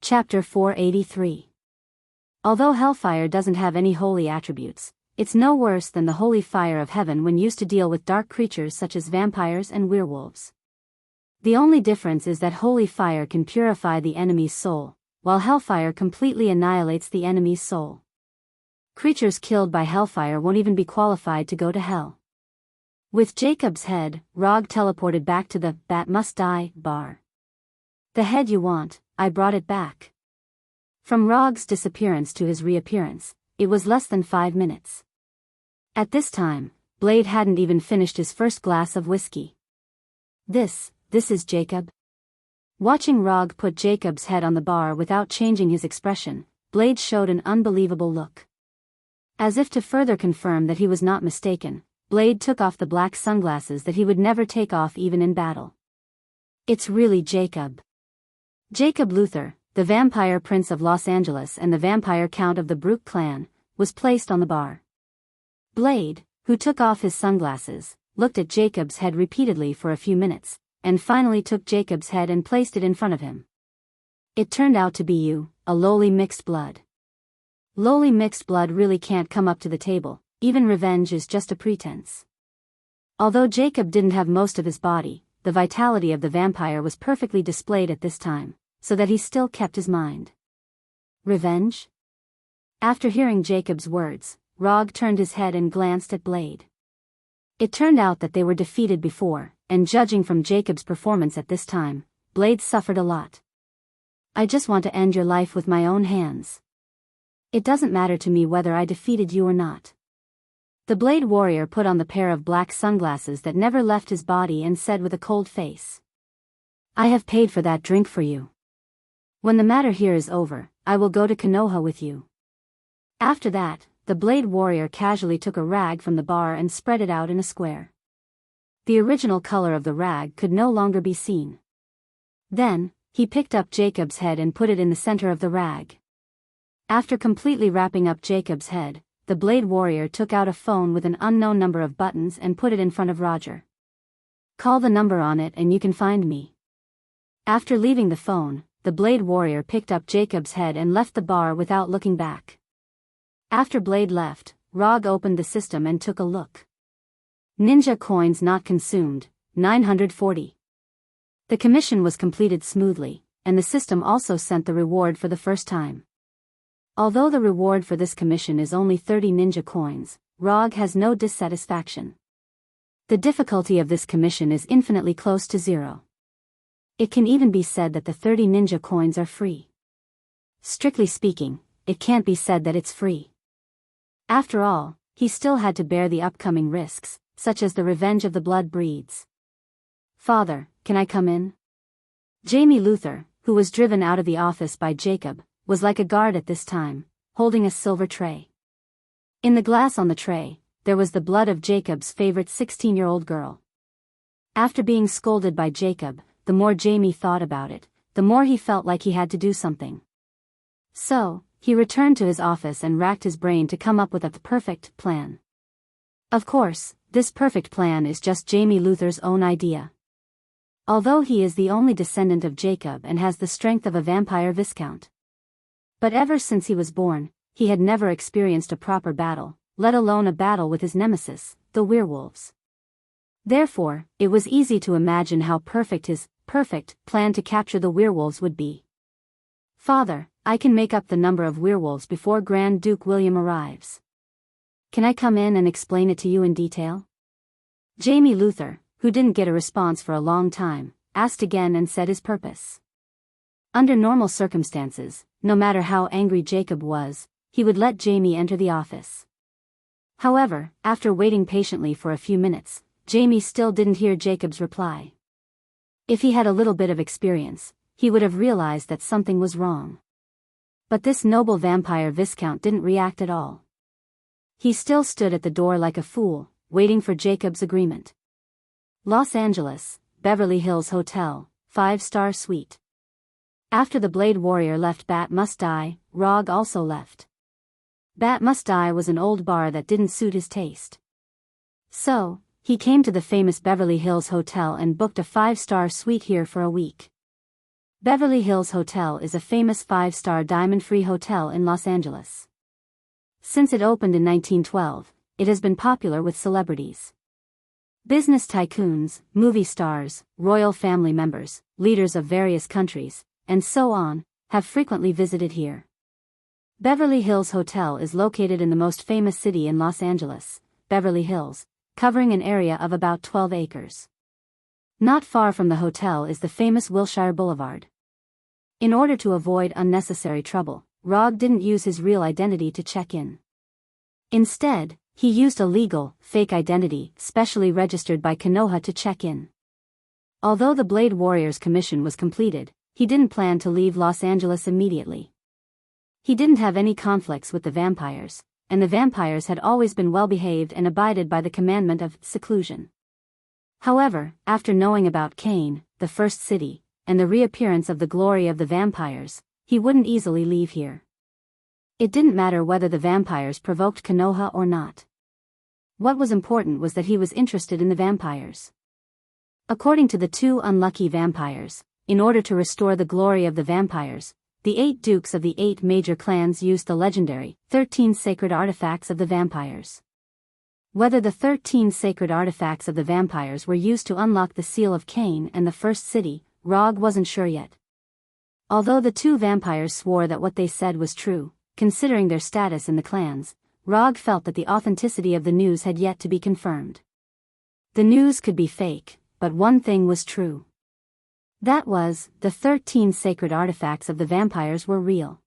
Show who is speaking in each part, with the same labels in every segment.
Speaker 1: Chapter 483. Although hellfire doesn't have any holy attributes, it's no worse than the holy fire of heaven when used to deal with dark creatures such as vampires and werewolves. The only difference is that holy fire can purify the enemy's soul, while hellfire completely annihilates the enemy's soul. Creatures killed by hellfire won't even be qualified to go to hell. With Jacob's head, Rog teleported back to the "Bat Must Die" bar. "The head you want, I brought it back." From Rog's disappearance to his reappearance, it was less than 5 minutes. At this time, Blade hadn't even finished his first glass of whiskey. This is Jacob?" Watching Rog put Jacob's head on the bar without changing his expression, Blade showed an unbelievable look. As if to further confirm that he was not mistaken, Blade took off the black sunglasses that he would never take off even in battle. "It's really Jacob." Jacob Luther, the vampire prince of Los Angeles and the vampire count of the Brooke clan, was placed on the bar. Blade, who took off his sunglasses, looked at Jacob's head repeatedly for a few minutes, and finally took Jacob's head and placed it in front of him. "It turned out to be you, a lowly mixed blood." Lowly mixed blood really can't come up to the table, even revenge is just a pretense. Although Jacob didn't have most of his body, the vitality of the vampire was perfectly displayed at this time, so that he still kept his mind. Revenge? After hearing Jacob's words, Rog turned his head and glanced at Blade. It turned out that they were defeated before, and judging from Jacob's performance at this time, Blade suffered a lot. "I just want to end your life with my own hands. It doesn't matter to me whether I defeated you or not." The Blade warrior put on the pair of black sunglasses that never left his body and said with a cold face, "I have paid for that drink for you. When the matter here is over, I will go to Konoha with you." After that, the Blade warrior casually took a rag from the bar and spread it out in a square. The original color of the rag could no longer be seen. Then, he picked up Jacob's head and put it in the center of the rag. After completely wrapping up Jacob's head, the Blade warrior took out a phone with an unknown number of buttons and put it in front of Roger. "Call the number on it and you can find me." After leaving the phone, the Blade warrior picked up Jacob's head and left the bar without looking back. After Blade left, Rog opened the system and took a look. Ninja coins not consumed, 940. The commission was completed smoothly, and the system also sent the reward for the first time. Although the reward for this commission is only 30 ninja coins, Rog has no dissatisfaction. The difficulty of this commission is infinitely close to 0. It can even be said that the 30 ninja coins are free. Strictly speaking, it can't be said that it's free. After all, he still had to bear the upcoming risks, such as the revenge of the blood breeds. "Father, can I come in?" Jamie Luther, who was driven out of the office by Jacob, was like a guard at this time, holding a silver tray. In the glass on the tray, there was the blood of Jacob's favorite 16-year-old girl. After being scolded by Jacob, the more Jamie thought about it, the more he felt like he had to do something. So, he returned to his office and racked his brain to come up with a perfect plan. Of course, this perfect plan is just Jamie Luther's own idea. Although he is the only descendant of Jacob and has the strength of a vampire viscount. But ever since he was born, he had never experienced a proper battle, let alone a battle with his nemesis, the werewolves. Therefore, it was easy to imagine how perfect his perfect plan to capture the werewolves would be. "Father, I can make up the number of werewolves before Grand Duke William arrives. Can I come in and explain it to you in detail?" Jamie Luther, who didn't get a response for a long time, asked again and said his purpose. Under normal circumstances, no matter how angry Jacob was, he would let Jamie enter the office. However, after waiting patiently for a few minutes, Jamie still didn't hear Jacob's reply. If he had a little bit of experience, he would have realized that something was wrong. But this noble vampire viscount didn't react at all. He still stood at the door like a fool, waiting for Jacob's agreement. Los Angeles, Beverly Hills Hotel, 5-star suite. After the Blade warrior left Bat Must Die, Rog also left. Bat Must Die was an old bar that didn't suit his taste. So, he came to the famous Beverly Hills Hotel and booked a 5-star suite here for a week. Beverly Hills Hotel is a famous five-star diamond-free hotel in Los Angeles. Since it opened in 1912, it has been popular with celebrities. Business tycoons, movie stars, royal family members, leaders of various countries, and so on, have frequently visited here. Beverly Hills Hotel is located in the most famous city in Los Angeles, Beverly Hills, covering an area of about 12 acres. Not far from the hotel is the famous Wilshire Boulevard. In order to avoid unnecessary trouble, Rog didn't use his real identity to check in. Instead, he used a legal, fake identity, specially registered by Konoha to check in. Although the Blade Warrior's commission was completed, he didn't plan to leave Los Angeles immediately. He didn't have any conflicts with the vampires, and the vampires had always been well-behaved and abided by the commandment of seclusion. However, after knowing about Kane, the first city, and the reappearance of the glory of the vampires, he wouldn't easily leave here. It didn't matter whether the vampires provoked Konoha or not. What was important was that he was interested in the vampires. According to the two unlucky vampires, in order to restore the glory of the vampires, the 8 dukes of the 8 major clans used the legendary 13 sacred artifacts of the vampires. Whether the 13 sacred artifacts of the vampires were used to unlock the seal of Kane and the first city, Rog wasn't sure yet. Although the two vampires swore that what they said was true, considering their status in the clans, Rog felt that the authenticity of the news had yet to be confirmed. The news could be fake, but one thing was true. That was, the 13 sacred artifacts of the vampires were real.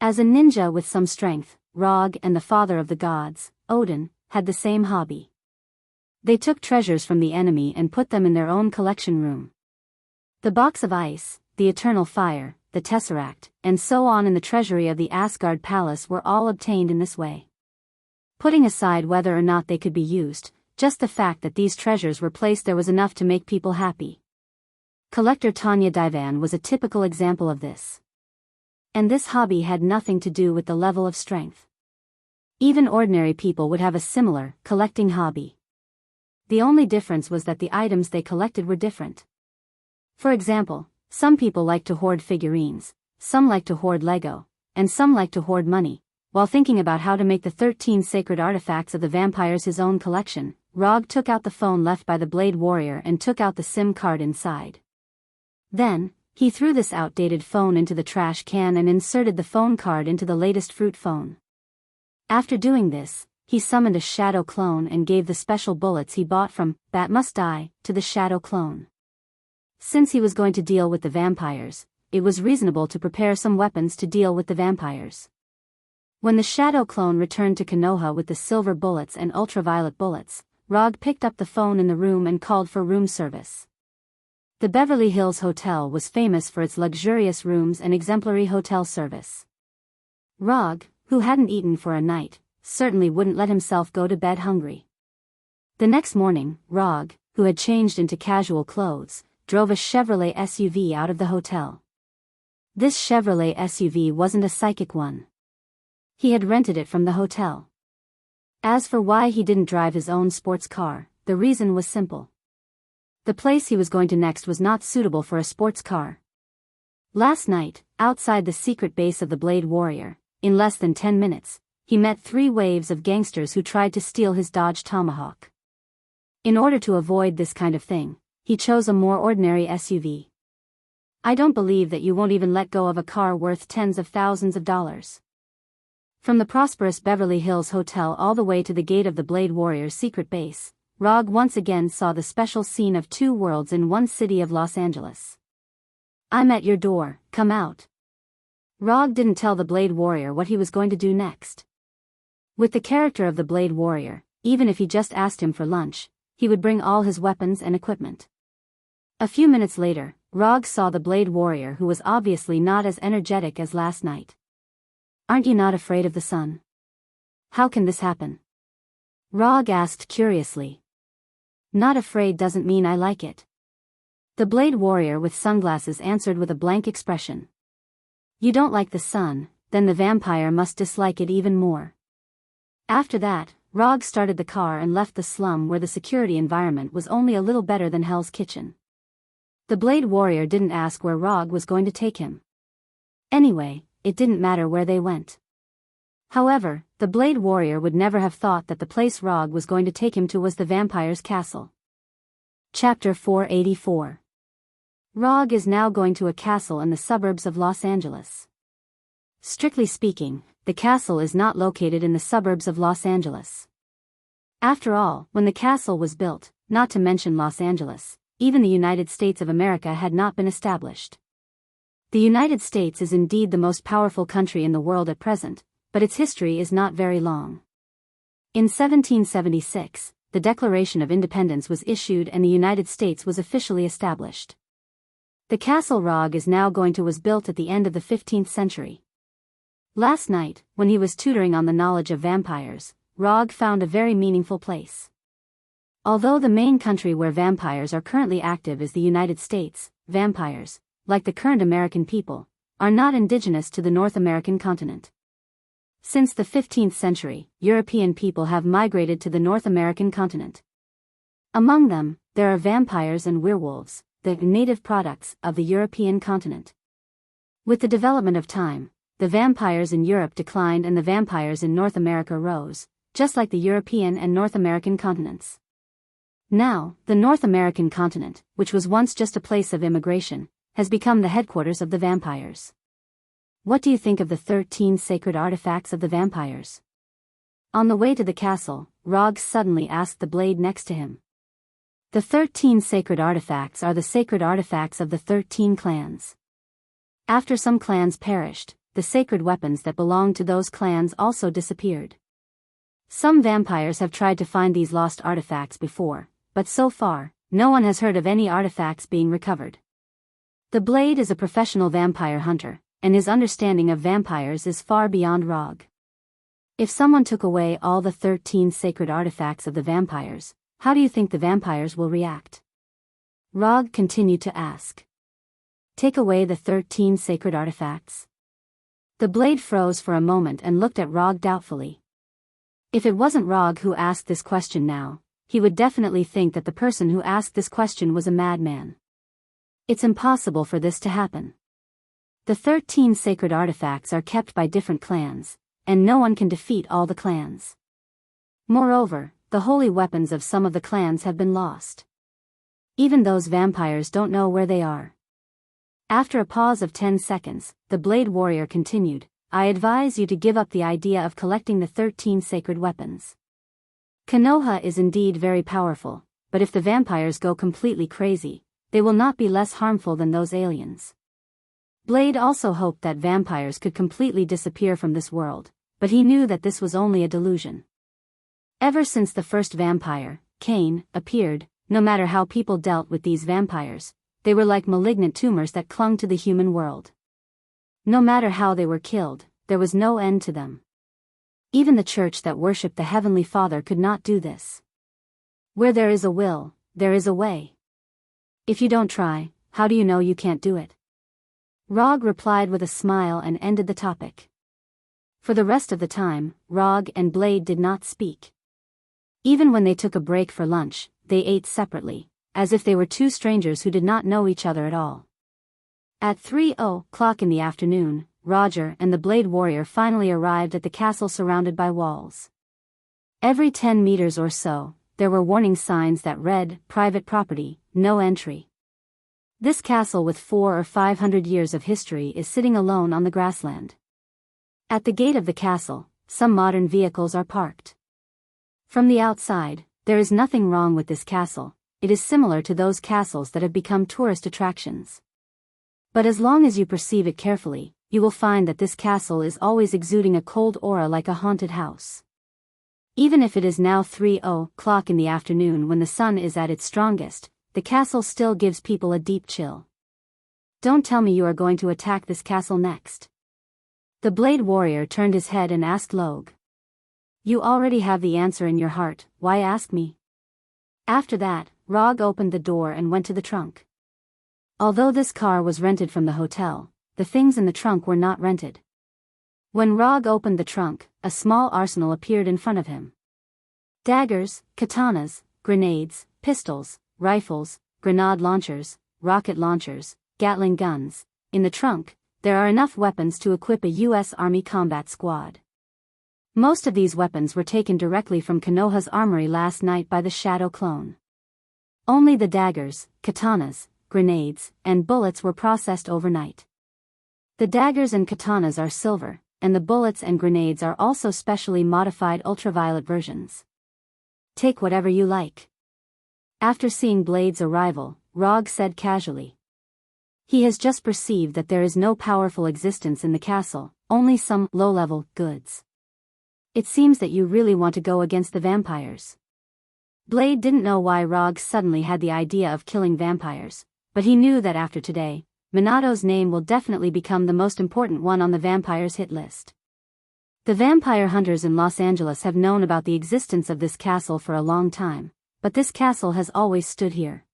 Speaker 1: As a ninja with some strength, Rog and the father of the gods, Odin, had the same hobby. They took treasures from the enemy and put them in their own collection room. The box of ice, the eternal fire, the tesseract, and so on in the treasury of the Asgard palace were all obtained in this way. Putting aside whether or not they could be used, just the fact that these treasures were placed there was enough to make people happy. Collector Tanya Divan was a typical example of this. And this hobby had nothing to do with the level of strength. Even ordinary people would have a similar, collecting hobby. The only difference was that the items they collected were different. For example, some people like to hoard figurines, some like to hoard Lego, and some like to hoard money. While thinking about how to make the 13 sacred artifacts of the vampires his own collection, Rog took out the phone left by the Blade Warrior and took out the SIM card inside. Then, he threw this outdated phone into the trash can and inserted the phone card into the latest fruit phone. After doing this, he summoned a shadow clone and gave the special bullets he bought from Bat Must Die to the shadow clone. Since he was going to deal with the vampires, it was reasonable to prepare some weapons to deal with the vampires. When the shadow clone returned to Konoha with the silver bullets and ultraviolet bullets, Rog picked up the phone in the room and called for room service. The Beverly Hills Hotel was famous for its luxurious rooms and exemplary hotel service. Rog, who hadn't eaten for a night, certainly wouldn't let himself go to bed hungry. The next morning, Rog, who had changed into casual clothes, drove a Chevrolet SUV out of the hotel. This Chevrolet SUV wasn't a psychic one. He had rented it from the hotel. As for why he didn't drive his own sports car, the reason was simple. The place he was going to next was not suitable for a sports car. Last night, outside the secret base of the Blade Warrior, in less than 10 minutes, he met 3 waves of gangsters who tried to steal his Dodge Tomahawk. In order to avoid this kind of thing, he chose a more ordinary SUV. I don't believe that you won't even let go of a car worth tens of thousands of dollars. From the prosperous Beverly Hills Hotel all the way to the gate of the Blade Warrior's secret base, Rog once again saw the special scene of 2 worlds in one city of Los Angeles. I'm at your door, come out. Rog didn't tell the Blade Warrior what he was going to do next. With the character of the Blade Warrior, even if he just asked him for lunch, he would bring all his weapons and equipment. A few minutes later, Rog saw the Blade Warrior, who was obviously not as energetic as last night. Aren't you not afraid of the sun? How can this happen? Rog asked curiously. Not afraid doesn't mean I like it. The Blade Warrior with sunglasses answered with a blank expression. You don't like the sun, then the vampire must dislike it even more. After that, Rog started the car and left the slum where the security environment was only a little better than Hell's Kitchen. The Blade Warrior didn't ask where Rog was going to take him. Anyway, it didn't matter where they went. However, the Blade Warrior would never have thought that the place Rog was going to take him to was the vampire's castle. Chapter 484. Rog is now going to a castle in the suburbs of Los Angeles. Strictly speaking, the castle is not located in the suburbs of Los Angeles. After all, when the castle was built, not to mention Los Angeles, even the United States of America had not been established. The United States is indeed the most powerful country in the world at present, but its history is not very long. In 1776, the Declaration of Independence was issued and the United States was officially established. The castle Rog is now going to was built at the end of the 15th century. Last night, when he was tutoring on the knowledge of vampires, Rog found a very meaningful place. Although the main country where vampires are currently active is the United States, vampires, like the current American people, are not indigenous to the North American continent. Since the 15th century, European people have migrated to the North American continent. Among them, there are vampires and werewolves, the native products of the European continent. With the development of time, the vampires in Europe declined and the vampires in North America rose, just like the European and North American continents. Now, the North American continent, which was once just a place of immigration, has become the headquarters of the vampires. What do you think of the 13 sacred artifacts of the vampires? On the way to the castle, Rog suddenly asked the blade next to him. The 13 sacred artifacts are the sacred artifacts of the 13 clans. After some clans perished, the sacred weapons that belonged to those clans also disappeared. Some vampires have tried to find these lost artifacts before, but so far, no one has heard of any artifacts being recovered. The Blade is a professional vampire hunter, and his understanding of vampires is far beyond Rog. If someone took away all the 13 sacred artifacts of the vampires, how do you think the vampires will react? Rog continued to ask. Take away the 13 sacred artifacts? The Blade froze for a moment and looked at Rog doubtfully. If it wasn't Rog who asked this question now, he would definitely think that the person who asked this question was a madman. It's impossible for this to happen. The 13 sacred artifacts are kept by different clans, and no one can defeat all the clans. Moreover, the holy weapons of some of the clans have been lost. Even those vampires don't know where they are. After a pause of 10 seconds, the Blade Warrior continued, I advise you to give up the idea of collecting the 13 sacred weapons. Konoha is indeed very powerful, but if the vampires go completely crazy, they will not be less harmful than those aliens. Blade also hoped that vampires could completely disappear from this world, but he knew that this was only a delusion. Ever since the first vampire, Cain, appeared, no matter how people dealt with these vampires, they were like malignant tumors that clung to the human world. No matter how they were killed, there was no end to them. Even the church that worshipped the Heavenly Father could not do this. Where there is a will, there is a way. If you don't try, how do you know you can't do it? Rog replied with a smile and ended the topic. For the rest of the time, Rog and Blade did not speak. Even when they took a break for lunch, they ate separately, as if they were two strangers who did not know each other at all. At 3:00 in the afternoon, Roger and the Blade Warrior finally arrived at the castle surrounded by walls. Every 10 meters or so, there were warning signs that read, private property, no entry. This castle with 400 or 500 years of history is sitting alone on the grassland. At the gate of the castle, some modern vehicles are parked. From the outside, there is nothing wrong with this castle, it is similar to those castles that have become tourist attractions. But as long as you perceive it carefully, you will find that this castle is always exuding a cold aura like a haunted house. Even if it is now 3:00 in the afternoon when the sun is at its strongest, the castle still gives people a deep chill. Don't tell me you are going to attack this castle next. The Blade Warrior turned his head and asked Log. You already have the answer in your heart, why ask me? After that, Rog opened the door and went to the trunk. Although this car was rented from the hotel, the things in the trunk were not rented. When Rog opened the trunk, a small arsenal appeared in front of him. Daggers, katanas, grenades, pistols, rifles, grenade launchers, rocket launchers, Gatling guns. In the trunk, there are enough weapons to equip a U.S. Army combat squad. Most of these weapons were taken directly from Konoha's armory last night by the Shadow clone. Only the daggers, katanas, grenades, and bullets were processed overnight. The daggers and katanas are silver, and the bullets and grenades are also specially modified ultraviolet versions. Take whatever you like. After seeing Blade's arrival, Rog said casually. He has just perceived that there is no powerful existence in the castle, only some low-level goods. It seems that you really want to go against the vampires. Blade didn't know why Rog suddenly had the idea of killing vampires, but he knew that after today, Minato's name will definitely become the most important one on the vampires' hit list. The vampire hunters in Los Angeles have known about the existence of this castle for a long time, but this castle has always stood here.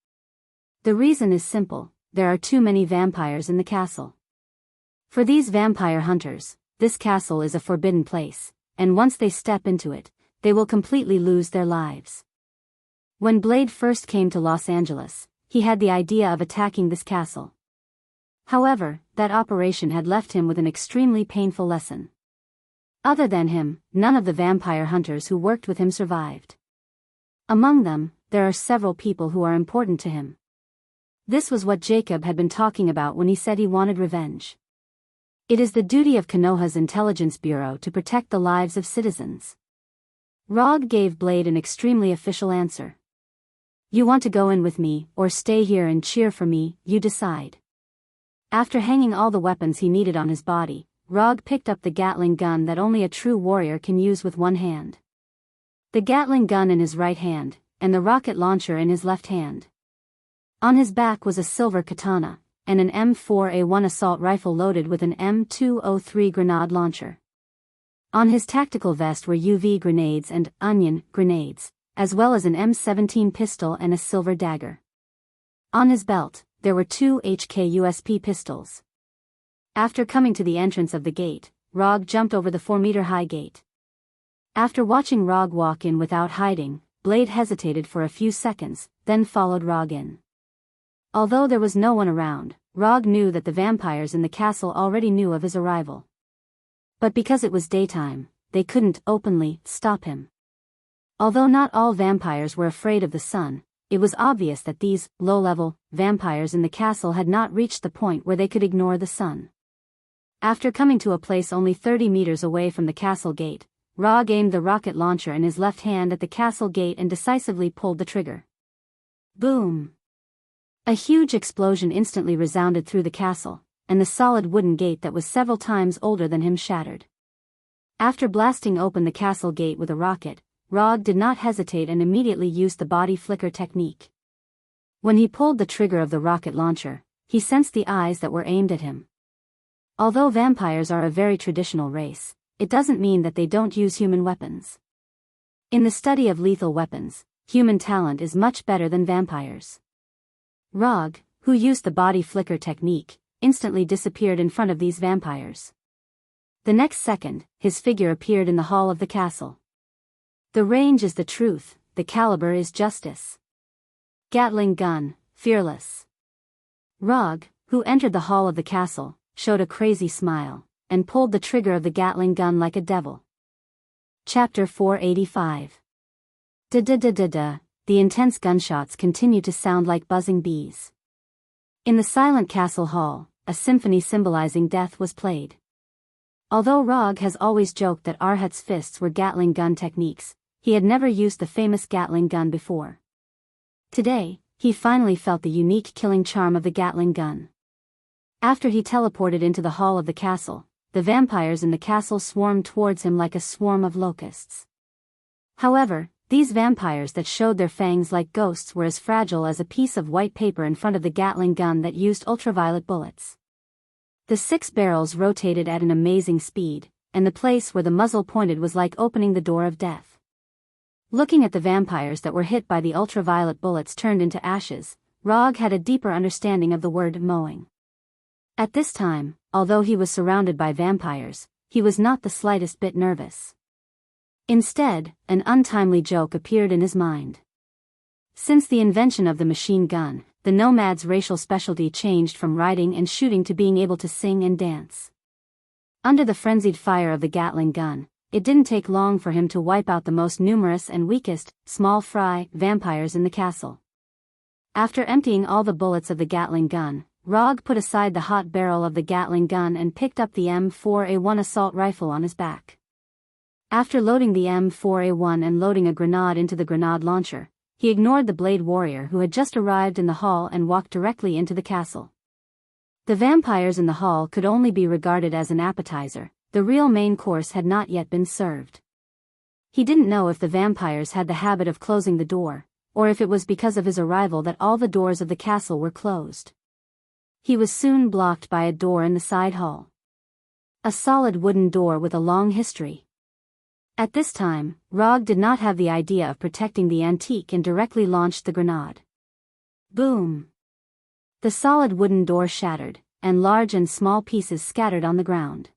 Speaker 1: The reason is simple: there are too many vampires in the castle. For these vampire hunters, this castle is a forbidden place, and once they step into it, they will completely lose their lives. When Blade first came to Los Angeles, he had the idea of attacking this castle. However, that operation had left him with an extremely painful lesson. Other than him, none of the vampire hunters who worked with him survived. Among them, there are several people who are important to him. This was what Jacob had been talking about when he said he wanted revenge. It is the duty of Konoha's intelligence bureau to protect the lives of citizens. Rog gave Blade an extremely official answer. You want to go in with me, or stay here and cheer for me, you decide. After hanging all the weapons he needed on his body, Rog picked up the Gatling gun that only a true warrior can use with one hand. The Gatling gun in his right hand, and the rocket launcher in his left hand. On his back was a silver katana, and an M4A1 assault rifle loaded with an M203 grenade launcher. On his tactical vest were UV grenades and onion grenades, as well as an M17 pistol and a silver dagger. On his belt, there were 2 HK-USP pistols. After coming to the entrance of the gate, Rog jumped over the 4-meter-high gate. After watching Rog walk in without hiding, Blade hesitated for a few seconds, then followed Rog in. Although there was no one around, Rog knew that the vampires in the castle already knew of his arrival. But because it was daytime, they couldn't openly stop him. Although not all vampires were afraid of the sun, it was obvious that these low-level vampires in the castle had not reached the point where they could ignore the sun. After coming to a place only 30 meters away from the castle gate, Rog aimed the rocket launcher in his left hand at the castle gate and decisively pulled the trigger. Boom! A huge explosion instantly resounded through the castle, and the solid wooden gate that was several times older than him shattered. After blasting open the castle gate with a rocket, Rog did not hesitate and immediately used the body flicker technique. When he pulled the trigger of the rocket launcher, he sensed the eyes that were aimed at him. Although vampires are a very traditional race, it doesn't mean that they don't use human weapons. In the study of lethal weapons, human talent is much better than vampires. Rog, who used the body flicker technique, instantly disappeared in front of these vampires. The next second, his figure appeared in the hall of the castle. The range is the truth, the caliber is justice. Gatling gun, fearless. Rog, who entered the hall of the castle, showed a crazy smile, and pulled the trigger of the Gatling gun like a devil. Chapter 485. Da-da-da-da-da, the intense gunshots continued to sound like buzzing bees. In the silent castle hall, a symphony symbolizing death was played. Although Rog has always joked that Arhat's fists were Gatling gun techniques, he had never used the famous Gatling gun before. Today, he finally felt the unique killing charm of the Gatling gun. After he teleported into the hall of the castle, the vampires in the castle swarmed towards him like a swarm of locusts. However, these vampires that showed their fangs like ghosts were as fragile as a piece of white paper in front of the Gatling gun that used ultraviolet bullets. The 6 barrels rotated at an amazing speed, and the place where the muzzle pointed was like opening the door of death. Looking at the vampires that were hit by the ultraviolet bullets turned into ashes, Rog had a deeper understanding of the word mowing. At this time, although he was surrounded by vampires, he was not the slightest bit nervous. Instead, an untimely joke appeared in his mind. Since the invention of the machine gun, the nomad's racial specialty changed from riding and shooting to being able to sing and dance. Under the frenzied fire of the Gatling gun, it didn't take long for him to wipe out the most numerous and weakest, small fry, vampires in the castle. After emptying all the bullets of the Gatling gun, Rog put aside the hot barrel of the Gatling gun and picked up the M4A1 assault rifle on his back. After loading the M4A1 and loading a grenade into the grenade launcher, he ignored the Blade Warrior who had just arrived in the hall and walked directly into the castle. The vampires in the hall could only be regarded as an appetizer, the real main course had not yet been served. He didn't know if the vampires had the habit of closing the door, or if it was because of his arrival that all the doors of the castle were closed. He was soon blocked by a door in the side hall. A solid wooden door with a long history. At this time, Rog did not have the idea of protecting the antique and directly launched the grenade. Boom! The solid wooden door shattered, and large and small pieces scattered on the ground.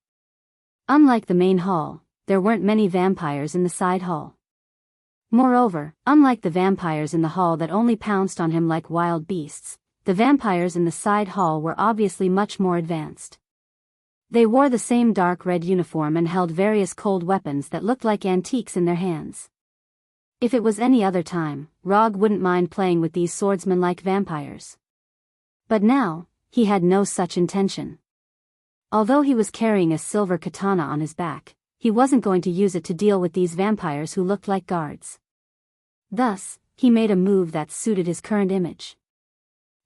Speaker 1: Unlike the main hall, there weren't many vampires in the side hall. Moreover, unlike the vampires in the hall that only pounced on him like wild beasts, the vampires in the side hall were obviously much more advanced. They wore the same dark red uniform and held various cold weapons that looked like antiques in their hands. If it was any other time, Rog wouldn't mind playing with these swordsman-like vampires. But now, he had no such intention. Although he was carrying a silver katana on his back, he wasn't going to use it to deal with these vampires who looked like guards. Thus, he made a move that suited his current image.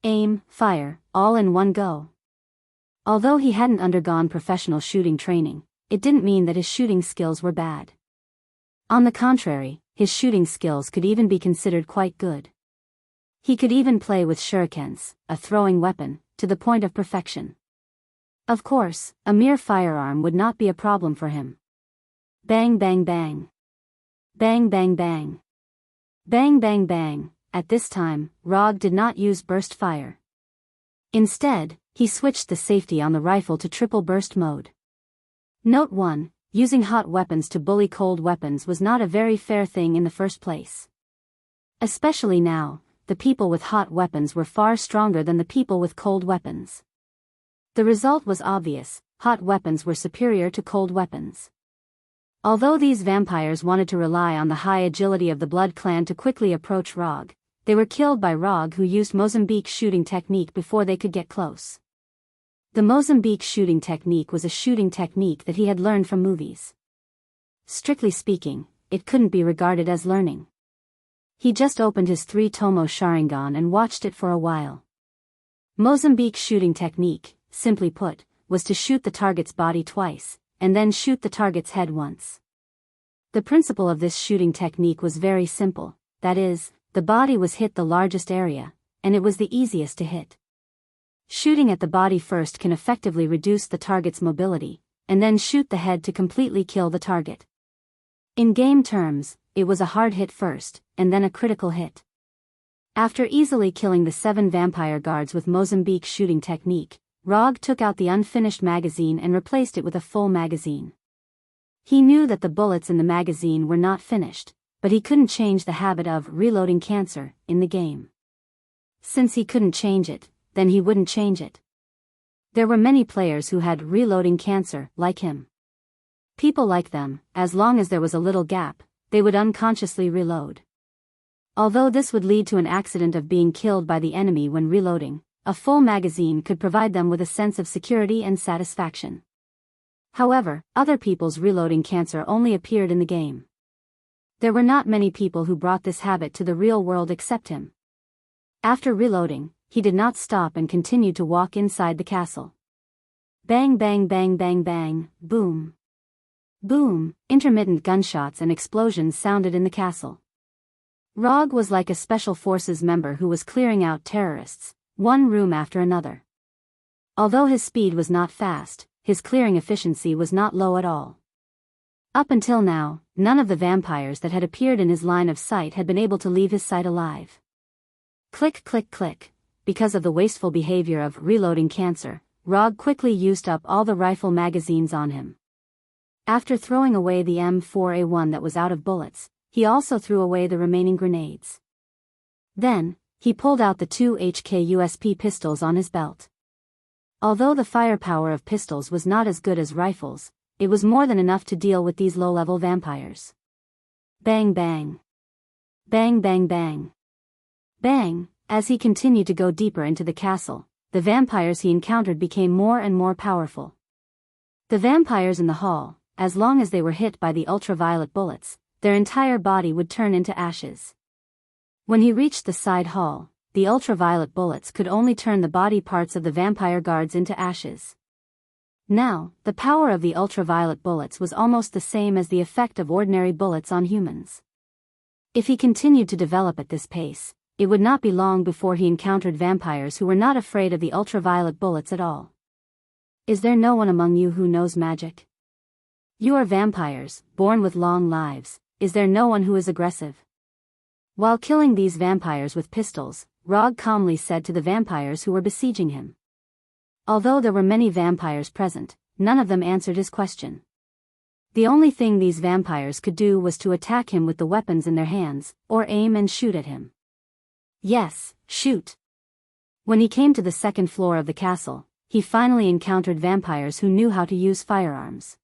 Speaker 1: Aim, fire, all in one go. Although he hadn't undergone professional shooting training, it didn't mean that his shooting skills were bad. On the contrary, his shooting skills could even be considered quite good. He could even play with shurikens, a throwing weapon, to the point of perfection. Of course, a mere firearm would not be a problem for him. Bang bang bang. Bang bang bang. Bang bang bang. At this time, Rog did not use burst fire. Instead, he switched the safety on the rifle to triple burst mode. Note 1, using hot weapons to bully cold weapons was not a very fair thing in the first place. Especially now, the people with hot weapons were far stronger than the people with cold weapons. The result was obvious, hot weapons were superior to cold weapons. Although these vampires wanted to rely on the high agility of the Blood Clan to quickly approach Rog, they were killed by Rog who used Mozambique shooting technique before they could get close. The Mozambique shooting technique was a shooting technique that he had learned from movies. Strictly speaking, it couldn't be regarded as learning. He just opened his 3-tomo Sharingan and watched it for a while. Mozambique shooting technique, simply put, was to shoot the target's body twice, and then shoot the target's head once. The principle of this shooting technique was very simple, that is, the body was hit the largest area, and it was the easiest to hit. Shooting at the body first can effectively reduce the target's mobility, and then shoot the head to completely kill the target. In game terms, it was a hard hit first, and then a critical hit. After easily killing the 7 vampire guards with Mozambique shooting technique, Rog took out the unfinished magazine and replaced it with a full magazine. He knew that the bullets in the magazine were not finished, but he couldn't change the habit of reloading cancer in the game. Since he couldn't change it, then he wouldn't change it. There were many players who had reloading cancer, like him. People like them, as long as there was a little gap, they would unconsciously reload. Although this would lead to an accident of being killed by the enemy when reloading, a full magazine could provide them with a sense of security and satisfaction. However, other people's reloading cancer only appeared in the game. There were not many people who brought this habit to the real world except him. After reloading, he did not stop and continued to walk inside the castle. Bang bang bang bang bang, boom. Boom, intermittent gunshots and explosions sounded in the castle. Rog was like a special forces member who was clearing out terrorists, one room after another. Although his speed was not fast, his clearing efficiency was not low at all. Up until now, none of the vampires that had appeared in his line of sight had been able to leave his sight alive. Click click click. Because of the wasteful behavior of reloading cancer, Rog quickly used up all the rifle magazines on him. After throwing away the M4A1 that was out of bullets, he also threw away the remaining grenades. Then, he pulled out the 2 HK-USP pistols on his belt. Although the firepower of pistols was not as good as rifles, it was more than enough to deal with these low-level vampires. Bang bang. Bang bang bang. Bang. As he continued to go deeper into the castle, the vampires he encountered became more and more powerful. The vampires in the hall, as long as they were hit by the ultraviolet bullets, their entire body would turn into ashes. When he reached the side hall, the ultraviolet bullets could only turn the body parts of the vampire guards into ashes. Now, the power of the ultraviolet bullets was almost the same as the effect of ordinary bullets on humans. If he continued to develop at this pace, it would not be long before he encountered vampires who were not afraid of the ultraviolet bullets at all. Is there no one among you who knows magic? You are vampires, born with long lives. Is there no one who is aggressive? While killing these vampires with pistols, Rog calmly said to the vampires who were besieging him. Although there were many vampires present, none of them answered his question. The only thing these vampires could do was to attack him with the weapons in their hands, or aim and shoot at him. Yes, shoot. When he came to the second floor of the castle, he finally encountered vampires who knew how to use firearms.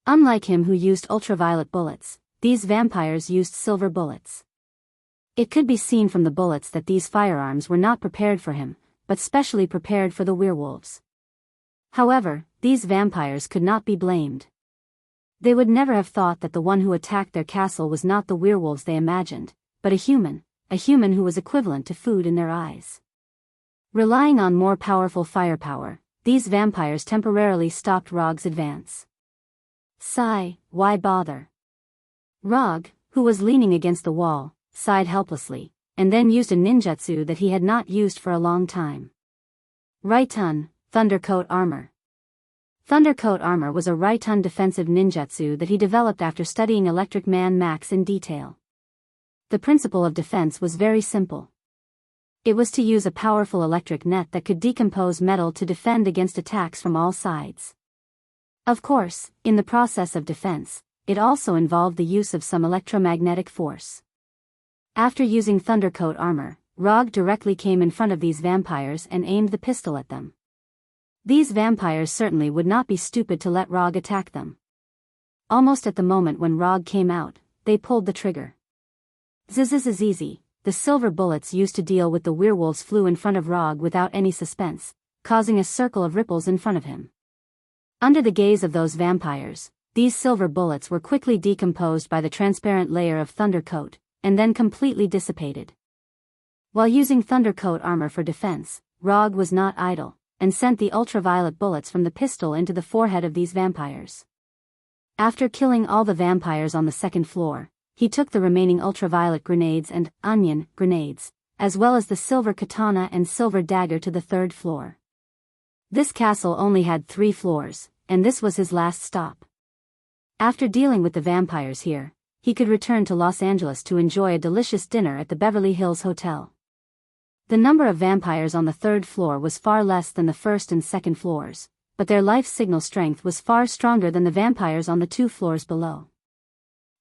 Speaker 1: Unlike him who used ultraviolet bullets, these vampires used silver bullets. It could be seen from the bullets that these firearms were not prepared for him, but specially prepared for the werewolves. However, these vampires could not be blamed. They would never have thought that the one who attacked their castle was not the werewolves they imagined, but a human who was equivalent to food in their eyes. Relying on more powerful firepower, these vampires temporarily stopped Rog's advance. Sigh, why bother? Rog, who was leaning against the wall, sighed helplessly, and then used a ninjutsu that he had not used for a long time. Raitun, Thundercoat Armor. Thundercoat Armor was a Raitun defensive ninjutsu that he developed after studying Electric Man Max in detail. The principle of defense was very simple. It was to use a powerful electric net that could decompose metal to defend against attacks from all sides. Of course, in the process of defense, it also involved the use of some electromagnetic force. After using Thundercoat Armor, Rog directly came in front of these vampires and aimed the pistol at them. These vampires certainly would not be stupid to let Rog attack them. Almost at the moment when Rog came out, they pulled the trigger. Zzz, the silver bullets used to deal with the werewolves flew in front of Rog without any suspense, causing a circle of ripples in front of him. Under the gaze of those vampires, these silver bullets were quickly decomposed by the transparent layer of Thundercoat, and then completely dissipated. While using Thundercoat Armor for defense, Rog was not idle, and sent the ultraviolet bullets from the pistol into the forehead of these vampires. After killing all the vampires on the second floor, he took the remaining ultraviolet grenades and onion grenades, as well as the silver katana and silver dagger to the third floor. This castle only had 3 floors, and this was his last stop. After dealing with the vampires here, he could return to Los Angeles to enjoy a delicious dinner at the Beverly Hills Hotel. The number of vampires on the third floor was far less than the first and second floors, but their life signal strength was far stronger than the vampires on the 2 floors below.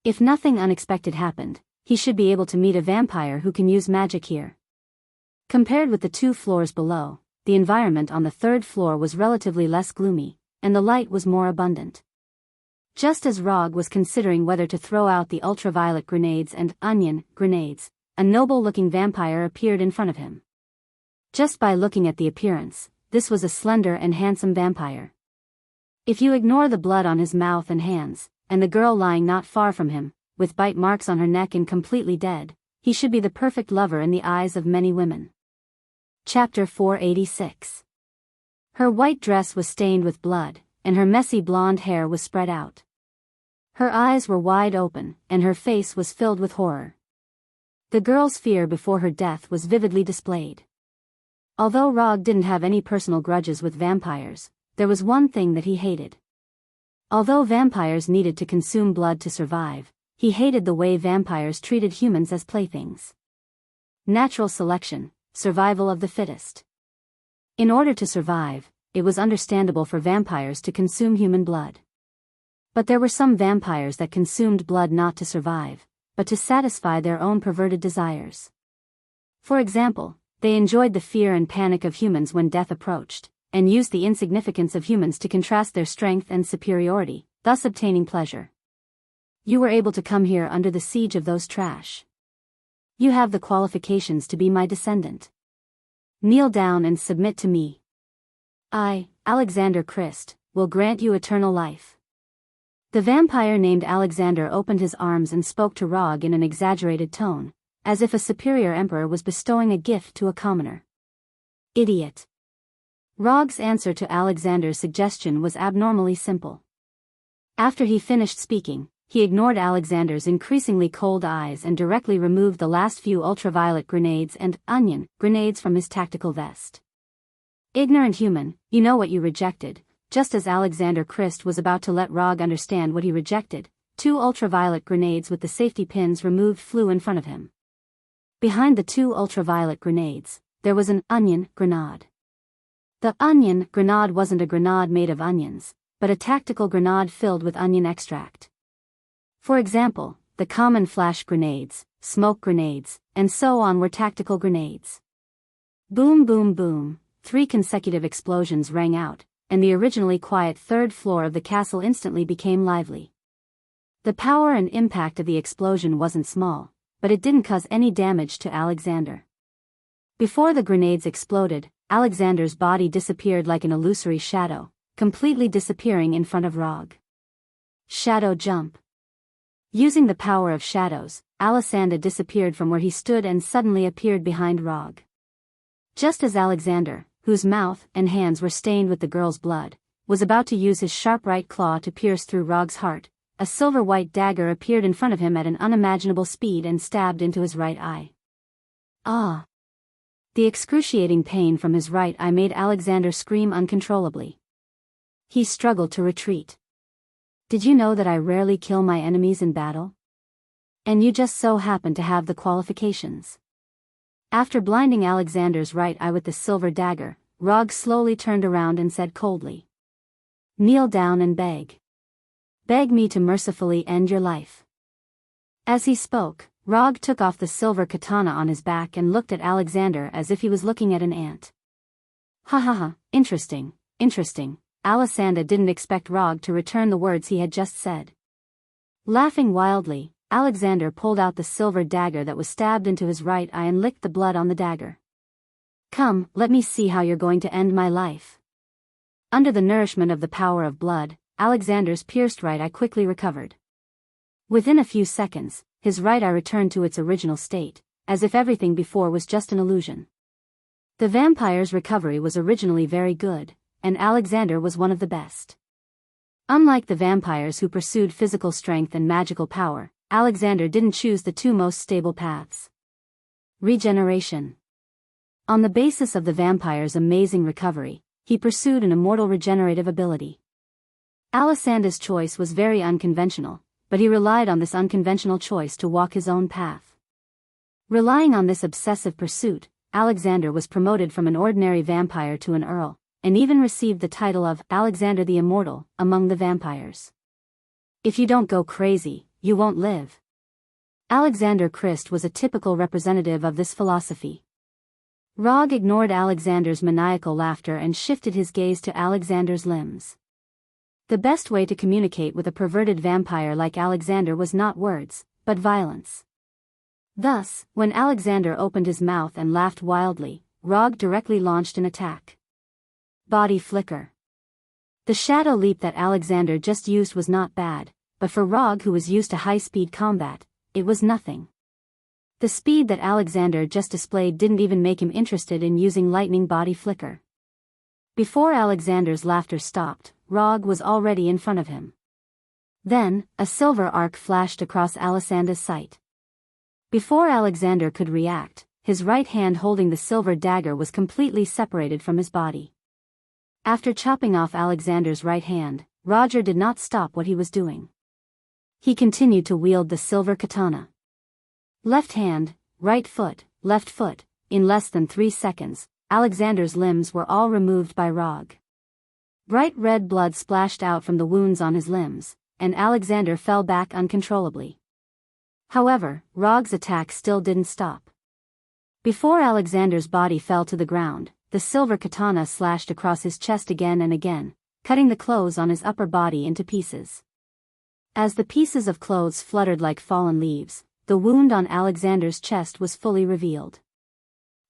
Speaker 1: If nothing unexpected happened, he should be able to meet a vampire who can use magic here. Compared with the 2 floors below, the environment on the third floor was relatively less gloomy, and the light was more abundant. Just as Rog was considering whether to throw out the ultraviolet grenades and onion grenades, a noble-looking vampire appeared in front of him. Just by looking at the appearance, this was a slender and handsome vampire. If you ignore the blood on his mouth and hands, and the girl lying not far from him, with bite marks on her neck and completely dead, he should be the perfect lover in the eyes of many women. Chapter 486. Her white dress was stained with blood, and her messy blonde hair was spread out. Her eyes were wide open, and her face was filled with horror. The girl's fear before her death was vividly displayed. Although Rog didn't have any personal grudges with vampires, there was one thing that he hated. Although vampires needed to consume blood to survive, he hated the way vampires treated humans as playthings. Natural selection, survival of the fittest. In order to survive, it was understandable for vampires to consume human blood. But there were some vampires that consumed blood not to survive, but to satisfy their own perverted desires. For example, they enjoyed the fear and panic of humans when death approached, and used the insignificance of humans to contrast their strength and superiority, thus obtaining pleasure. You were able to come here under the siege of those trash. You have the qualifications to be my descendant. Kneel down and submit to me. I, Alexander Christ, will grant you eternal life. The vampire named Alexander opened his arms and spoke to Rog in an exaggerated tone, as if a superior emperor was bestowing a gift to a commoner. Idiot. Rog's answer to Alexander's suggestion was abnormally simple. After he finished speaking, he ignored Alexander's increasingly cold eyes and directly removed the last few ultraviolet grenades and onion grenades from his tactical vest. Ignorant human, you know what you rejected. Just as Alexander Christ was about to let Rog understand what he rejected, 2 ultraviolet grenades with the safety pins removed flew in front of him. Behind the 2 ultraviolet grenades, there was an onion grenade. The onion grenade wasn't a grenade made of onions, but a tactical grenade filled with onion extract. For example, the common flash grenades, smoke grenades, and so on were tactical grenades. Boom boom boom, 3 consecutive explosions rang out, and the originally quiet 3rd floor of the castle instantly became lively. The power and impact of the explosion wasn't small, but it didn't cause any damage to Alexander. Before the grenades exploded, Alexander's body disappeared like an illusory shadow, completely disappearing in front of Rog. Shadow jump. Using the power of shadows, Alexander disappeared from where he stood and suddenly appeared behind Rog. Just as Alexander, whose mouth and hands were stained with the girl's blood, was about to use his sharp right claw to pierce through Rog's heart, a silver-white dagger appeared in front of him at an unimaginable speed and stabbed into his right eye. Ah! The excruciating pain from his right eye made Alexander scream uncontrollably. He struggled to retreat. Did you know that I rarely kill my enemies in battle? And you just so happen to have the qualifications. After blinding Alexander's right eye with the silver dagger, Rog slowly turned around and said coldly, "Kneel down and beg. Beg me to mercifully end your life." As he spoke, Rog took off the silver katana on his back and looked at Alexander as if he was looking at an ant. Ha ha ha, interesting, interesting. Alexander didn't expect Rog to return the words he had just said. Laughing wildly, Alexander pulled out the silver dagger that was stabbed into his right eye and licked the blood on the dagger. "Come, let me see how you're going to end my life." Under the nourishment of the power of blood, Alexander's pierced right eye quickly recovered. Within a few seconds, his right eye returned to its original state, as if everything before was just an illusion. The vampire's recovery was originally very good, and Alexander was one of the best. Unlike the vampires who pursued physical strength and magical power, Alexander didn't choose the 2 most stable paths. Regeneration. On the basis of the vampire's amazing recovery, he pursued an immortal regenerative ability. Alexander's choice was very unconventional, but he relied on this unconventional choice to walk his own path. Relying on this obsessive pursuit, Alexander was promoted from an ordinary vampire to an earl, and even received the title of Alexander the Immortal among the vampires. If you don't go crazy, you won't live. Alexander Christ was a typical representative of this philosophy. Rog ignored Alexander's maniacal laughter and shifted his gaze to Alexander's limbs. The best way to communicate with a perverted vampire like Alexander was not words, but violence. Thus, when Alexander opened his mouth and laughed wildly, Rog directly launched an attack. Body flicker. The shadow leap that Alexander just used was not bad, but for Rog, who was used to high-speed combat, it was nothing. The speed that Alexander just displayed didn't even make him interested in using lightning body flicker. Before Alexander's laughter stopped, Rog was already in front of him. Then, a silver arc flashed across Alexander's sight. Before Alexander could react, his right hand holding the silver dagger was completely separated from his body. After chopping off Alexander's right hand, Roger did not stop what he was doing. He continued to wield the silver katana. Left hand, right foot, left foot. In less than 3 seconds, Alexander's limbs were all removed by Rog. Bright red blood splashed out from the wounds on his limbs, and Alexander fell back uncontrollably. However, Rog's attack still didn't stop. Before Alexander's body fell to the ground, the silver katana slashed across his chest again and again, cutting the clothes on his upper body into pieces. As the pieces of clothes fluttered like fallen leaves, the wound on Alexander's chest was fully revealed.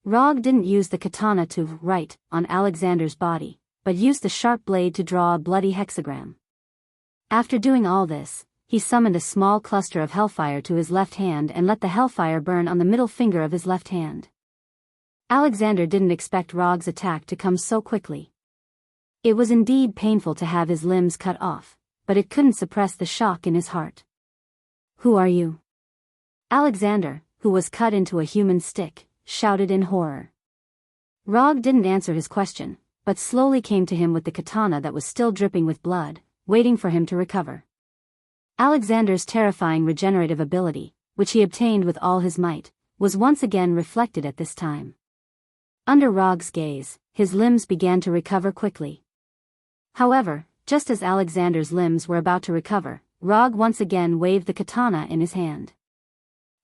Speaker 1: Rog didn't use the katana to write on Alexander's body, but used the sharp blade to draw a bloody hexagram. After doing all this, he summoned a small cluster of hellfire to his left hand and let the hellfire burn on the middle finger of his left hand. Alexander didn't expect Rog's attack to come so quickly. It was indeed painful to have his limbs cut off, but it couldn't suppress the shock in his heart. "Who are you?" Alexander, who was cut into a human stick, shouted in horror. Rog didn't answer his question, but slowly came to him with the katana that was still dripping with blood, waiting for him to recover. Alexander's terrifying regenerative ability, which he obtained with all his might, was once again reflected at this time. Under Rog's gaze, his limbs began to recover quickly. However, just as Alexander's limbs were about to recover, Rog once again waved the katana in his hand.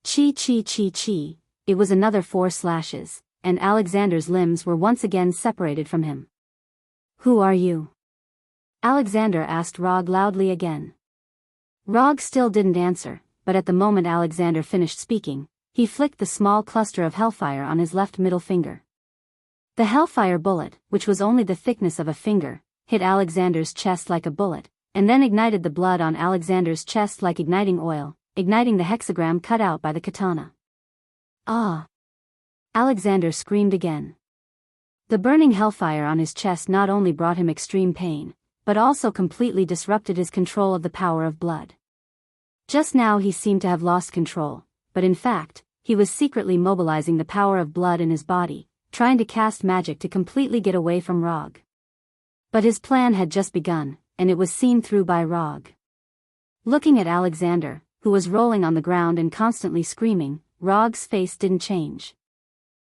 Speaker 1: Chi chi chi chi, it was another 4 slashes, and Alexander's limbs were once again separated from him. "Who are you?" Alexander asked Rog loudly again. Rog still didn't answer, but at the moment Alexander finished speaking, he flicked the small cluster of hellfire on his left middle finger. The hellfire bullet, which was only the thickness of a finger, hit Alexander's chest like a bullet, and then ignited the blood on Alexander's chest like igniting oil, igniting the hexagram cut out by the katana. "Ah!" Alexander screamed again. The burning hellfire on his chest not only brought him extreme pain, but also completely disrupted his control of the power of blood. Just now he seemed to have lost control, but in fact, he was secretly mobilizing the power of blood in his body, trying to cast magic to completely get away from Rog. But his plan had just begun, and it was seen through by Rog. Looking at Alexander, who was rolling on the ground and constantly screaming, Rog's face didn't change.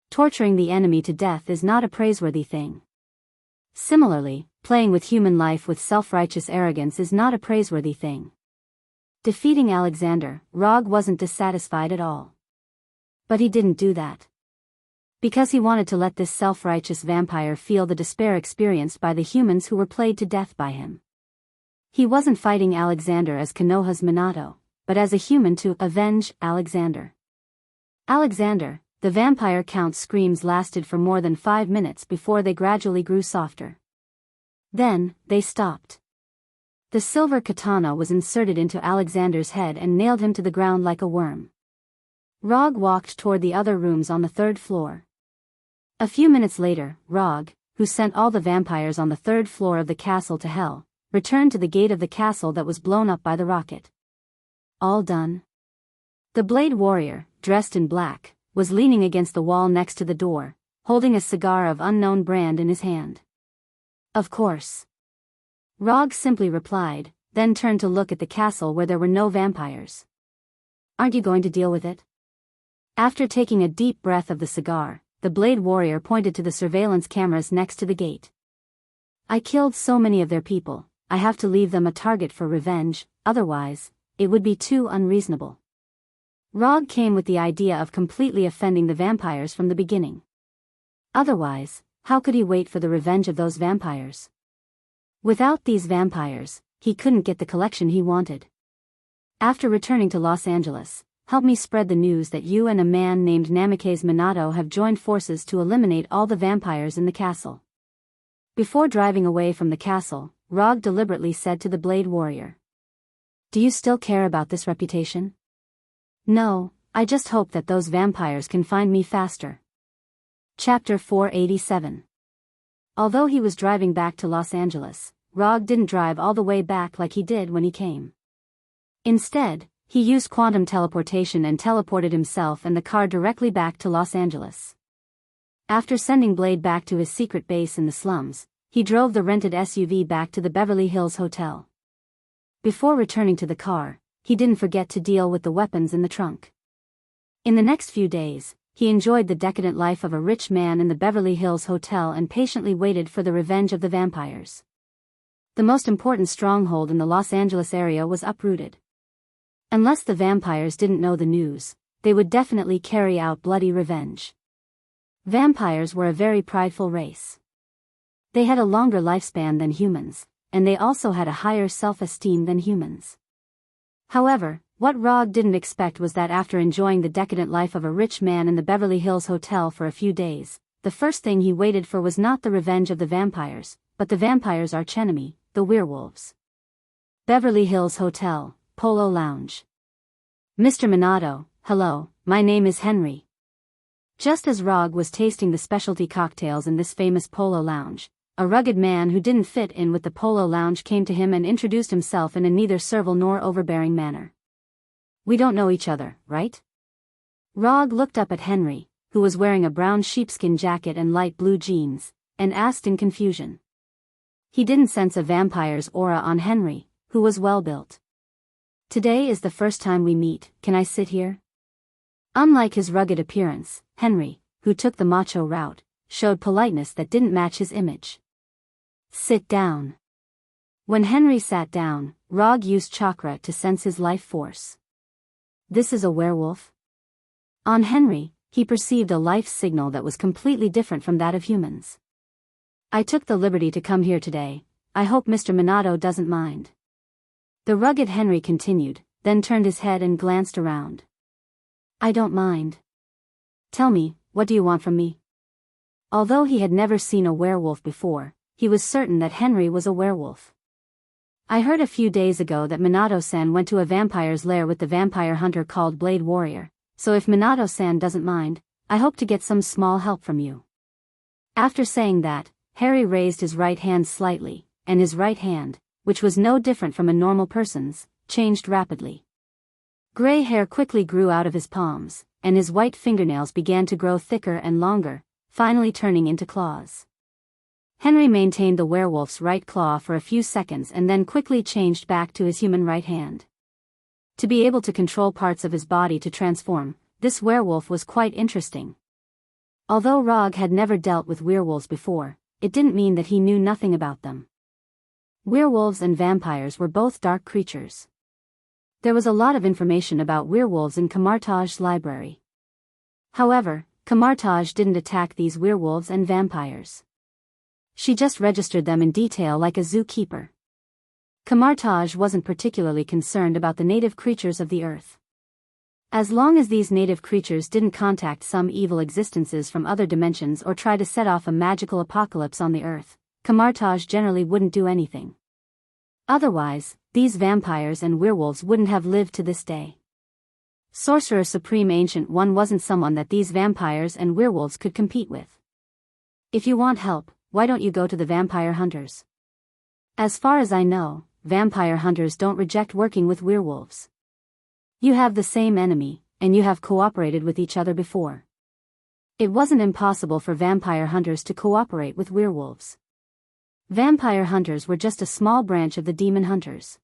Speaker 1: Torturing the enemy to death is not a praiseworthy thing. Similarly, playing with human life with self-righteous arrogance is not a praiseworthy thing. Defeating Alexander, Rog wasn't dissatisfied at all. But he didn't do that. Because he wanted to let this self-righteous vampire feel the despair experienced by the humans who were played to death by him. He wasn't fighting Alexander as Konoha's Minato, but as a human to avenge Alexander. Alexander, the vampire count's screams lasted for more than 5 minutes before they gradually grew softer. Then, they stopped. The silver katana was inserted into Alexander's head and nailed him to the ground like a worm. Rog walked toward the other rooms on the 3rd floor. A few minutes later, Rog, who sent all the vampires on the 3rd floor of the castle to hell, returned to the gate of the castle that was blown up by the rocket. "All done?" The Blade Warrior, dressed in black, was leaning against the wall next to the door, holding a cigar of unknown brand in his hand. "Of course." Rog simply replied, then turned to look at the castle where there were no vampires. "Aren't you going to deal with it?" After taking a deep breath of the cigar, the Blade Warrior pointed to the surveillance cameras next to the gate. "I killed so many of their people, I have to leave them a target for revenge, otherwise, it would be too unreasonable." Rog came with the idea of completely offending the vampires from the beginning. Otherwise, how could he wait for the revenge of those vampires? Without these vampires, he couldn't get the collection he wanted. "After returning to Los Angeles, help me spread the news that you and a man named Namikaze Minato have joined forces to eliminate all the vampires in the castle." Before driving away from the castle, Rog deliberately said to the Blade Warrior, "Do you still care about this reputation?" "No, I just hope that those vampires can find me faster." Chapter 487. Although he was driving back to Los Angeles, Rog didn't drive all the way back like he did when he came. Instead, he used quantum teleportation and teleported himself and the car directly back to Los Angeles. After sending Blade back to his secret base in the slums, he drove the rented SUV back to the Beverly Hills Hotel. Before returning to the car, he didn't forget to deal with the weapons in the trunk. In the next few days, he enjoyed the decadent life of a rich man in the Beverly Hills Hotel and patiently waited for the revenge of the vampires. The most important stronghold in the Los Angeles area was uprooted. Unless the vampires didn't know the news, they would definitely carry out bloody revenge. Vampires were a very prideful race. They had a longer lifespan than humans, and they also had a higher self-esteem than humans. However, what Rog didn't expect was that after enjoying the decadent life of a rich man in the Beverly Hills Hotel for a few days, the first thing he waited for was not the revenge of the vampires, but the vampires' archenemy, the werewolves. Beverly Hills Hotel, Polo Lounge. Mr. Minato, hello, my name is Henry. Just as Rog was tasting the specialty cocktails in this famous Polo Lounge, a rugged man who didn't fit in with the Polo Lounge came to him and introduced himself in a neither servile nor overbearing manner. We don't know each other, right? Rog looked up at Henry, who was wearing a brown sheepskin jacket and light blue jeans, and asked in confusion. He didn't sense a vampire's aura on Henry, who was well-built. Today is the first time we meet, can I sit here? Unlike his rugged appearance, Henry, who took the macho route, showed politeness that didn't match his image. Sit down. When Henry sat down, Rog used chakra to sense his life force. This is a werewolf? On Henry, he perceived a life signal that was completely different from that of humans. I took the liberty to come here today, I hope Mr. Minato doesn't mind. The rugged Henry continued, then turned his head and glanced around. I don't mind. Tell me, what do you want from me? Although he had never seen a werewolf before, he was certain that Henry was a werewolf. I heard a few days ago that Minato-san went to a vampire's lair with the vampire hunter called Blade Warrior, so if Minato-san doesn't mind, I hope to get some small help from you. After saying that, Harry raised his right hand slightly, and his right hand, which was no different from a normal person's, changed rapidly. Gray hair quickly grew out of his palms, and his white fingernails began to grow thicker and longer, finally turning into claws. Henry maintained the werewolf's right claw for a few seconds and then quickly changed back to his human right hand. To be able to control parts of his body to transform, this werewolf was quite interesting. Although Rog had never dealt with werewolves before, it didn't mean that he knew nothing about them. Werewolves and vampires were both dark creatures. There was a lot of information about werewolves in Kamartaj's library. However, Kamartaj didn't attack these werewolves and vampires. She just registered them in detail like a zookeeper. Kamartaj wasn't particularly concerned about the native creatures of the earth. As long as these native creatures didn't contact some evil existences from other dimensions or try to set off a magical apocalypse on the earth, Kamartaj generally wouldn't do anything. Otherwise, these vampires and werewolves wouldn't have lived to this day. Sorcerer Supreme Ancient One wasn't someone that these vampires and werewolves could compete with. If you want help, why don't you go to the vampire hunters? As far as I know, vampire hunters don't reject working with werewolves. You have the same enemy, and you have cooperated with each other before. It wasn't impossible for vampire hunters to cooperate with werewolves. Vampire hunters were just a small branch of the demon hunters.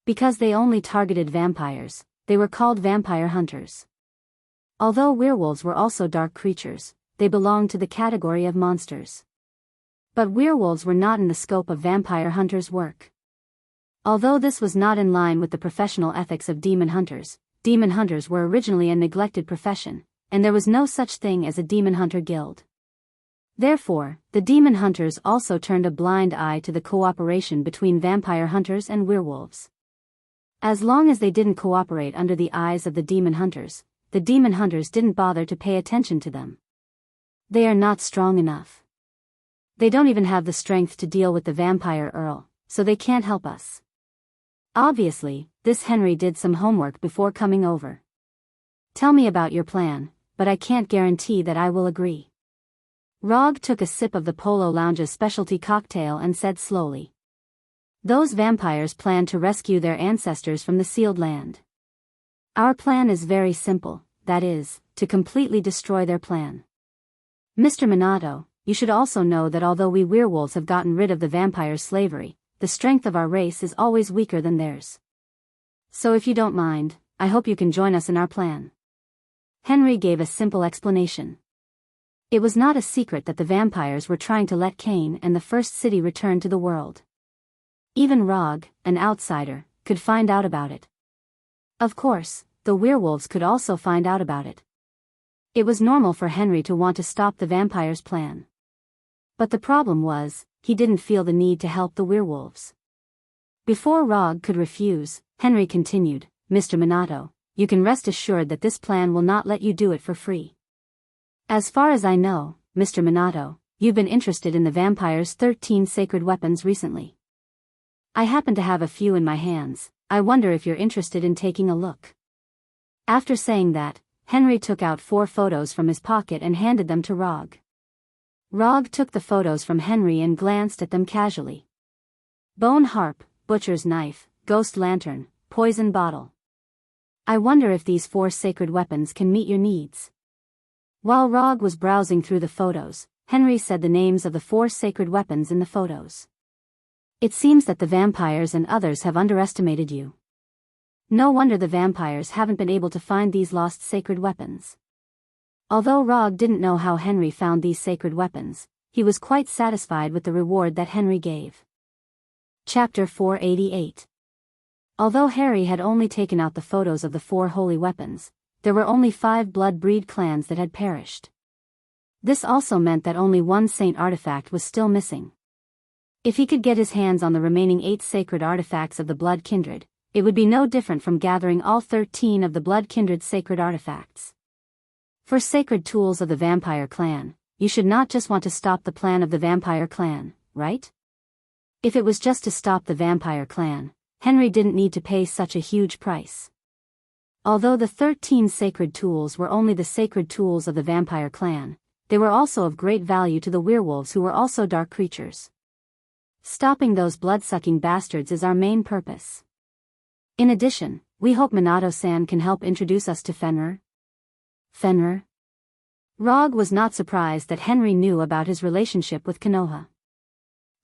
Speaker 1: Because they only targeted vampires, they were called vampire hunters. Although werewolves were also dark creatures, they belonged to the category of monsters. But werewolves were not in the scope of vampire hunters' work. Although this was not in line with the professional ethics of demon hunters were originally a neglected profession, and there was no such thing as a demon hunter guild. Therefore, the demon hunters also turned a blind eye to the cooperation between vampire hunters and werewolves. As long as they didn't cooperate under the eyes of the demon hunters didn't bother to pay attention to them. They are not strong enough. They don't even have the strength to deal with the vampire Earl, so they can't help us. Obviously, this Henry did some homework before coming over. Tell me about your plan, but I can't guarantee that I will agree. Rog took a sip of the Polo Lounge's specialty cocktail and said slowly. Those vampires plan to rescue their ancestors from the sealed land. Our plan is very simple, that is, to completely destroy their plan. Mr. Minato, you should also know that although we werewolves have gotten rid of the vampire's slavery, the strength of our race is always weaker than theirs. So if you don't mind, I hope you can join us in our plan. Henry gave a simple explanation. It was not a secret that the vampires were trying to let Kane and the First City return to the world. Even Rog, an outsider, could find out about it. Of course, the werewolves could also find out about it. It was normal for Henry to want to stop the vampire's plan. But the problem was, he didn't feel the need to help the werewolves. Before Rog could refuse, Henry continued, "Mr. Minato, you can rest assured that this plan will not let you do it for free. As far as I know, Mr. Minato, you've been interested in the vampire's 13 sacred weapons recently. I happen to have a few in my hands. I wonder if you're interested in taking a look." After saying that, Henry took out 4 photos from his pocket and handed them to Rog. Rog took the photos from Henry and glanced at them casually. Bone harp, butcher's knife, ghost lantern, poison bottle. I wonder if these 4 sacred weapons can meet your needs. While Rog was browsing through the photos, Henry said the names of the 4 sacred weapons in the photos. "It seems that the vampires and others have underestimated you. No wonder the vampires haven't been able to find these lost sacred weapons." Although Rog didn't know how Henry found these sacred weapons, he was quite satisfied with the reward that Henry gave. Chapter 488. Although Harry had only taken out the photos of the 4 holy weapons, there were only 5 blood-breed clans that had perished. This also meant that only 1 saint artifact was still missing. If he could get his hands on the remaining 8 sacred artifacts of the Blood Kindred, it would be no different from gathering all 13 of the Blood Kindred's sacred artifacts. For sacred tools of the vampire clan, you should not just want to stop the plan of the vampire clan, right? If it was just to stop the vampire clan, Henry didn't need to pay such a huge price. Although the 13 sacred tools were only the sacred tools of the vampire clan, they were also of great value to the werewolves who were also dark creatures. Stopping those blood-sucking bastards is our main purpose. In addition, we hope Minato-san can help introduce us to Fenrir. Fenrir? Rog was not surprised that Henry knew about his relationship with Konoha.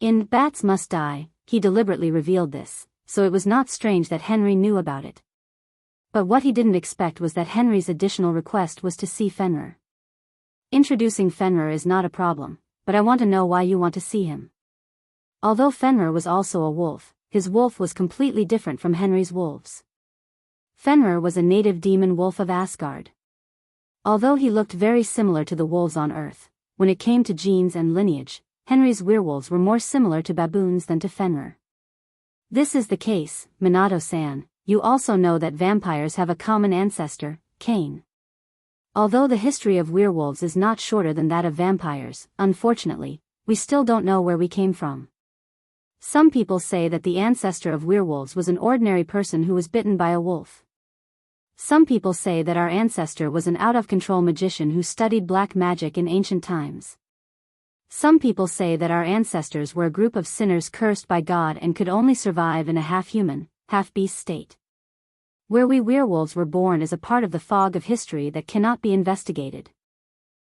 Speaker 1: In Bats Must Die, he deliberately revealed this, so it was not strange that Henry knew about it. But what he didn't expect was that Henry's additional request was to see Fenrir. "Introducing Fenrir is not a problem, but I want to know why you want to see him." Although Fenrir was also a wolf, his wolf was completely different from Henry's wolves. Fenrir was a native demon wolf of Asgard. Although he looked very similar to the wolves on Earth, when it came to genes and lineage, Henry's werewolves were more similar to baboons than to Fenrir. This is the case, Minato-san. You also know that vampires have a common ancestor, Cain. Although the history of werewolves is not shorter than that of vampires, unfortunately, we still don't know where we came from. Some people say that the ancestor of werewolves was an ordinary person who was bitten by a wolf. Some people say that our ancestor was an out-of-control magician who studied black magic in ancient times. Some people say that our ancestors were a group of sinners cursed by God and could only survive in a half-human, half-beast state. Where we werewolves were born is a part of the fog of history that cannot be investigated.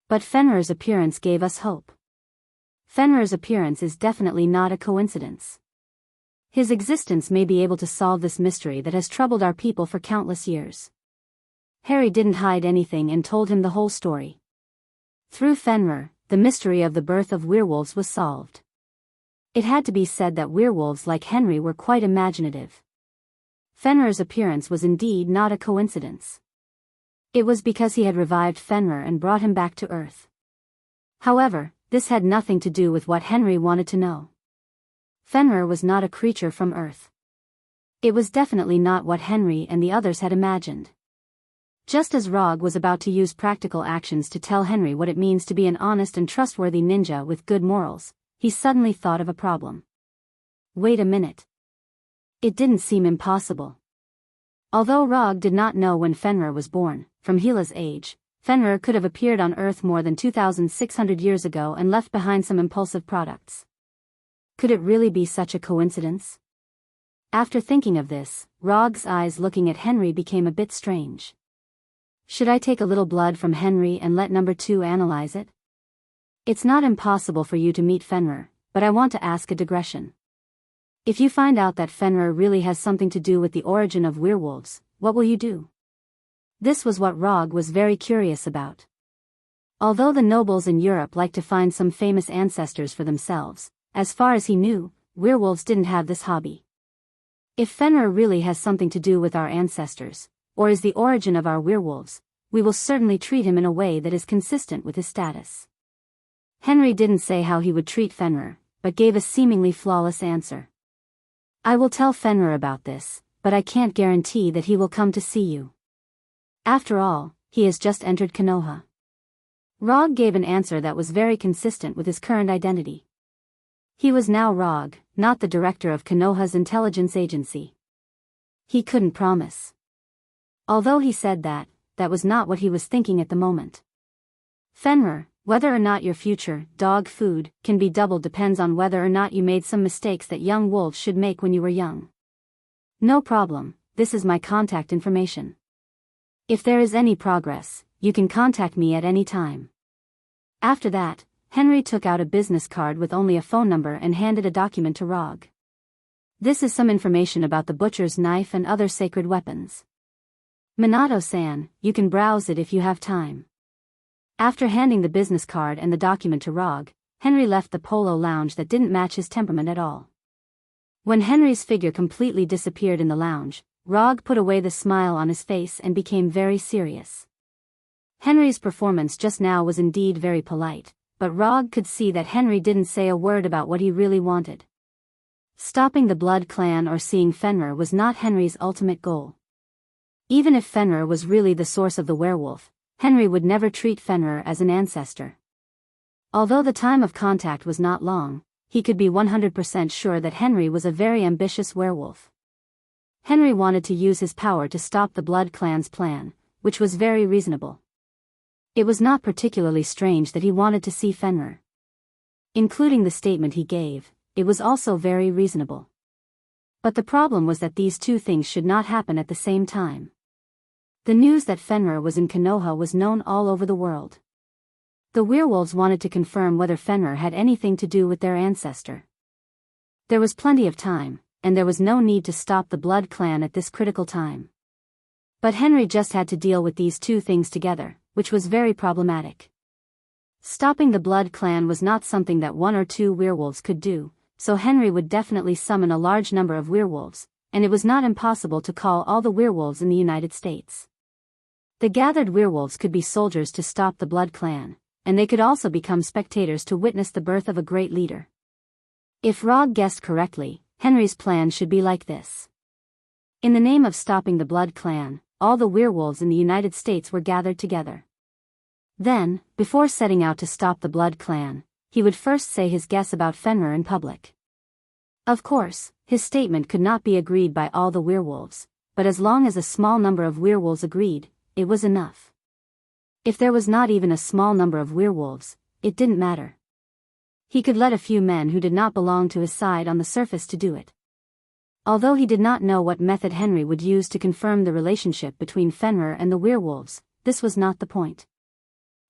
Speaker 1: But Fenrir's appearance gave us hope. Fenrir's appearance is definitely not a coincidence. His existence may be able to solve this mystery that has troubled our people for countless years. Harry didn't hide anything and told him the whole story. Through Fenrir, the mystery of the birth of werewolves was solved. It had to be said that werewolves like Henry were quite imaginative. Fenrir's appearance was indeed not a coincidence. It was because he had revived Fenrir and brought him back to Earth. However, this had nothing to do with what Henry wanted to know. Fenrir was not a creature from Earth. It was definitely not what Henry and the others had imagined. Just as Rog was about to use practical actions to tell Henry what it means to be an honest and trustworthy ninja with good morals, he suddenly thought of a problem. Wait a minute. It didn't seem impossible. Although Rog did not know when Fenrir was born, from Hila's age, Fenrir could have appeared on Earth more than 2,600 years ago and left behind some impulsive products. Could it really be such a coincidence? After thinking of this, Rog's eyes looking at Henry became a bit strange. Should I take a little blood from Henry and let number 2 analyze it? It's not impossible for you to meet Fenrir, but I want to ask a digression. If you find out that Fenrir really has something to do with the origin of werewolves, what will you do? This was what Rog was very curious about. Although the nobles in Europe liked to find some famous ancestors for themselves, as far as he knew, werewolves didn't have this hobby. If Fenrir really has something to do with our ancestors, or is the origin of our werewolves, we will certainly treat him in a way that is consistent with his status. Henry didn't say how he would treat Fenrir, but gave a seemingly flawless answer. I will tell Fenrir about this, but I can't guarantee that he will come to see you. After all, he has just entered Konoha. Rog gave an answer that was very consistent with his current identity. He was now Rog, not the director of Konoha's intelligence agency. He couldn't promise. Although he said that, that was not what he was thinking at the moment. Fenrir, whether or not your future dog food can be doubled depends on whether or not you made some mistakes that young wolves should make when you were young. No problem, this is my contact information. If there is any progress, you can contact me at any time. After that, Henry took out a business card with only a phone number and handed a document to Rog. This is some information about the butcher's knife and other sacred weapons. Minato-san, you can browse it if you have time. After handing the business card and the document to Rog, Henry left the polo lounge that didn't match his temperament at all. When Henry's figure completely disappeared in the lounge, Rog put away the smile on his face and became very serious. Henry's performance just now was indeed very polite, but Rog could see that Henry didn't say a word about what he really wanted. Stopping the Blood Clan or seeing Fenrir was not Henry's ultimate goal. Even if Fenrir was really the source of the werewolf, Henry would never treat Fenrir as an ancestor. Although the time of contact was not long, he could be 100% sure that Henry was a very ambitious werewolf. Henry wanted to use his power to stop the Blood Clan's plan, which was very reasonable. It was not particularly strange that he wanted to see Fenrir. Including the statement he gave, it was also very reasonable. But the problem was that these two things should not happen at the same time. The news that Fenrir was in Konoha was known all over the world. The werewolves wanted to confirm whether Fenrir had anything to do with their ancestor. There was plenty of time, and there was no need to stop the Blood Clan at this critical time. But Henry just had to deal with these two things together, which was very problematic. Stopping the Blood Clan was not something that one or two werewolves could do, so Henry would definitely summon a large number of werewolves, and it was not impossible to call all the werewolves in the United States. The gathered werewolves could be soldiers to stop the Blood Clan, and they could also become spectators to witness the birth of a great leader. If Rog guessed correctly, Henry's plan should be like this. In the name of stopping the Blood Clan, all the werewolves in the United States were gathered together. Then, before setting out to stop the Blood Clan, he would first say his guess about Fenrir in public. Of course, his statement could not be agreed by all the werewolves, but as long as a small number of werewolves agreed, it was enough. If there was not even a small number of werewolves, it didn't matter. He could let a few men who did not belong to his side on the surface to do it. Although he did not know what method Henry would use to confirm the relationship between Fenrir and the werewolves, this was not the point.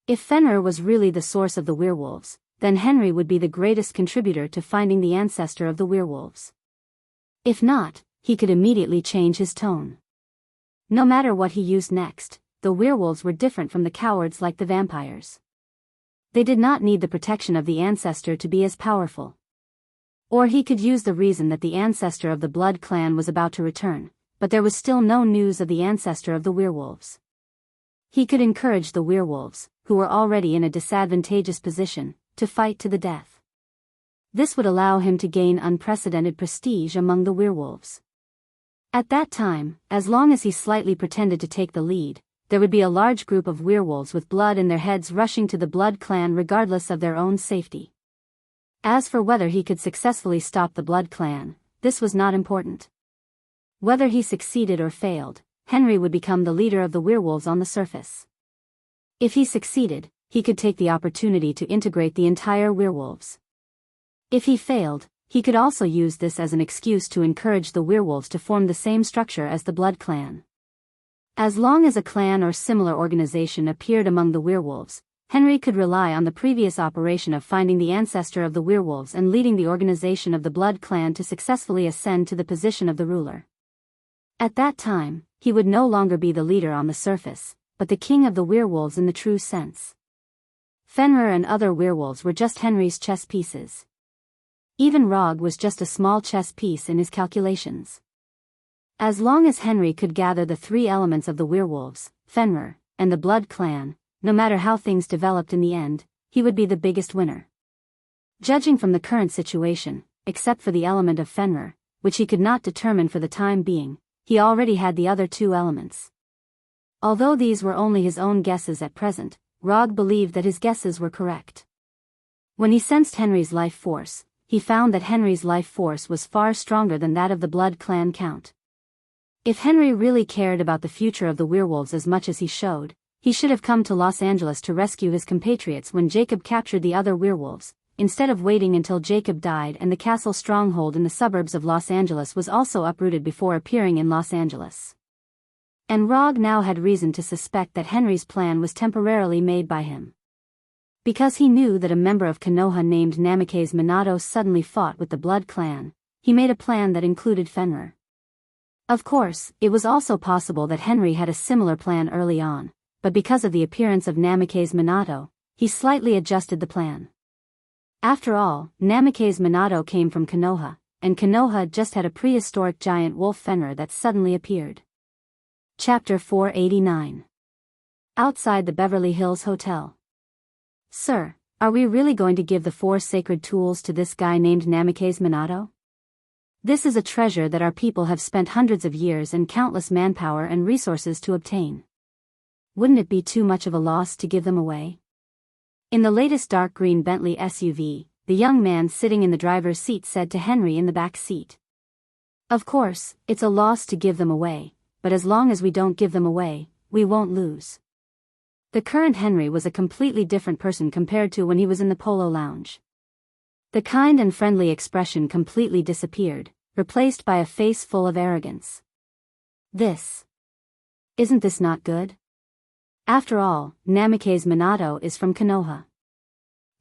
Speaker 1: If Fenrir was really the source of the werewolves, then Henry would be the greatest contributor to finding the ancestor of the werewolves. If not, he could immediately change his tone. No matter what he used next, the werewolves were different from the cowards like the vampires. They did not need the protection of the ancestor to be as powerful. Or he could use the reason that the ancestor of the Blood Clan was about to return, but there was still no news of the ancestor of the werewolves. He could encourage the werewolves, who were already in a disadvantageous position, to fight to the death. This would allow him to gain unprecedented prestige among the werewolves. At that time, as long as he slightly pretended to take the lead, there would be a large group of werewolves with blood in their heads rushing to the Blood Clan regardless of their own safety. As for whether he could successfully stop the Blood Clan, this was not important. Whether he succeeded or failed, Henry would become the leader of the werewolves on the surface. If he succeeded, he could take the opportunity to integrate the entire werewolves. If he failed, he could also use this as an excuse to encourage the werewolves to form the same structure as the Blood Clan. As long as a clan or similar organization appeared among the werewolves, Henry could rely on the previous operation of finding the ancestor of the werewolves and leading the organization of the Blood Clan to successfully ascend to the position of the ruler. At that time, he would no longer be the leader on the surface, but the king of the werewolves in the true sense. Fenrir and other werewolves were just Henry's chess pieces. Even Rog was just a small chess piece in his calculations. As long as Henry could gather the three elements of the werewolves, Fenrir, and the Blood clan, no matter how things developed in the end, he would be the biggest winner. Judging from the current situation, except for the element of Fenrir, which he could not determine for the time being, he already had the other two elements. Although these were only his own guesses at present, Rog believed that his guesses were correct. When he sensed Henry's life force, he found that Henry's life force was far stronger than that of the Blood clan count. If Henry really cared about the future of the werewolves as much as he showed, he should have come to Los Angeles to rescue his compatriots when Jacob captured the other werewolves, instead of waiting until Jacob died and the castle stronghold in the suburbs of Los Angeles was also uprooted before appearing in Los Angeles. And Rog now had reason to suspect that Henry's plan was temporarily made by him. Because he knew that a member of Konoha named Namikaze Minato suddenly fought with the Blood clan, he made a plan that included Fenrir. Of course, it was also possible that Henry had a similar plan early on, but because of the appearance of Namikaze Minato, he slightly adjusted the plan. After all, Namikaze Minato came from Konoha, and Konoha just had a prehistoric giant wolf Fenrir that suddenly appeared. Chapter 489. Outside the Beverly Hills Hotel. Sir, are we really going to give the 4 sacred tools to this guy named Namikaze Minato? This is a treasure that our people have spent hundreds of years and countless manpower and resources to obtain. Wouldn't it be too much of a loss to give them away? In the latest dark green Bentley SUV, the young man sitting in the driver's seat said to Henry in the back seat. Of course, it's a loss to give them away, but as long as we don't give them away, we won't lose. The current Henry was a completely different person compared to when he was in the Polo Lounge. The kind and friendly expression completely disappeared, replaced by a face full of arrogance. Isn't this not good? After all, Namikaze Minato is from Konoha.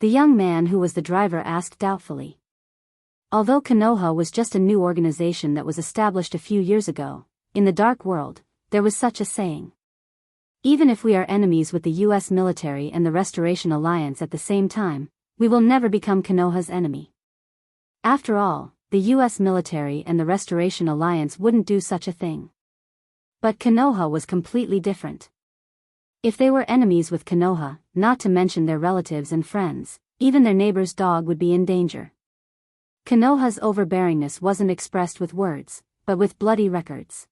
Speaker 1: The young man who was the driver asked doubtfully. Although Konoha was just a new organization that was established a few years ago, in the dark world, there was such a saying. Even if we are enemies with the US military and the Restoration Alliance at the same time, we will never become Konoha's enemy. After all, the US military and the Restoration Alliance wouldn't do such a thing. But Konoha was completely different. If they were enemies with Konoha, not to mention their relatives and friends, even their neighbor's dog would be in danger. Konoha's overbearingness wasn't expressed with words, but with bloody records.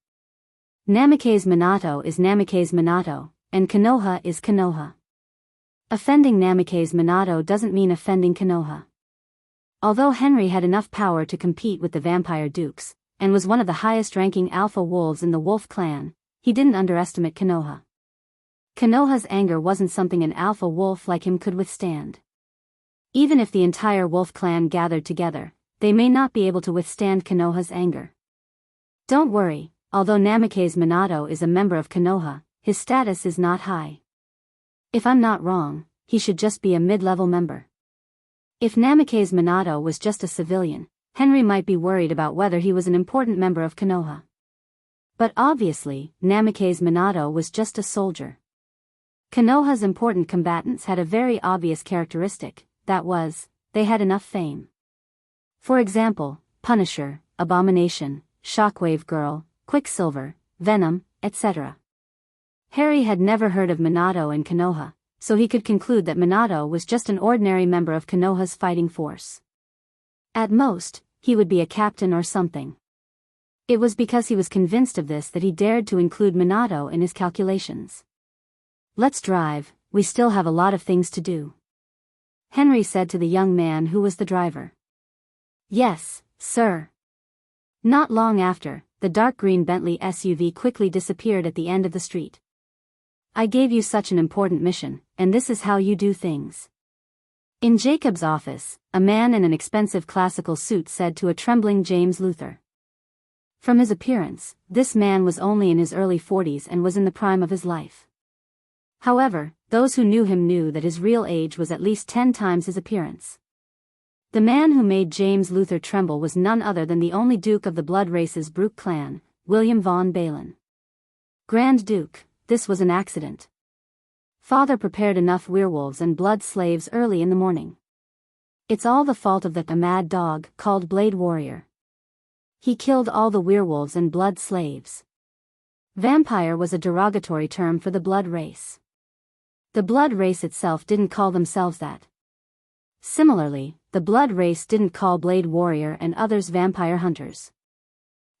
Speaker 1: Namikaze Minato is Namikaze Minato, and Konoha is Konoha. Offending Namikaze Minato doesn't mean offending Konoha. Although Henry had enough power to compete with the Vampire Dukes, and was one of the highest-ranking alpha wolves in the Wolf clan, he didn't underestimate Konoha. Konoha's anger wasn't something an alpha wolf like him could withstand. Even if the entire Wolf clan gathered together, they may not be able to withstand Konoha's anger. Don't worry, although Namikaze Minato is a member of Konoha, his status is not high. If I'm not wrong, he should just be a mid-level member. If Namikaze Minato was just a civilian, Henry might be worried about whether he was an important member of Konoha. But obviously, Namikaze Minato was just a soldier. Konoha's important combatants had a very obvious characteristic, that was, they had enough fame. For example, Punisher, Abomination, Shockwave Girl, Quicksilver, Venom, etc. Harry had never heard of Minato and Konoha, so he could conclude that Minato was just an ordinary member of Konoha's fighting force. At most, he would be a captain or something. It was because he was convinced of this that he dared to include Minato in his calculations. Let's drive, we still have a lot of things to do. Henry said to the young man who was the driver. Yes, sir. Not long after, the dark green Bentley SUV quickly disappeared at the end of the street. I gave you such an important mission, and this is how you do things. In Jacob's office, a man in an expensive classical suit said to a trembling James Luther. From his appearance, this man was only in his early 40s and was in the prime of his life. However, those who knew him knew that his real age was at least 10 times his appearance. The man who made James Luther tremble was none other than the only Duke of the Blood Race's Brooke clan, William von Balen. Grand Duke, this was an accident. Father prepared enough werewolves and blood slaves early in the morning. It's all the fault of a mad dog called Blade Warrior. He killed all the werewolves and blood slaves. Vampire was a derogatory term for the blood race. The blood race itself didn't call themselves that. Similarly, the blood race didn't call Blade Warrior and others vampire hunters.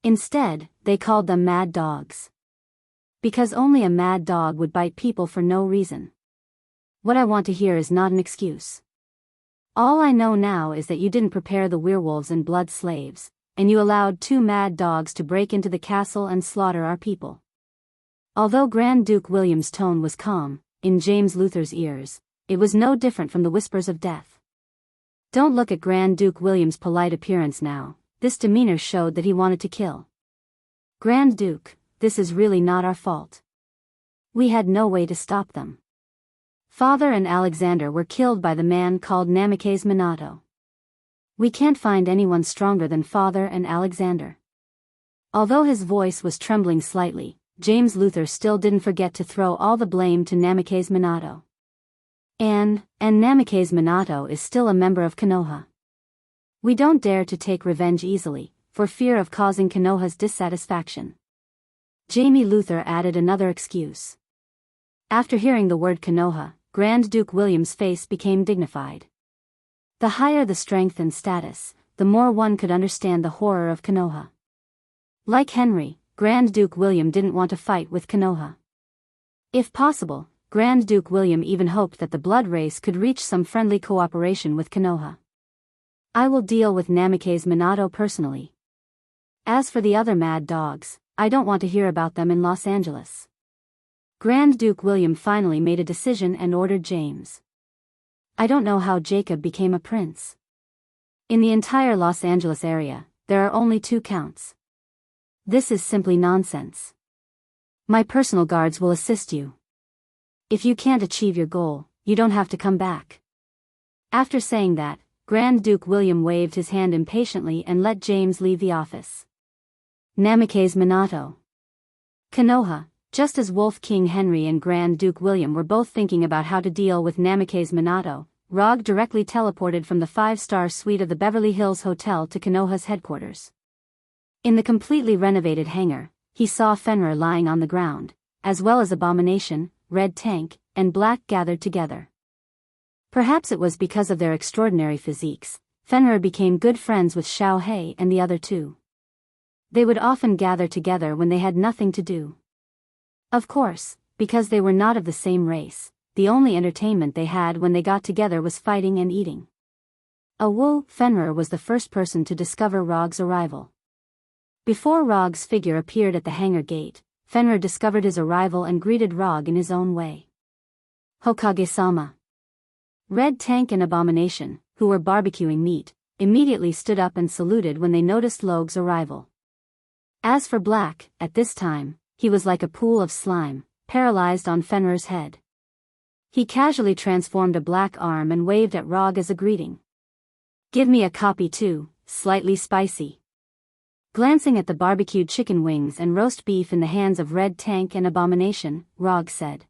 Speaker 1: Instead, they called them mad dogs. Because only a mad dog would bite people for no reason. What I want to hear is not an excuse. All I know now is that you didn't prepare the werewolves and blood slaves, and you allowed 2 mad dogs to break into the castle and slaughter our people. Although Grand Duke William's tone was calm, in James Luther's ears, it was no different from the whispers of death. Don't look at Grand Duke William's polite appearance now, this demeanor showed that he wanted to kill. Grand Duke, this is really not our fault. We had no way to stop them. Father and Alexander were killed by the man called Namikaze Minato. We can't find anyone stronger than Father and Alexander. Although his voice was trembling slightly, James Luther still didn't forget to throw all the blame to Namikaze Minato. And Namikaze Minato is still a member of Konoha. We don't dare to take revenge easily, for fear of causing Konoha's dissatisfaction. Jamie Luther added another excuse. After hearing the word Konoha, Grand Duke William's face became dignified. The higher the strength and status, the more one could understand the horror of Konoha. Like Henry, Grand Duke William didn't want to fight with Konoha. If possible, Grand Duke William even hoped that the blood race could reach some friendly cooperation with Konoha. I will deal with Namikaze Minato personally. As for the other mad dogs, I don't want to hear about them in Los Angeles. Grand Duke William finally made a decision and ordered James. I don't know how Jacob became a prince. In the entire Los Angeles area, there are only 2 counts. This is simply nonsense. My personal guards will assist you. If you can't achieve your goal, you don't have to come back. After saying that, Grand Duke William waved his hand impatiently and let James leave the office. Namikaze Minato. Konoha, just as Wolf King Henry and Grand Duke William were both thinking about how to deal with Namikaze Minato, Rog directly teleported from the 5-star suite of the Beverly Hills Hotel to Konoha's headquarters. In the completely renovated hangar, he saw Fenrir lying on the ground, as well as Abomination, Red Tank, and Black gathered together. Perhaps it was because of their extraordinary physiques, Fenrir became good friends with Xiao Hei and the other 2. They would often gather together when they had nothing to do. Of course, because they were not of the same race, the only entertainment they had when they got together was fighting and eating. Fenrir was the first person to discover Rog's arrival. Before Rog's figure appeared at the hangar gate, Fenrir discovered his arrival and greeted Rog in his own way. Hokage-sama. Red Tank and Abomination, who were barbecuing meat, immediately stood up and saluted when they noticed Log's arrival. As for Black, at this time, he was like a pool of slime, paralyzed on Fenrir's head. He casually transformed a black arm and waved at Rog as a greeting. Give me a copy too, slightly spicy. Glancing at the barbecued chicken wings and roast beef in the hands of Red Tank and Abomination, Rog said.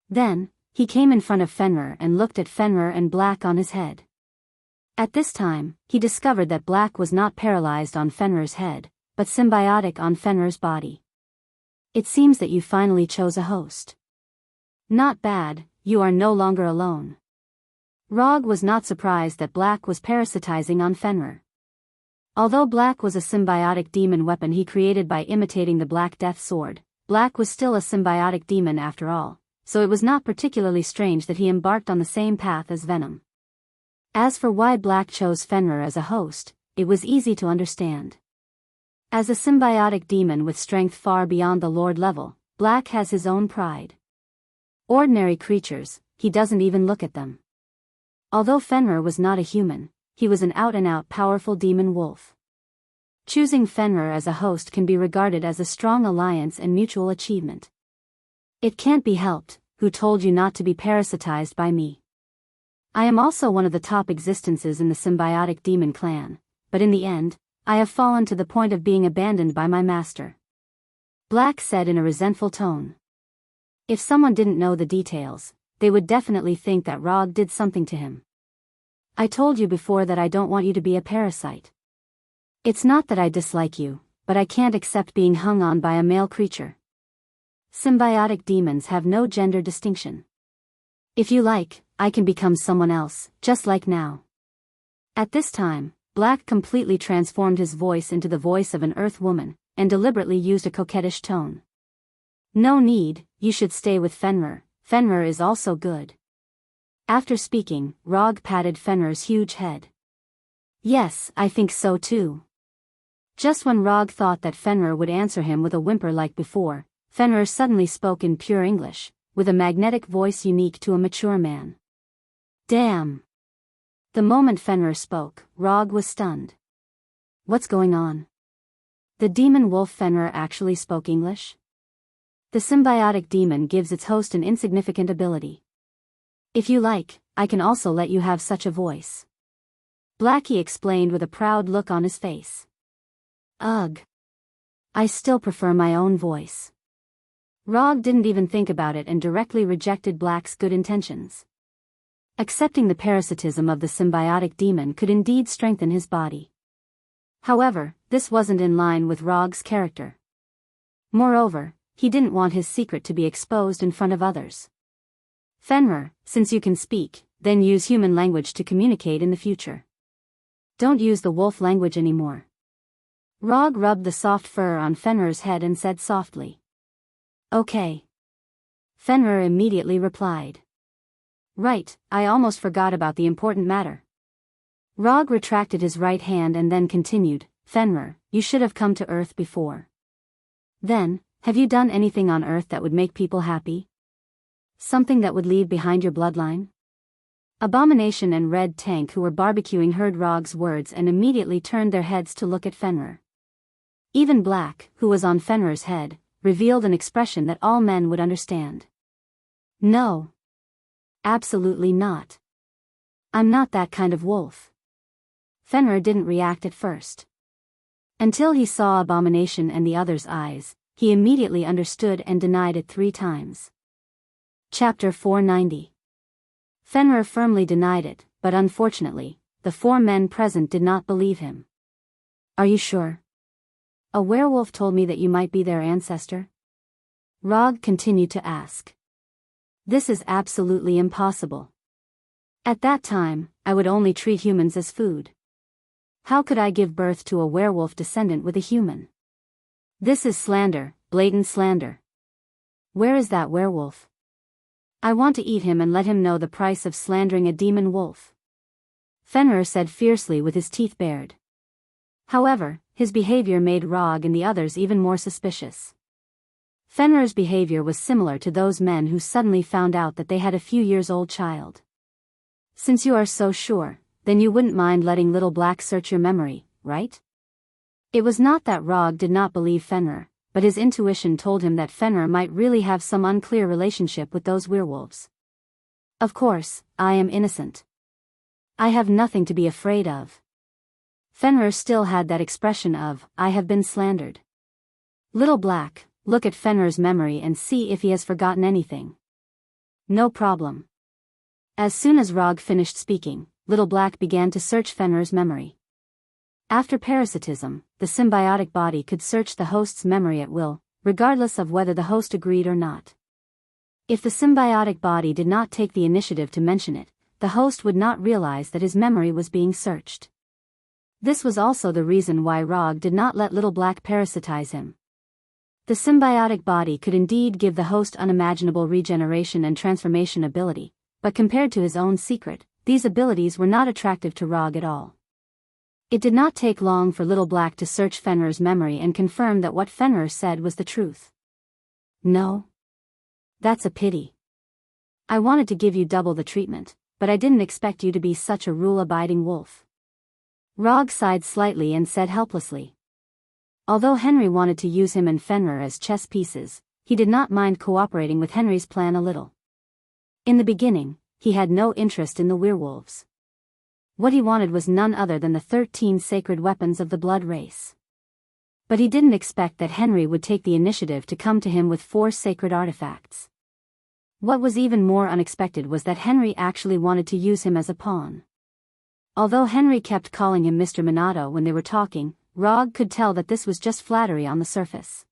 Speaker 1: Then, he came in front of Fenrir and looked at Fenrir and Black on his head. At this time, he discovered that Black was not paralyzed on Fenrir's head, but symbiotic on Fenrir's body. It seems that you finally chose a host. Not bad, you are no longer alone. Rog was not surprised that Black was parasitizing on Fenrir. Although Black was a symbiotic demon weapon he created by imitating the Black Death Sword, Black was still a symbiotic demon after all, so it was not particularly strange that he embarked on the same path as Venom. As for why Black chose Fenrir as a host, it was easy to understand. As a symbiotic demon with strength far beyond the Lord level, Black has his own pride. Ordinary creatures, he doesn't even look at them. Although Fenrir was not a human, he was an out-and-out powerful demon wolf. Choosing Fenrir as a host can be regarded as a strong alliance and mutual achievement. It can't be helped, who told you not to be parasitized by me? I am also one of the top existences in the symbiotic demon clan, but in the end, I have fallen to the point of being abandoned by my master. Black said in a resentful tone. If someone didn't know the details, they would definitely think that Rog did something to him. I told you before that I don't want you to be a parasite. It's not that I dislike you, but I can't accept being hung on by a male creature. Symbiotic demons have no gender distinction. If you like, I can become someone else, just like now. At this time, Black completely transformed his voice into the voice of an Earth woman, and deliberately used a coquettish tone. No need, you should stay with Fenrir. Fenrir is also good. After speaking, Rog patted Fenrir's huge head. Yes, I think so too. Just when Rog thought that Fenrir would answer him with a whimper like before, Fenrir suddenly spoke in pure English, with a magnetic voice unique to a mature man. Damn! The moment Fenrir spoke, Rog was stunned. What's going on? The demon wolf Fenrir actually spoke English? The symbiotic demon gives its host an insignificant ability. If you like, I can also let you have such a voice. Blackie explained with a proud look on his face. Ugh. I still prefer my own voice. Rog didn't even think about it and directly rejected Black's good intentions. Accepting the parasitism of the symbiotic demon could indeed strengthen his body. However, this wasn't in line with Rog's character. Moreover, he didn't want his secret to be exposed in front of others. Fenrir, since you can speak, then use human language to communicate in the future. Don't use the wolf language anymore. Rog rubbed the soft fur on Fenrir's head and said softly. Okay. Fenrir immediately replied. Right, I almost forgot about the important matter. Rog retracted his right hand and then continued, Fenrir, you should have come to Earth before. Then, have you done anything on Earth that would make people happy? Something that would leave behind your bloodline? Abomination and Red Tank, who were barbecuing, heard Rog's words and immediately turned their heads to look at Fenrir. Even Black, who was on Fenrir's head, revealed an expression that all men would understand. No. Absolutely not. I'm not that kind of wolf. Fenrir didn't react at first. Until he saw Abomination and the others' eyes, he immediately understood and denied it 3 times. Chapter 490. Fenrir firmly denied it, but unfortunately, the 4 men present did not believe him. Are you sure? A werewolf told me that you might be their ancestor? Rog continued to ask. This is absolutely impossible. At that time, I would only treat humans as food. How could I give birth to a werewolf descendant with a human? This is slander, blatant slander. Where is that werewolf? I want to eat him and let him know the price of slandering a demon wolf. Fenrir said fiercely with his teeth bared. However, his behavior made Rog and the others even more suspicious. Fenrir's behavior was similar to those men who suddenly found out that they had a few years old child. Since you are so sure, then you wouldn't mind letting Little Black search your memory, right? It was not that Rog did not believe Fenrir, but his intuition told him that Fenrir might really have some unclear relationship with those werewolves. Of course, I am innocent. I have nothing to be afraid of. Fenrir still had that expression of, I have been slandered. Little Black, look at Fenrir's memory and see if he has forgotten anything. No problem. As soon as Rog finished speaking, Little Black began to search Fenrir's memory. After parasitism, the symbiotic body could search the host's memory at will, regardless of whether the host agreed or not. If the symbiotic body did not take the initiative to mention it, the host would not realize that his memory was being searched. This was also the reason why Rog did not let Little Black parasitize him. The symbiotic body could indeed give the host unimaginable regeneration and transformation ability, but compared to his own secret, these abilities were not attractive to Rog at all. It did not take long for Little Black to search Fenrir's memory and confirm that what Fenrir said was the truth. No. That's a pity. I wanted to give you double the treatment, but I didn't expect you to be such a rule-abiding wolf. Rog sighed slightly and said helplessly. Although Henry wanted to use him and Fenrir as chess pieces, he did not mind cooperating with Henry's plan a little. In the beginning, he had no interest in the werewolves. What he wanted was none other than the 13 sacred weapons of the blood race. But he didn't expect that Henry would take the initiative to come to him with 4 sacred artifacts. What was even more unexpected was that Henry actually wanted to use him as a pawn. Although Henry kept calling him Mr. Minato when they were talking, Rog could tell that this was just flattery on the surface.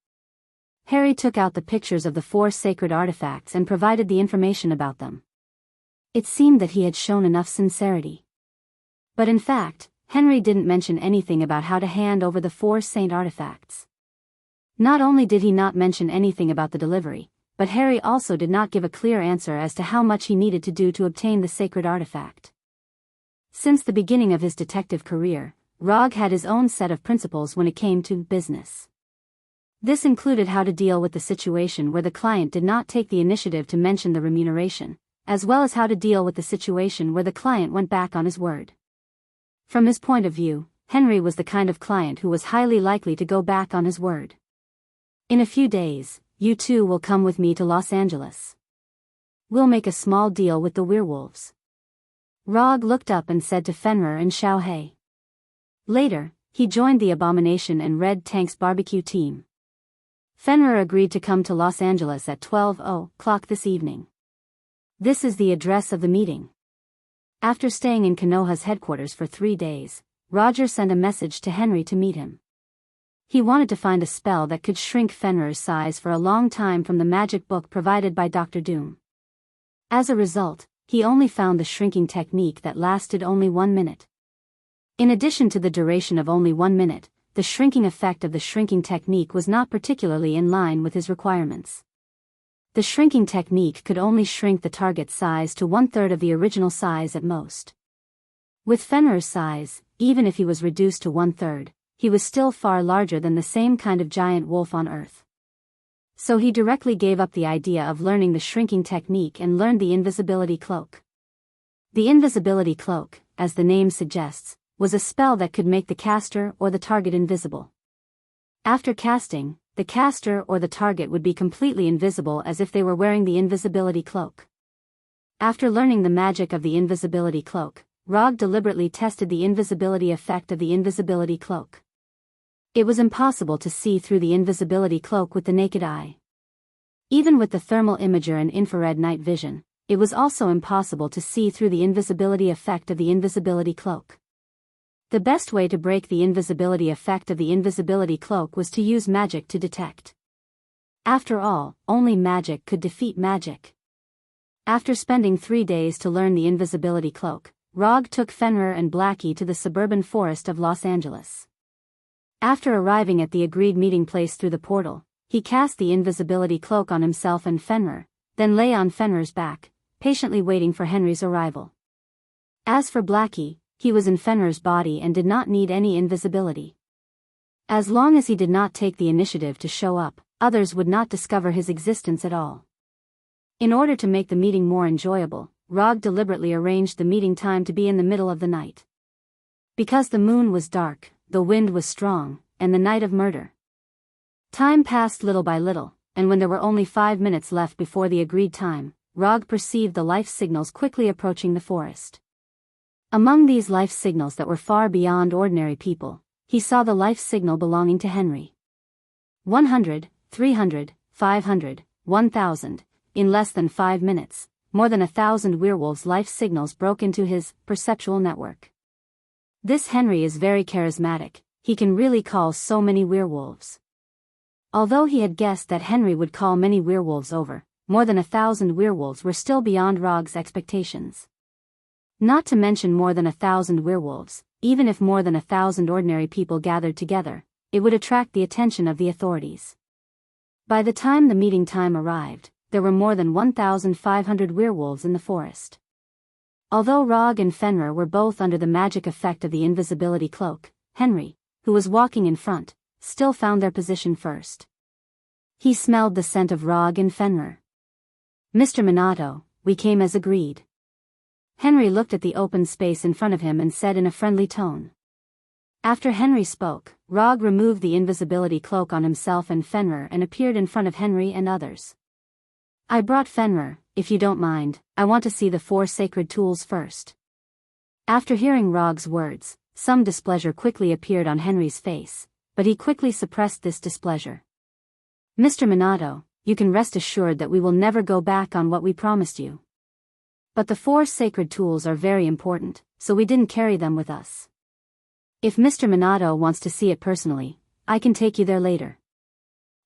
Speaker 1: Harry took out the pictures of the 4 sacred artifacts and provided the information about them. It seemed that he had shown enough sincerity. But in fact, Henry didn't mention anything about how to hand over the 4 saint artifacts. Not only did he not mention anything about the delivery, but Harry also did not give a clear answer as to how much he needed to do to obtain the sacred artifact. Since the beginning of his detective career, Rog had his own set of principles when it came to business. This included how to deal with the situation where the client did not take the initiative to mention the remuneration, as well as how to deal with the situation where the client went back on his word. From his point of view, Henry was the kind of client who was highly likely to go back on his word. In a few days, you two will come with me to Los Angeles. We'll make a small deal with the werewolves. Rog looked up and said to Fenrir and Xiao He. Later, he joined the Abomination and Red Tank's barbecue team. Fenrir agreed to come to Los Angeles at 12:00 this evening. This is the address of the meeting. After staying in Konoha's headquarters for 3 days, Roger sent a message to Henry to meet him. He wanted to find a spell that could shrink Fenrir's size for a long time from the magic book provided by Dr. Doom. As a result, he only found the shrinking technique that lasted only 1 minute. In addition to the duration of only 1 minute, the shrinking effect of the shrinking technique was not particularly in line with his requirements. The shrinking technique could only shrink the target size to 1/3 of the original size at most. With Fenrir's size, even if he was reduced to 1/3, he was still far larger than the same kind of giant wolf on Earth. So he directly gave up the idea of learning the shrinking technique and learned the invisibility cloak. The invisibility cloak, as the name suggests, was a spell that could make the caster or the target invisible. After casting, the caster or the target would be completely invisible as if they were wearing the invisibility cloak. After learning the magic of the invisibility cloak, Rog deliberately tested the invisibility effect of the invisibility cloak. It was impossible to see through the invisibility cloak with the naked eye. Even with the thermal imager and infrared night vision, it was also impossible to see through the invisibility effect of the invisibility cloak. The best way to break the invisibility effect of the invisibility cloak was to use magic to detect. After all, only magic could defeat magic. After spending 3 days to learn the invisibility cloak, Rog took Fenrir and Blackie to the suburban forest of Los Angeles. After arriving at the agreed meeting place through the portal, he cast the invisibility cloak on himself and Fenrir, then lay on Fenrir's back, patiently waiting for Henry's arrival. As for Blackie, he was in Fenrir's body and did not need any invisibility. As long as he did not take the initiative to show up, others would not discover his existence at all. In order to make the meeting more enjoyable, Rog deliberately arranged the meeting time to be in the middle of the night. Because the moon was dark, the wind was strong, and the night of murder. Time passed little by little, and when there were only 5 minutes left before the agreed time, Rog perceived the life signals quickly approaching the forest. Among these life signals that were far beyond ordinary people, he saw the life signal belonging to Henry. 100, 300, 500, 1,000, in less than 5 minutes, more than 1,000 werewolves' life signals broke into his perceptual network. This Henry is very charismatic, he can really call so many werewolves. Although he had guessed that Henry would call many werewolves over, more than 1,000 werewolves were still beyond Rog's expectations. Not to mention more than 1,000 werewolves, even if more than 1,000 ordinary people gathered together, it would attract the attention of the authorities. By the time the meeting time arrived, there were more than 1,500 werewolves in the forest. Although Rog and Fenrir were both under the magic effect of the invisibility cloak, Henry, who was walking in front, still found their position first. He smelled the scent of Rog and Fenrir. "Mr. Minato, we came as agreed." Henry looked at the open space in front of him and said in a friendly tone. After Henry spoke, Rog removed the invisibility cloak on himself and Fenrir and appeared in front of Henry and others. "I brought Fenrir, if you don't mind, I want to see the 4 sacred tools first." After hearing Rog's words, some displeasure quickly appeared on Henry's face, but he quickly suppressed this displeasure. "Mr. Minato, you can rest assured that we will never go back on what we promised you. But the 4 sacred tools are very important, so we didn't carry them with us. If Mr. Minato wants to see it personally, I can take you there later.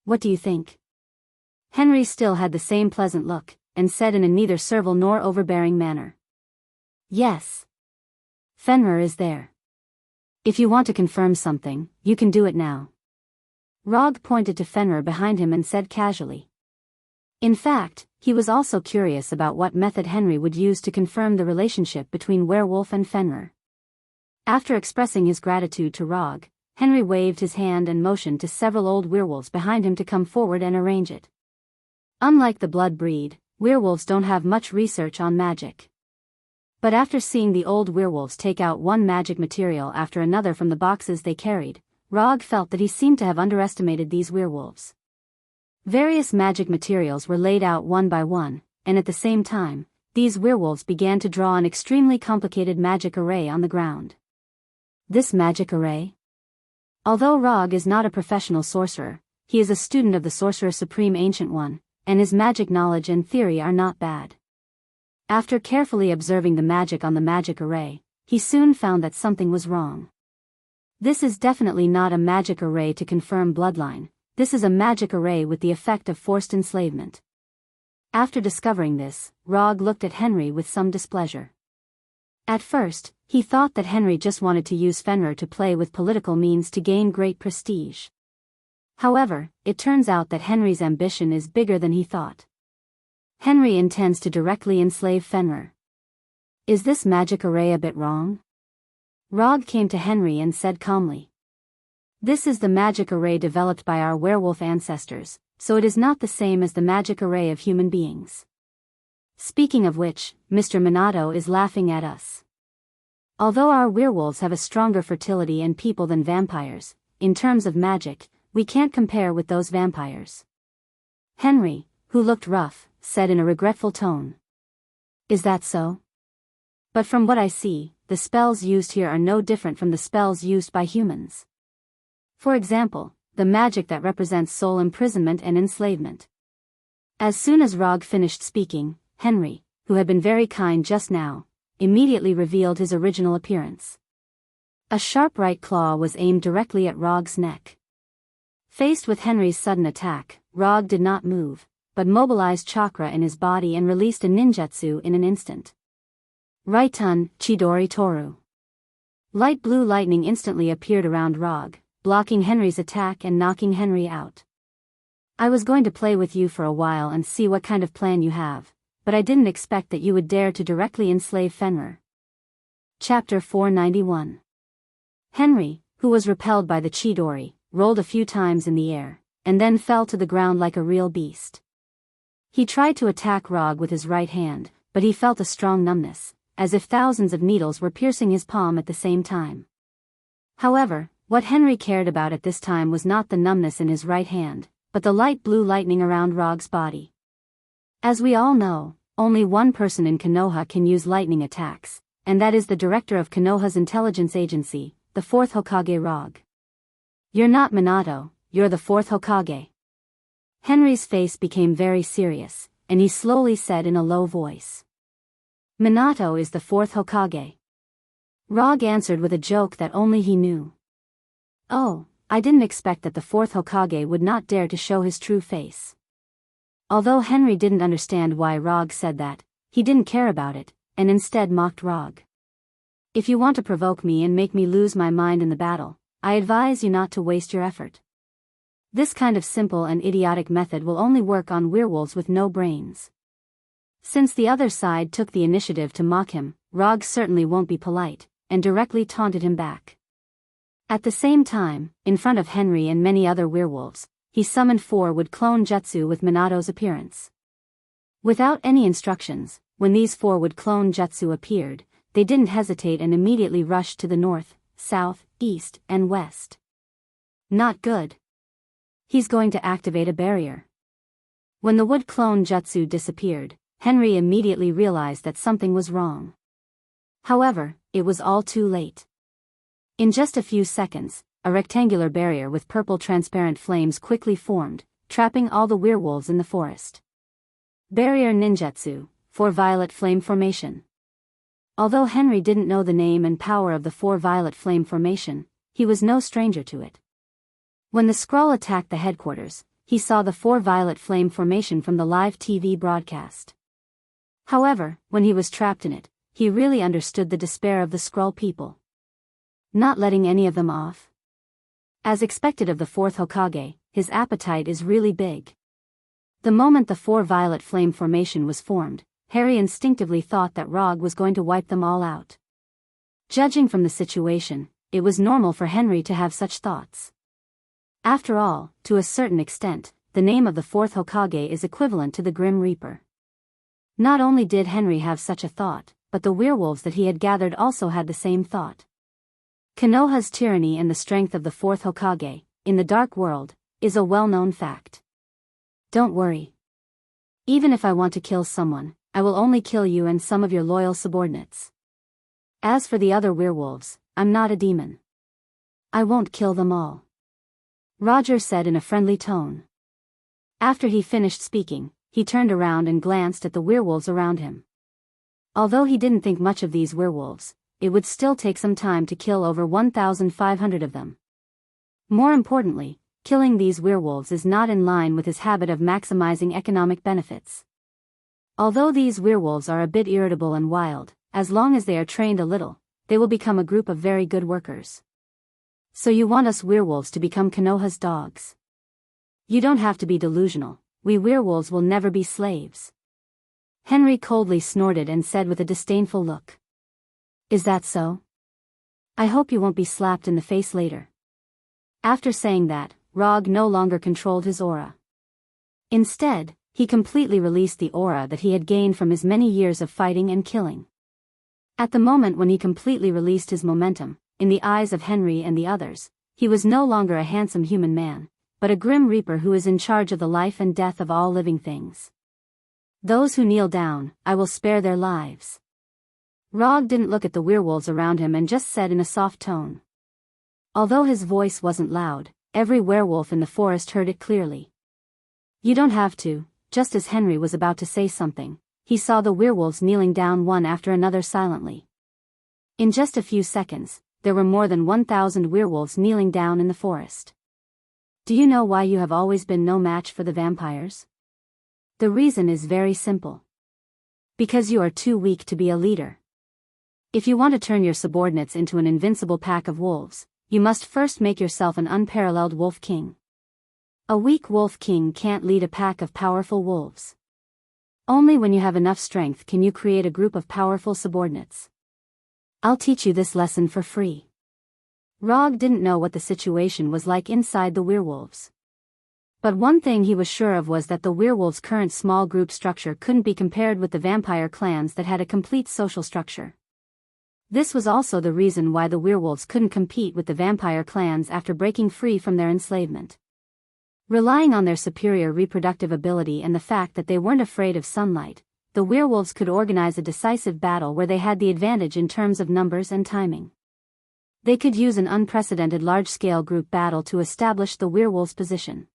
Speaker 1: What do you think?" Henry still had the same pleasant look, and said in a neither servile nor overbearing manner. Yes. Fenrir is there. If you want to confirm something, you can do it now. Rog pointed to Fenrir behind him and said casually. In fact, he was also curious about what method Henry would use to confirm the relationship between Werewolf and Fenrir. After expressing his gratitude to Rog, Henry waved his hand and motioned to several old werewolves behind him to come forward and arrange it. Unlike the blood breed, werewolves don't have much research on magic. But after seeing the old werewolves take out one magic material after another from the boxes they carried, Rog felt that he seemed to have underestimated these werewolves. Various magic materials were laid out one by one, and at the same time, these werewolves began to draw an extremely complicated magic array on the ground. This magic array? Although Rog is not a professional sorcerer, he is a student of the Sorcerer Supreme Ancient One, and his magic knowledge and theory are not bad. After carefully observing the magic on the magic array, he soon found that something was wrong. This is definitely not a magic array to confirm bloodline. This is a magic array with the effect of forced enslavement. After discovering this, Rog looked at Henry with some displeasure. At first, he thought that Henry just wanted to use Fenrir to play with political means to gain great prestige. However, it turns out that Henry's ambition is bigger than he thought. Henry intends to directly enslave Fenrir. Is this magic array a bit wrong? Rog came to Henry and said calmly. This is the magic array developed by our werewolf ancestors, so it is not the same as the magic array of human beings. Speaking of which, Mr. Minato is laughing at us. Although our werewolves have a stronger fertility and people than vampires, in terms of magic, we can't compare with those vampires. Henry, who looked rough, said in a regretful tone. Is that so? But from what I see, the spells used here are no different from the spells used by humans. For example, the magic that represents soul imprisonment and enslavement. As soon as Rog finished speaking, Henry, who had been very kind just now, immediately revealed his original appearance. A sharp right claw was aimed directly at Rog's neck. Faced with Henry's sudden attack, Rog did not move, but mobilized chakra in his body and released a ninjutsu in an instant. Raitun, Chidori Toru. Light blue lightning instantly appeared around Rog, blocking Henry's attack and knocking Henry out. I was going to play with you for a while and see what kind of plan you have, but I didn't expect that you would dare to directly enslave Fenrir. Chapter 491. Henry, who was repelled by the Chidori, rolled a few times in the air, and then fell to the ground like a real beast. He tried to attack Rog with his right hand, but he felt a strong numbness, as if thousands of needles were piercing his palm at the same time. However, what Henry cared about at this time was not the numbness in his right hand, but the light blue lightning around Rog's body. As we all know, only one person in Konoha can use lightning attacks, and that is the director of Konoha's intelligence agency, the 4th Hokage Rog. You're not Minato, you're the 4th Hokage. Henry's face became very serious, and he slowly said in a low voice. Minato is the 4th Hokage. Rog answered with a joke that only he knew. Oh, I didn't expect that the 4th Hokage would not dare to show his true face. Although Henry didn't understand why Rog said that, he didn't care about it, and instead mocked Rog. If you want to provoke me and make me lose my mind in the battle, I advise you not to waste your effort. This kind of simple and idiotic method will only work on werewolves with no brains. Since the other side took the initiative to mock him, Rog certainly won't be polite, and directly taunted him back. At the same time, in front of Henry and many other werewolves, he summoned 4 wood clone jutsu with Minato's appearance. Without any instructions, when these 4 wood clone jutsu appeared, they didn't hesitate and immediately rushed to the north, south, east, and west. Not good. He's going to activate a barrier. When the wood clone jutsu disappeared, Henry immediately realized that something was wrong. However, it was all too late. In just a few seconds, a rectangular barrier with purple transparent flames quickly formed, trapping all the werewolves in the forest. Barrier Ninjutsu, 4 Violet Flame Formation. Although Henry didn't know the name and power of the 4 Violet Flame Formation, he was no stranger to it. When the Skrull attacked the headquarters, he saw the four violet flame formation from the live TV broadcast. However, when he was trapped in it, he really understood the despair of the Skrull people. Not letting any of them off. As expected of the fourth Hokage, his appetite is really big. The moment the four violet flame formation was formed, Harry instinctively thought that Rog was going to wipe them all out. Judging from the situation, it was normal for Henry to have such thoughts. After all, to a certain extent, the name of the fourth Hokage is equivalent to the Grim Reaper. Not only did Henry have such a thought, but the werewolves that he had gathered also had the same thought. Konoha's tyranny and the strength of the fourth Hokage, in the dark world, is a well-known fact. Don't worry. Even if I want to kill someone, I will only kill you and some of your loyal subordinates. As for the other werewolves, I'm not a demon. I won't kill them all. Roger said in a friendly tone. After he finished speaking, he turned around and glanced at the werewolves around him. Although he didn't think much of these werewolves, it would still take some time to kill over 1,500 of them. More importantly, killing these werewolves is not in line with his habit of maximizing economic benefits. Although these werewolves are a bit irritable and wild, as long as they are trained a little, they will become a group of very good workers. So you want us werewolves to become Konoha's dogs? You don't have to be delusional, we werewolves will never be slaves. Henry coldly snorted and said with a disdainful look. Is that so? I hope you won't be slapped in the face later. After saying that, Rog no longer controlled his aura. Instead, he completely released the aura that he had gained from his many years of fighting and killing. At the moment when he completely released his momentum, in the eyes of Henry and the others, he was no longer a handsome human man, but a Grim Reaper who is in charge of the life and death of all living things. Those who kneel down, I will spare their lives. Rog didn't look at the werewolves around him and just said in a soft tone. Although his voice wasn't loud, every werewolf in the forest heard it clearly. You don't have to. Just as Henry was about to say something, he saw the werewolves kneeling down one after another silently. In just a few seconds, there were more than 1,000 werewolves kneeling down in the forest. Do you know why you have always been no match for the vampires? The reason is very simple. Because you are too weak to be a leader. If you want to turn your subordinates into an invincible pack of wolves, you must first make yourself an unparalleled wolf king. A weak wolf king can't lead a pack of powerful wolves. Only when you have enough strength can you create a group of powerful subordinates. I'll teach you this lesson for free. Rog didn't know what the situation was like inside the werewolves. But one thing he was sure of was that the werewolves' current small group structure couldn't be compared with the vampire clans that had a complete social structure. This was also the reason why the werewolves couldn't compete with the vampire clans after breaking free from their enslavement. Relying on their superior reproductive ability and the fact that they weren't afraid of sunlight, the werewolves could organize a decisive battle where they had the advantage in terms of numbers and timing. They could use an unprecedented large-scale group battle to establish the werewolves' position.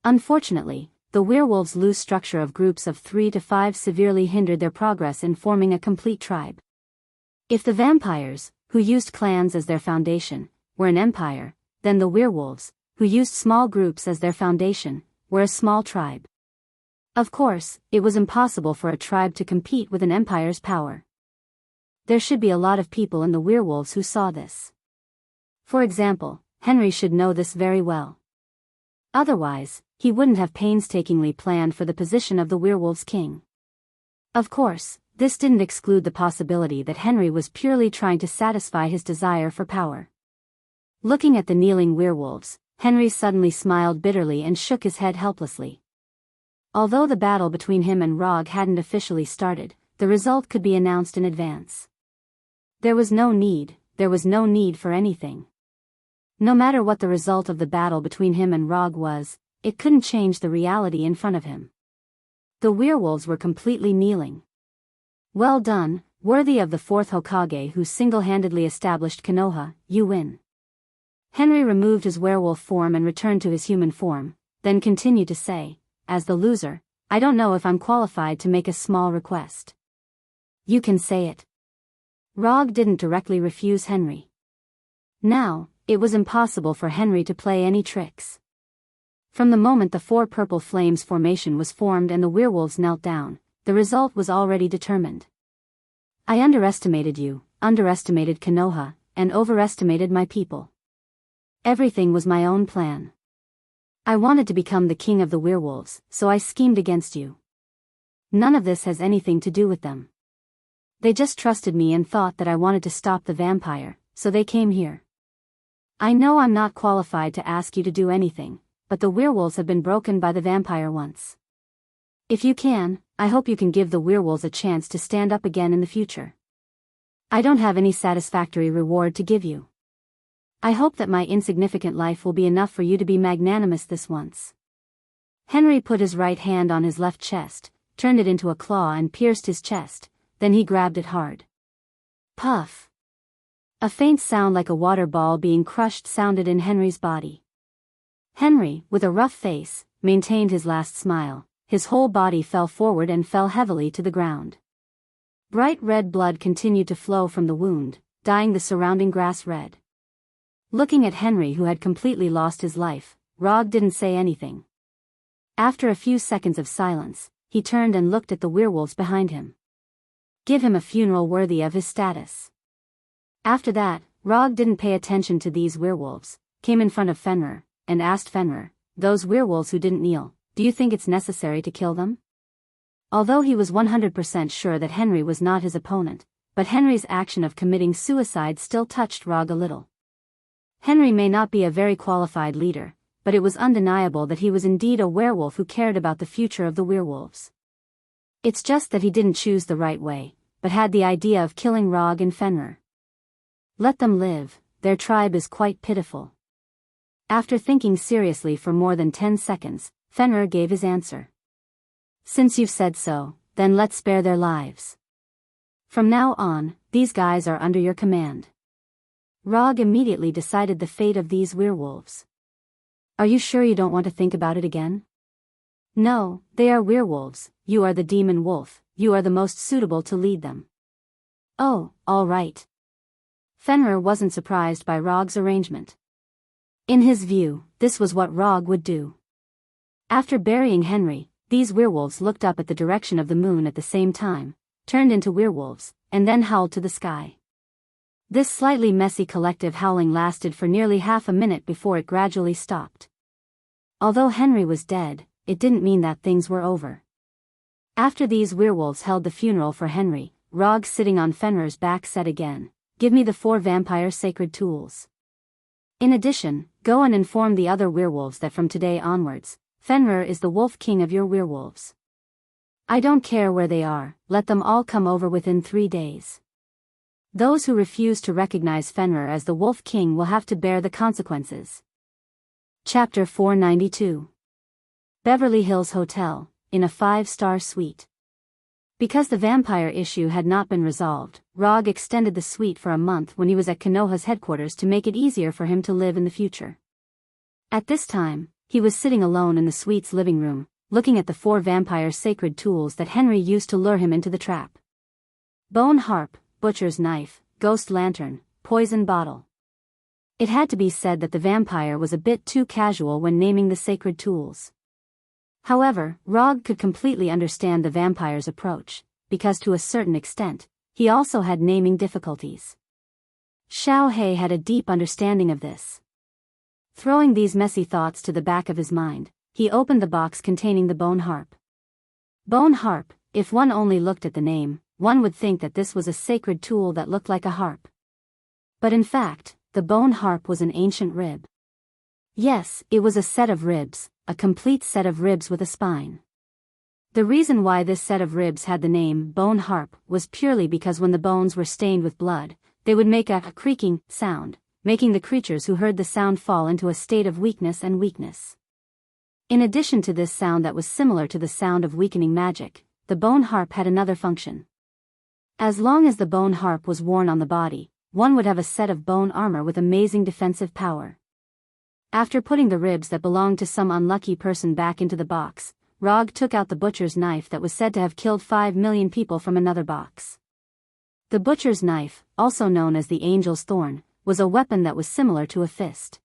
Speaker 1: Unfortunately, the werewolves' loose structure of groups of 3 to 5 severely hindered their progress in forming a complete tribe. If the vampires, who used clans as their foundation, were an empire, then the werewolves, who used small groups as their foundation, were a small tribe. Of course, it was impossible for a tribe to compete with an empire's power. There should be a lot of people in the werewolves who saw this. For example, Henry should know this very well. Otherwise, he wouldn't have painstakingly planned for the position of the werewolves' king. Of course, this didn't exclude the possibility that Henry was purely trying to satisfy his desire for power. Looking at the kneeling werewolves, Henry suddenly smiled bitterly and shook his head helplessly. Although the battle between him and Rog hadn't officially started, the result could be announced in advance. There was no need for anything. No matter what the result of the battle between him and Rog was, it couldn't change the reality in front of him. The werewolves were completely kneeling. Well done, worthy of the fourth Hokage who single-handedly established Konoha, you win. Henry removed his werewolf form and returned to his human form, then continued to say, as the loser, I don't know if I'm qualified to make a small request. You can say it. Rog didn't directly refuse Henry. Now, it was impossible for Henry to play any tricks. From the moment the 4 purple flames formation was formed and the werewolves knelt down, the result was already determined. I underestimated you, underestimated Konoha, and overestimated my people. Everything was my own plan. I wanted to become the king of the werewolves, so I schemed against you. None of this has anything to do with them. They just trusted me and thought that I wanted to stop the vampire, so they came here. I know I'm not qualified to ask you to do anything, but the werewolves have been broken by the vampire once. If you can, I hope you can give the werewolves a chance to stand up again in the future. I don't have any satisfactory reward to give you. I hope that my insignificant life will be enough for you to be magnanimous this once. Henry put his right hand on his left chest, turned it into a claw and pierced his chest, then he grabbed it hard. Puff! A faint sound like a water ball being crushed sounded in Henry's body. Henry, with a rough face, maintained his last smile. His whole body fell forward and fell heavily to the ground. Bright red blood continued to flow from the wound, dyeing the surrounding grass red. Looking at Henry, who had completely lost his life, Rog didn't say anything. After a few seconds of silence, he turned and looked at the werewolves behind him. Give him a funeral worthy of his status. After that, Rog didn't pay attention to these werewolves, came in front of Fenrir, and asked Fenrir, those werewolves who didn't kneel, do you think it's necessary to kill them? Although he was 100% sure that Henry was not his opponent, but Henry's action of committing suicide still touched Rog a little. Henry may not be a very qualified leader, but it was undeniable that he was indeed a werewolf who cared about the future of the werewolves. It's just that he didn't choose the right way, but had the idea of killing Rog and Fenrir. Let them live, their tribe is quite pitiful. After thinking seriously for more than 10 seconds, Fenrir gave his answer. Since you've said so, then let's spare their lives. From now on, these guys are under your command. Rog immediately decided the fate of these werewolves. Are you sure you don't want to think about it again? No, they are werewolves, you are the demon wolf, you are the most suitable to lead them. Oh, all right. Fenrir wasn't surprised by Rog's arrangement. In his view, this was what Rog would do. After burying Henry, these werewolves looked up at the direction of the moon at the same time, turned into werewolves, and then howled to the sky. This slightly messy collective howling lasted for nearly half a minute before it gradually stopped. Although Henry was dead, it didn't mean that things were over. After these werewolves held the funeral for Henry, Rog, sitting on Fenrir's back, said again, "Give me the 4 vampire sacred tools. In addition, go and inform the other werewolves that from today onwards, Fenrir is the wolf king of your werewolves. I don't care where they are, let them all come over within 3 days. Those who refuse to recognize Fenrir as the wolf king will have to bear the consequences." Chapter 492. Beverly Hills Hotel, in a 5-star suite. Because the vampire issue had not been resolved, Rog extended the suite for a month when he was at Konoha's headquarters to make it easier for him to live in the future. At this time, he was sitting alone in the suite's living room, looking at the 4 vampire sacred tools that Henry used to lure him into the trap. Bone harp, butcher's knife, ghost lantern, poison bottle. It had to be said that the vampire was a bit too casual when naming the sacred tools. However, Rog could completely understand the vampire's approach, because to a certain extent, he also had naming difficulties. Xiao He had a deep understanding of this. Throwing these messy thoughts to the back of his mind, he opened the box containing the bone harp. Bone harp, if one only looked at the name, one would think that this was a sacred tool that looked like a harp. But in fact, the bone harp was an ancient rib. Yes, it was a set of ribs, a complete set of ribs with a spine. The reason why this set of ribs had the name bone harp was purely because when the bones were stained with blood, they would make a creaking sound, making the creatures who heard the sound fall into a state of weakness. In addition to this sound that was similar to the sound of weakening magic, the bone harp had another function. As long as the bone harp was worn on the body, one would have a set of bone armor with amazing defensive power. After putting the ribs that belonged to some unlucky person back into the box, Rog took out the butcher's knife that was said to have killed 5 million people from another box. The butcher's knife, also known as the angel's thorn, was a weapon that was similar to a fist.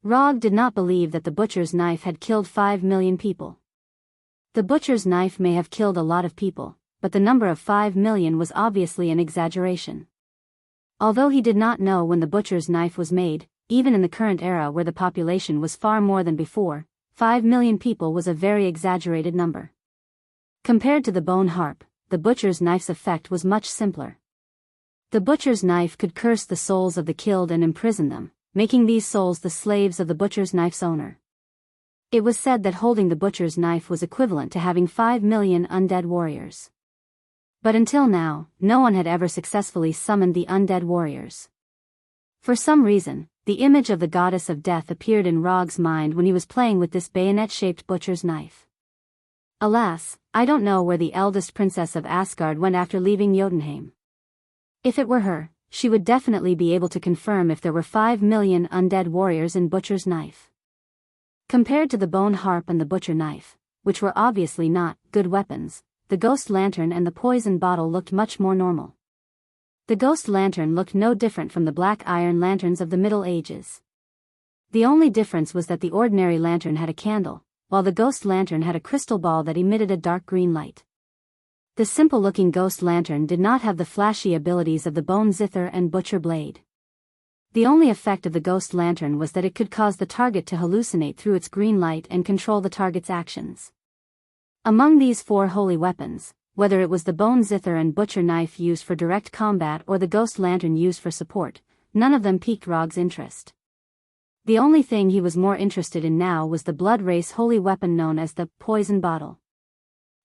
Speaker 1: Rog did not believe that the butcher's knife had killed 5 million people. The butcher's knife may have killed a lot of people, but the number of 5 million was obviously an exaggeration. Although he did not know when the butcher's knife was made, even in the current era where the population was far more than before, 5 million people was a very exaggerated number. Compared to the bone harp, the butcher's knife's effect was much simpler. The butcher's knife could curse the souls of the killed and imprison them, making these souls the slaves of the butcher's knife's owner. It was said that holding the butcher's knife was equivalent to having 5 million undead warriors. But until now, no one had ever successfully summoned the undead warriors. For some reason, the image of the goddess of death appeared in Rog's mind when he was playing with this bayonet-shaped butcher's knife. Alas, I don't know where the eldest princess of Asgard went after leaving Jotunheim. If it were her, she would definitely be able to confirm if there were 5 million undead warriors in butcher's knife. Compared to the bone harp and the butcher knife, which were obviously not good weapons, the ghost lantern and the poison bottle looked much more normal. The ghost lantern looked no different from the black iron lanterns of the Middle Ages. The only difference was that the ordinary lantern had a candle, while the ghost lantern had a crystal ball that emitted a dark green light. The simple-looking ghost lantern did not have the flashy abilities of the bone zither and butcher blade. The only effect of the ghost lantern was that it could cause the target to hallucinate through its green light and control the target's actions. Among these 4 holy weapons, whether it was the bone zither and butcher knife used for direct combat or the ghost lantern used for support, none of them piqued Rog's interest. The only thing he was more interested in now was the blood race holy weapon known as the poison bottle.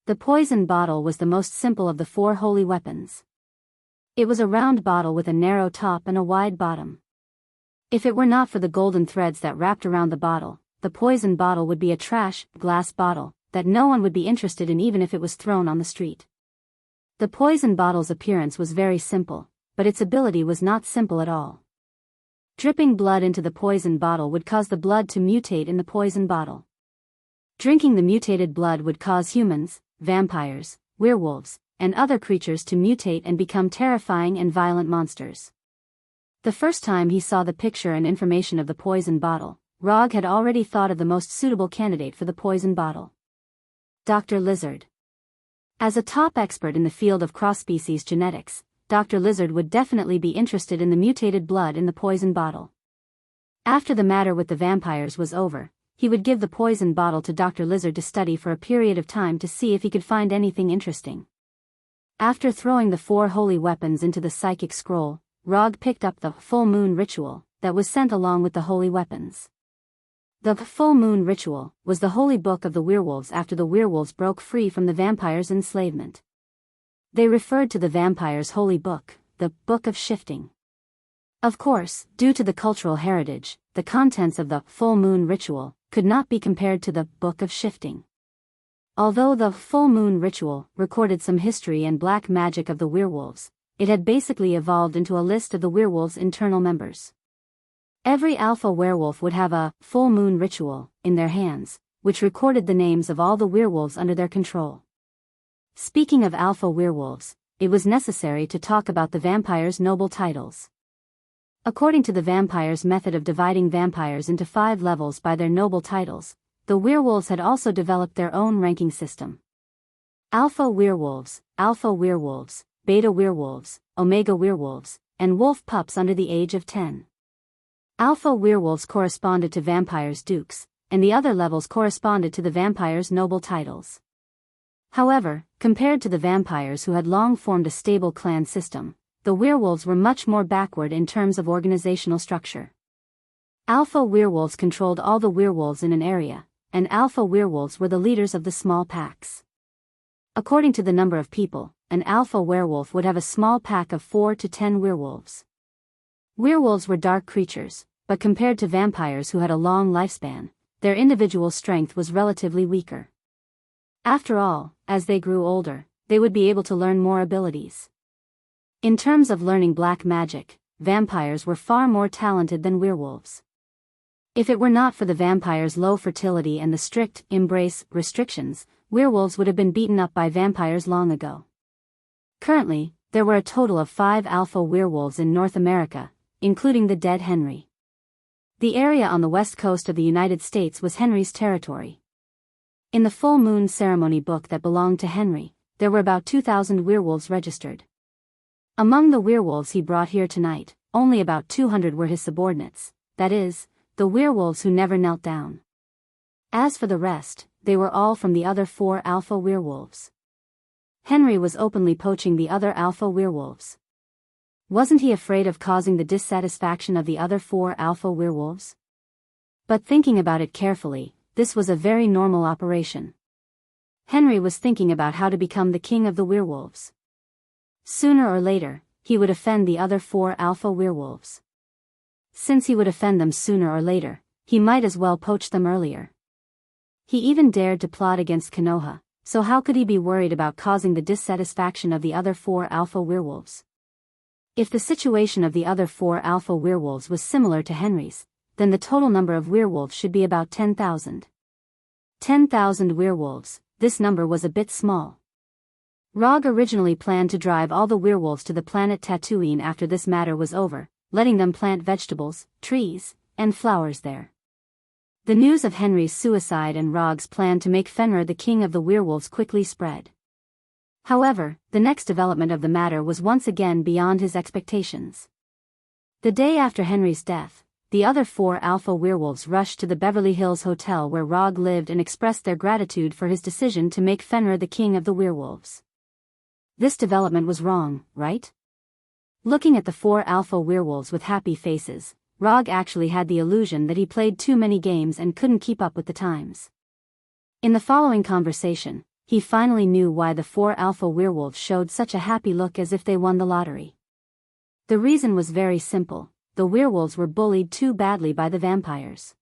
Speaker 1: The poison bottle was the most simple of the 4 holy weapons. It was a round bottle with a narrow top and a wide bottom. If it were not for the golden threads that wrapped around the bottle, the poison bottle would be a trash, glass bottle that no one would be interested in even if it was thrown on the street. The poison bottle's appearance was very simple, but its ability was not simple at all. Dripping blood into the poison bottle would cause the blood to mutate in the poison bottle. Drinking the mutated blood would cause humans, vampires, werewolves, and other creatures to mutate and become terrifying and violent monsters. The first time he saw the picture and information of the poison bottle, Rog had already thought of the most suitable candidate for the poison bottle. Dr. Lizard. As a top expert in the field of cross-species genetics, Dr. Lizard would definitely be interested in the mutated blood in the poison bottle. After the matter with the vampires was over, he would give the poison bottle to Dr. Lizard to study for a period of time to see if he could find anything interesting. After throwing the 4 holy weapons into the psychic scroll, Rog picked up the full moon ritual that was sent along with the holy weapons. The full moon ritual was the holy book of the werewolves after the werewolves broke free from the vampires' enslavement. They referred to the vampires' holy book, the Book of Shifting. Of course, due to the cultural heritage, the contents of the full moon ritual could not be compared to the Book of Shifting. Although the full moon ritual recorded some history and black magic of the werewolves, it had basically evolved into a list of the werewolves' internal members. Every alpha werewolf would have a full moon ritual in their hands, which recorded the names of all the werewolves under their control. Speaking of alpha werewolves, it was necessary to talk about the vampires' noble titles. According to the vampires' method of dividing vampires into 5 levels by their noble titles, the werewolves had also developed their own ranking system. Alpha werewolves, beta werewolves, omega werewolves, and wolf pups under the age of 10. Alpha werewolves corresponded to vampires' dukes, and the other levels corresponded to the vampires' noble titles. However, compared to the vampires who had long formed a stable clan system, the werewolves were much more backward in terms of organizational structure. Alpha werewolves controlled all the werewolves in an area, and alpha werewolves were the leaders of the small packs. According to the number of people, an alpha werewolf would have a small pack of 4 to 10 werewolves. Werewolves were dark creatures, but compared to vampires who had a long lifespan, their individual strength was relatively weaker. After all, as they grew older, they would be able to learn more abilities. In terms of learning black magic, vampires were far more talented than werewolves. If it were not for the vampires' low fertility and the strict Immerse restrictions, werewolves would have been beaten up by vampires long ago. Currently, there were a total of 5 alpha werewolves in North America, including the dead Henry. The area on the west coast of the United States was Henry's territory. In the full moon ceremony book that belonged to Henry, there were about 2,000 werewolves registered. Among the werewolves he brought here tonight, only about 200 were his subordinates, that is, the werewolves who never knelt down. As for the rest, they were all from the other 4 alpha werewolves. Henry was openly poaching the other alpha werewolves. Wasn't he afraid of causing the dissatisfaction of the other 4 alpha werewolves? But thinking about it carefully, this was a very normal operation. Henry was thinking about how to become the king of the werewolves. Sooner or later, he would offend the other 4 alpha werewolves. Since he would offend them sooner or later, he might as well poach them earlier. He even dared to plot against Konoha, so how could he be worried about causing the dissatisfaction of the other 4 alpha werewolves? If the situation of the other 4 alpha werewolves was similar to Henry's, then the total number of werewolves should be about 10,000. 10,000 werewolves, this number was a bit small. Rog originally planned to drive all the werewolves to the planet Tatooine after this matter was over, letting them plant vegetables, trees, and flowers there. The news of Henry's suicide and Rog's plan to make Fenrir the king of the werewolves quickly spread. However, the next development of the matter was once again beyond his expectations. The day after Henry's death, the other 4 alpha werewolves rushed to the Beverly Hills Hotel where Rog lived and expressed their gratitude for his decision to make Fenrir the king of the werewolves. This development was wrong, right? Looking at the 4 alpha werewolves with happy faces, Rog actually had the illusion that he played too many games and couldn't keep up with the times. In the following conversation, he finally knew why the 4 alpha werewolves showed such a happy look as if they won the lottery. The reason was very simple: the werewolves were bullied too badly by the vampires.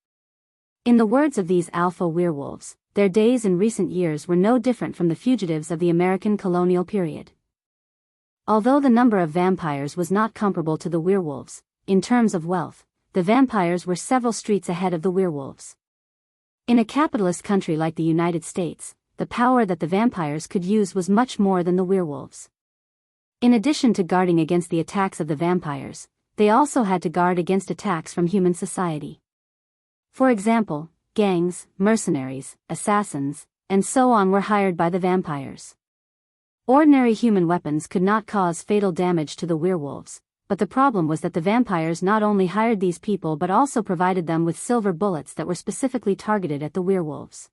Speaker 1: In the words of these alpha werewolves, their days in recent years were no different from the fugitives of the American colonial period. Although the number of vampires was not comparable to the werewolves, in terms of wealth, the vampires were several streets ahead of the werewolves. In a capitalist country like the United States, the power that the vampires could use was much more than the werewolves. In addition to guarding against the attacks of the vampires, they also had to guard against attacks from human society. For example, gangs, mercenaries, assassins, and so on were hired by the vampires. Ordinary human weapons could not cause fatal damage to the werewolves, but the problem was that the vampires not only hired these people but also provided them with silver bullets that were specifically targeted at the werewolves.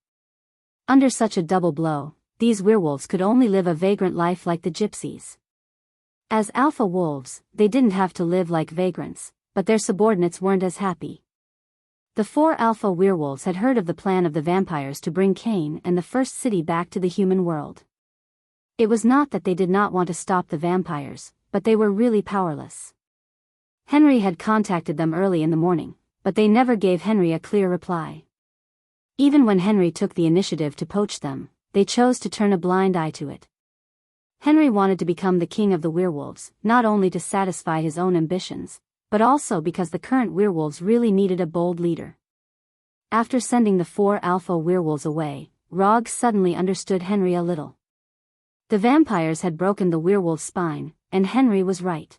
Speaker 1: Under such a double blow, these werewolves could only live a vagrant life like the gypsies. As alpha wolves, they didn't have to live like vagrants, but their subordinates weren't as happy. The 4 alpha werewolves had heard of the plan of the vampires to bring Cain and the first city back to the human world. It was not that they did not want to stop the vampires, but they were really powerless. Henry had contacted them early in the morning, but they never gave Henry a clear reply. Even when Henry took the initiative to poach them, they chose to turn a blind eye to it. Henry wanted to become the king of the werewolves, not only to satisfy his own ambitions, but also because the current werewolves really needed a bold leader. After sending the 4 alpha werewolves away, Rog suddenly understood Henry a little. The vampires had broken the werewolf's spine, and Henry was right.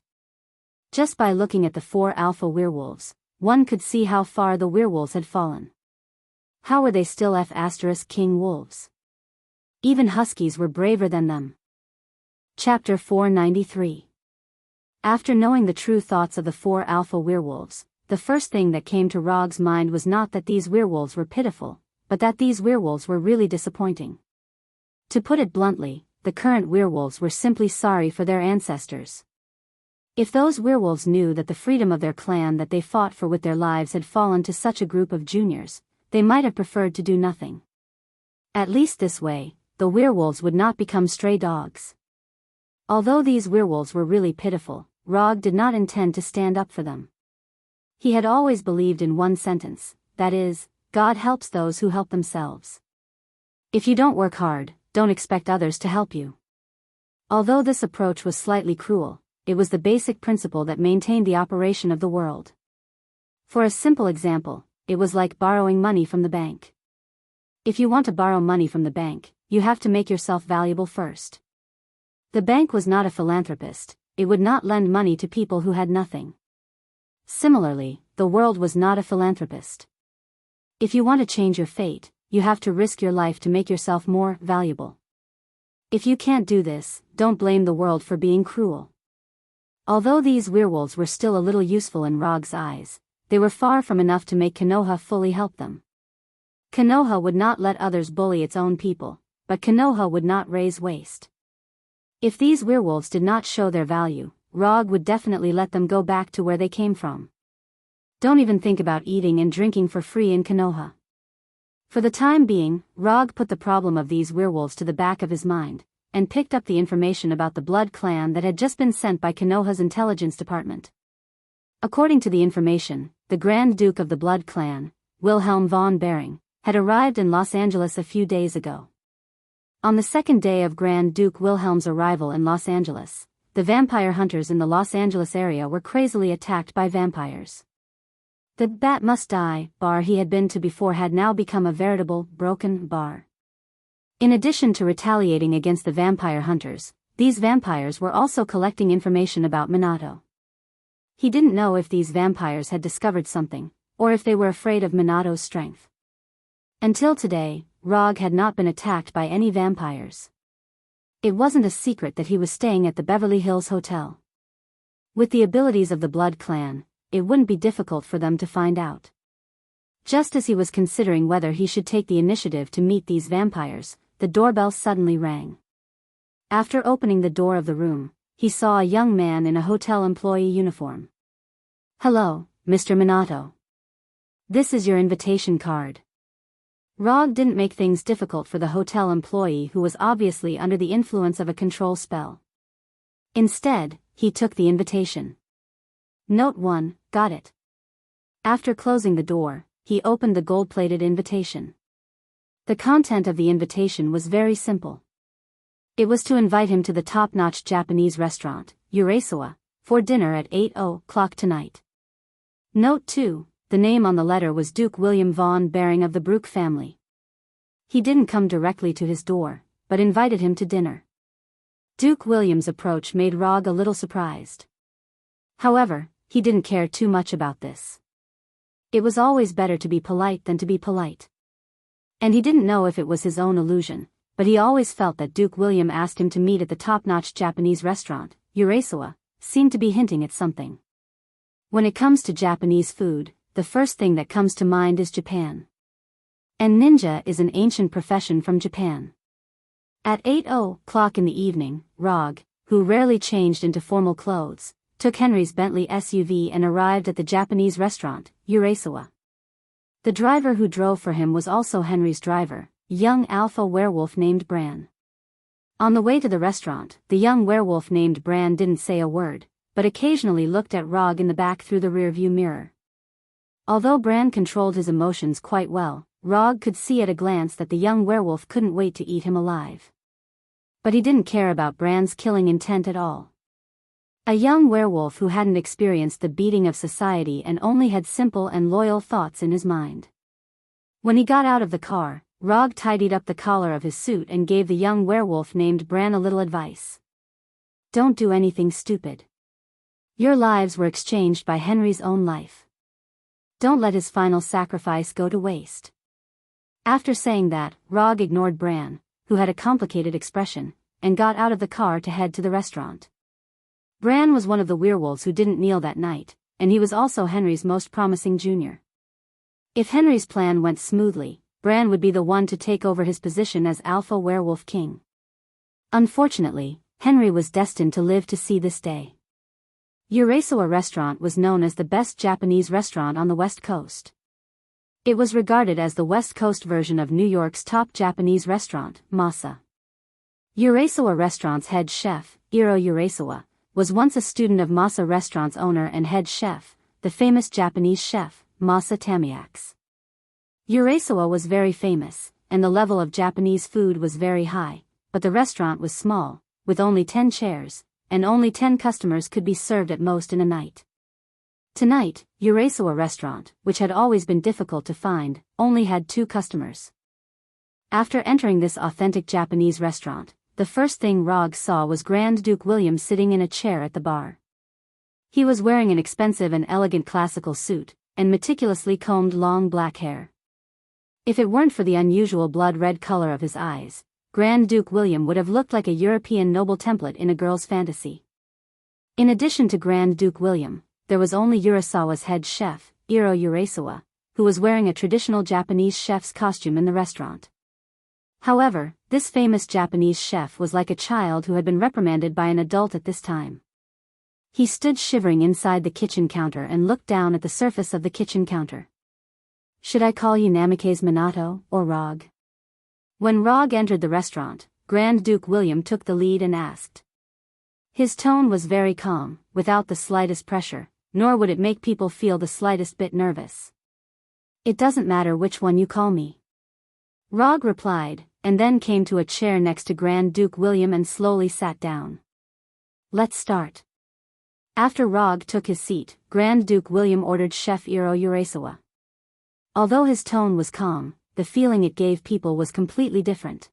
Speaker 1: Just by looking at the 4 alpha werewolves, one could see how far the werewolves had fallen. How were they still king wolves? Even huskies were braver than them. Chapter 493. After knowing the true thoughts of the 4 alpha werewolves, the first thing that came to Rog's mind was not that these werewolves were pitiful, but that these werewolves were really disappointing. To put it bluntly, the current werewolves were simply sorry for their ancestors. If those werewolves knew that the freedom of their clan that they fought for with their lives had fallen to such a group of juniors, they might have preferred to do nothing. At least this way, the werewolves would not become stray dogs. Although these werewolves were really pitiful, Rog did not intend to stand up for them. He had always believed in one sentence, that is, God helps those who help themselves. If you don't work hard, don't expect others to help you. Although this approach was slightly cruel, it was the basic principle that maintained the operation of the world. For a simple example, it was like borrowing money from the bank. If you want to borrow money from the bank, you have to make yourself valuable first. The bank was not a philanthropist, it would not lend money to people who had nothing. Similarly, the world was not a philanthropist. If you want to change your fate, you have to risk your life to make yourself more valuable. If you can't do this, don't blame the world for being cruel. Although these werewolves were still a little useful in Rog's eyes, they were far from enough to make Konoha fully help them. Konoha would not let others bully its own people, but Konoha would not raise waste. If these werewolves did not show their value, Rog would definitely let them go back to where they came from. Don't even think about eating and drinking for free in Konoha. For the time being, Rog put the problem of these werewolves to the back of his mind, and picked up the information about the Blood Clan that had just been sent by Konoha's intelligence department. According to the information, the Grand Duke of the Blood Clan, Wilhelm von Behring, had arrived in Los Angeles a few days ago. On the second day of Grand Duke Wilhelm's arrival in Los Angeles, the vampire hunters in the Los Angeles area were crazily attacked by vampires. The Bat Must Die bar he had been to before had now become a veritable, broken bar. In addition to retaliating against the vampire hunters, these vampires were also collecting information about Minato. He didn't know if these vampires had discovered something, or if they were afraid of Minato's strength. Until today, Rog had not been attacked by any vampires. It wasn't a secret that he was staying at the Beverly Hills Hotel. With the abilities of the Blood Clan, it wouldn't be difficult for them to find out. Just as he was considering whether he should take the initiative to meet these vampires, the doorbell suddenly rang. After opening the door of the room, he saw a young man in a hotel employee uniform. "Hello, Mr. Minato. This is your invitation card." Rog didn't make things difficult for the hotel employee who was obviously under the influence of a control spell. Instead, he took the invitation. Note 1, got it. After closing the door, he opened the gold-plated invitation. The content of the invitation was very simple. It was to invite him to the top-notch Japanese restaurant, Urasawa, for dinner at 8:00 tonight. Note 2, the name on the letter was Duke William von Behring of the Brooke family. He didn't come directly to his door, but invited him to dinner. Duke William's approach made Rog a little surprised. However, he didn't care too much about this. It was always better to be polite than to be polite. And he didn't know if it was his own illusion, but he always felt that Duke William asked him to meet at the top-notch Japanese restaurant, Urasawa, seemed to be hinting at something. When it comes to Japanese food, the first thing that comes to mind is Japan. And ninja is an ancient profession from Japan. At 8:00 in the evening, Rog, who rarely changed into formal clothes, took Henry's Bentley SUV and arrived at the Japanese restaurant, Urasawa. The driver who drove for him was also Henry's driver, young alpha werewolf named Bran. On the way to the restaurant, the young werewolf named Bran didn't say a word, but occasionally looked at Rog in the back through the rearview mirror. Although Bran controlled his emotions quite well, Rog could see at a glance that the young werewolf couldn't wait to eat him alive. But he didn't care about Bran's killing intent at all. A young werewolf who hadn't experienced the beating of society and only had simple and loyal thoughts in his mind. When he got out of the car, Rog tidied up the collar of his suit and gave the young werewolf named Bran a little advice. Don't do anything stupid. Your lives were exchanged by Henry's own life. Don't let his final sacrifice go to waste. After saying that, Rog ignored Bran, who had a complicated expression, and got out of the car to head to the restaurant. Bran was one of the werewolves who didn't kneel that night, and he was also Henry's most promising junior. If Henry's plan went smoothly, Bran would be the one to take over his position as Alpha Werewolf King. Unfortunately, Henry was destined to live to see this day. Urasawa restaurant was known as the best Japanese restaurant on the West Coast. It was regarded as the West Coast version of New York's top Japanese restaurant, Masa. Urasawa restaurant's head chef, Iro Urasawa, was once a student of Masa restaurant's owner and head chef, the famous Japanese chef, Masa Tamiyax. Urasawa was very famous, and the level of Japanese food was very high, but the restaurant was small, with only 10 chairs, and only 10 customers could be served at most in a night. Tonight, Urasawa restaurant, which had always been difficult to find, only had 2 customers. After entering this authentic Japanese restaurant, the first thing Rog saw was Grand Duke William sitting in a chair at the bar. He was wearing an expensive and elegant classical suit, and meticulously combed long black hair. If it weren't for the unusual blood-red color of his eyes, Grand Duke William would have looked like a European noble template in a girl's fantasy. In addition to Grand Duke William, there was only Urasawa's head chef, Iro Urasawa, who was wearing a traditional Japanese chef's costume in the restaurant. However, this famous Japanese chef was like a child who had been reprimanded by an adult at this time. He stood shivering inside the kitchen counter and looked down at the surface of the kitchen counter. Should I call you Namikaze Minato, or Rog? When Rog entered the restaurant, Grand Duke William took the lead and asked. His tone was very calm, without the slightest pressure, nor would it make people feel the slightest bit nervous. It doesn't matter which one you call me. Rog replied, and then came to a chair next to Grand Duke William and slowly sat down. Let's start. After Rog took his seat, Grand Duke William ordered Chef Iro Urasawa. Although his tone was calm, the feeling it gave people was completely different.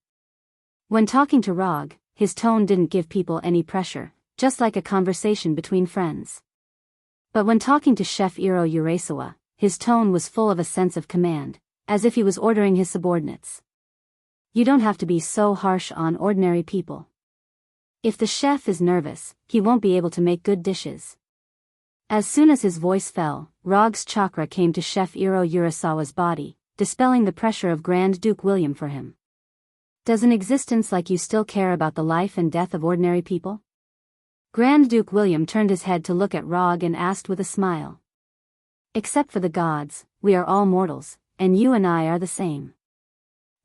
Speaker 1: When talking to Rog, his tone didn't give people any pressure, just like a conversation between friends. But when talking to Chef Iro Urasawa, his tone was full of a sense of command, as if he was ordering his subordinates. You don't have to be so harsh on ordinary people. If the chef is nervous, he won't be able to make good dishes. As soon as his voice fell, Rog's chakra came to Chef Iro Urasawa's body, dispelling the pressure of Grand Duke William for him. Does an existence like you still care about the life and death of ordinary people? Grand Duke William turned his head to look at Rog and asked with a smile. Except for the gods, we are all mortals, and you and I are the same.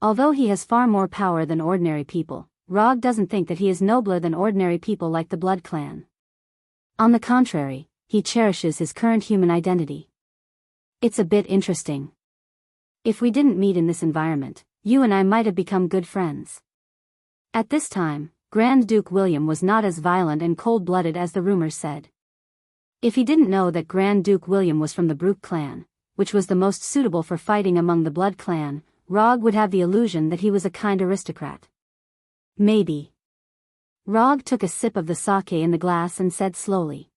Speaker 1: Although he has far more power than ordinary people, Rog doesn't think that he is nobler than ordinary people like the Blood Clan. On the contrary, he cherishes his current human identity. It's a bit interesting. If we didn't meet in this environment, you and I might have become good friends. At this time, Grand Duke William was not as violent and cold-blooded as the rumors said. If he didn't know that Grand Duke William was from the Brooke clan, which was the most suitable for fighting among the Blood clan, Rog would have the illusion that he was a kind aristocrat. Maybe. Rog took a sip of the sake in the glass and said slowly.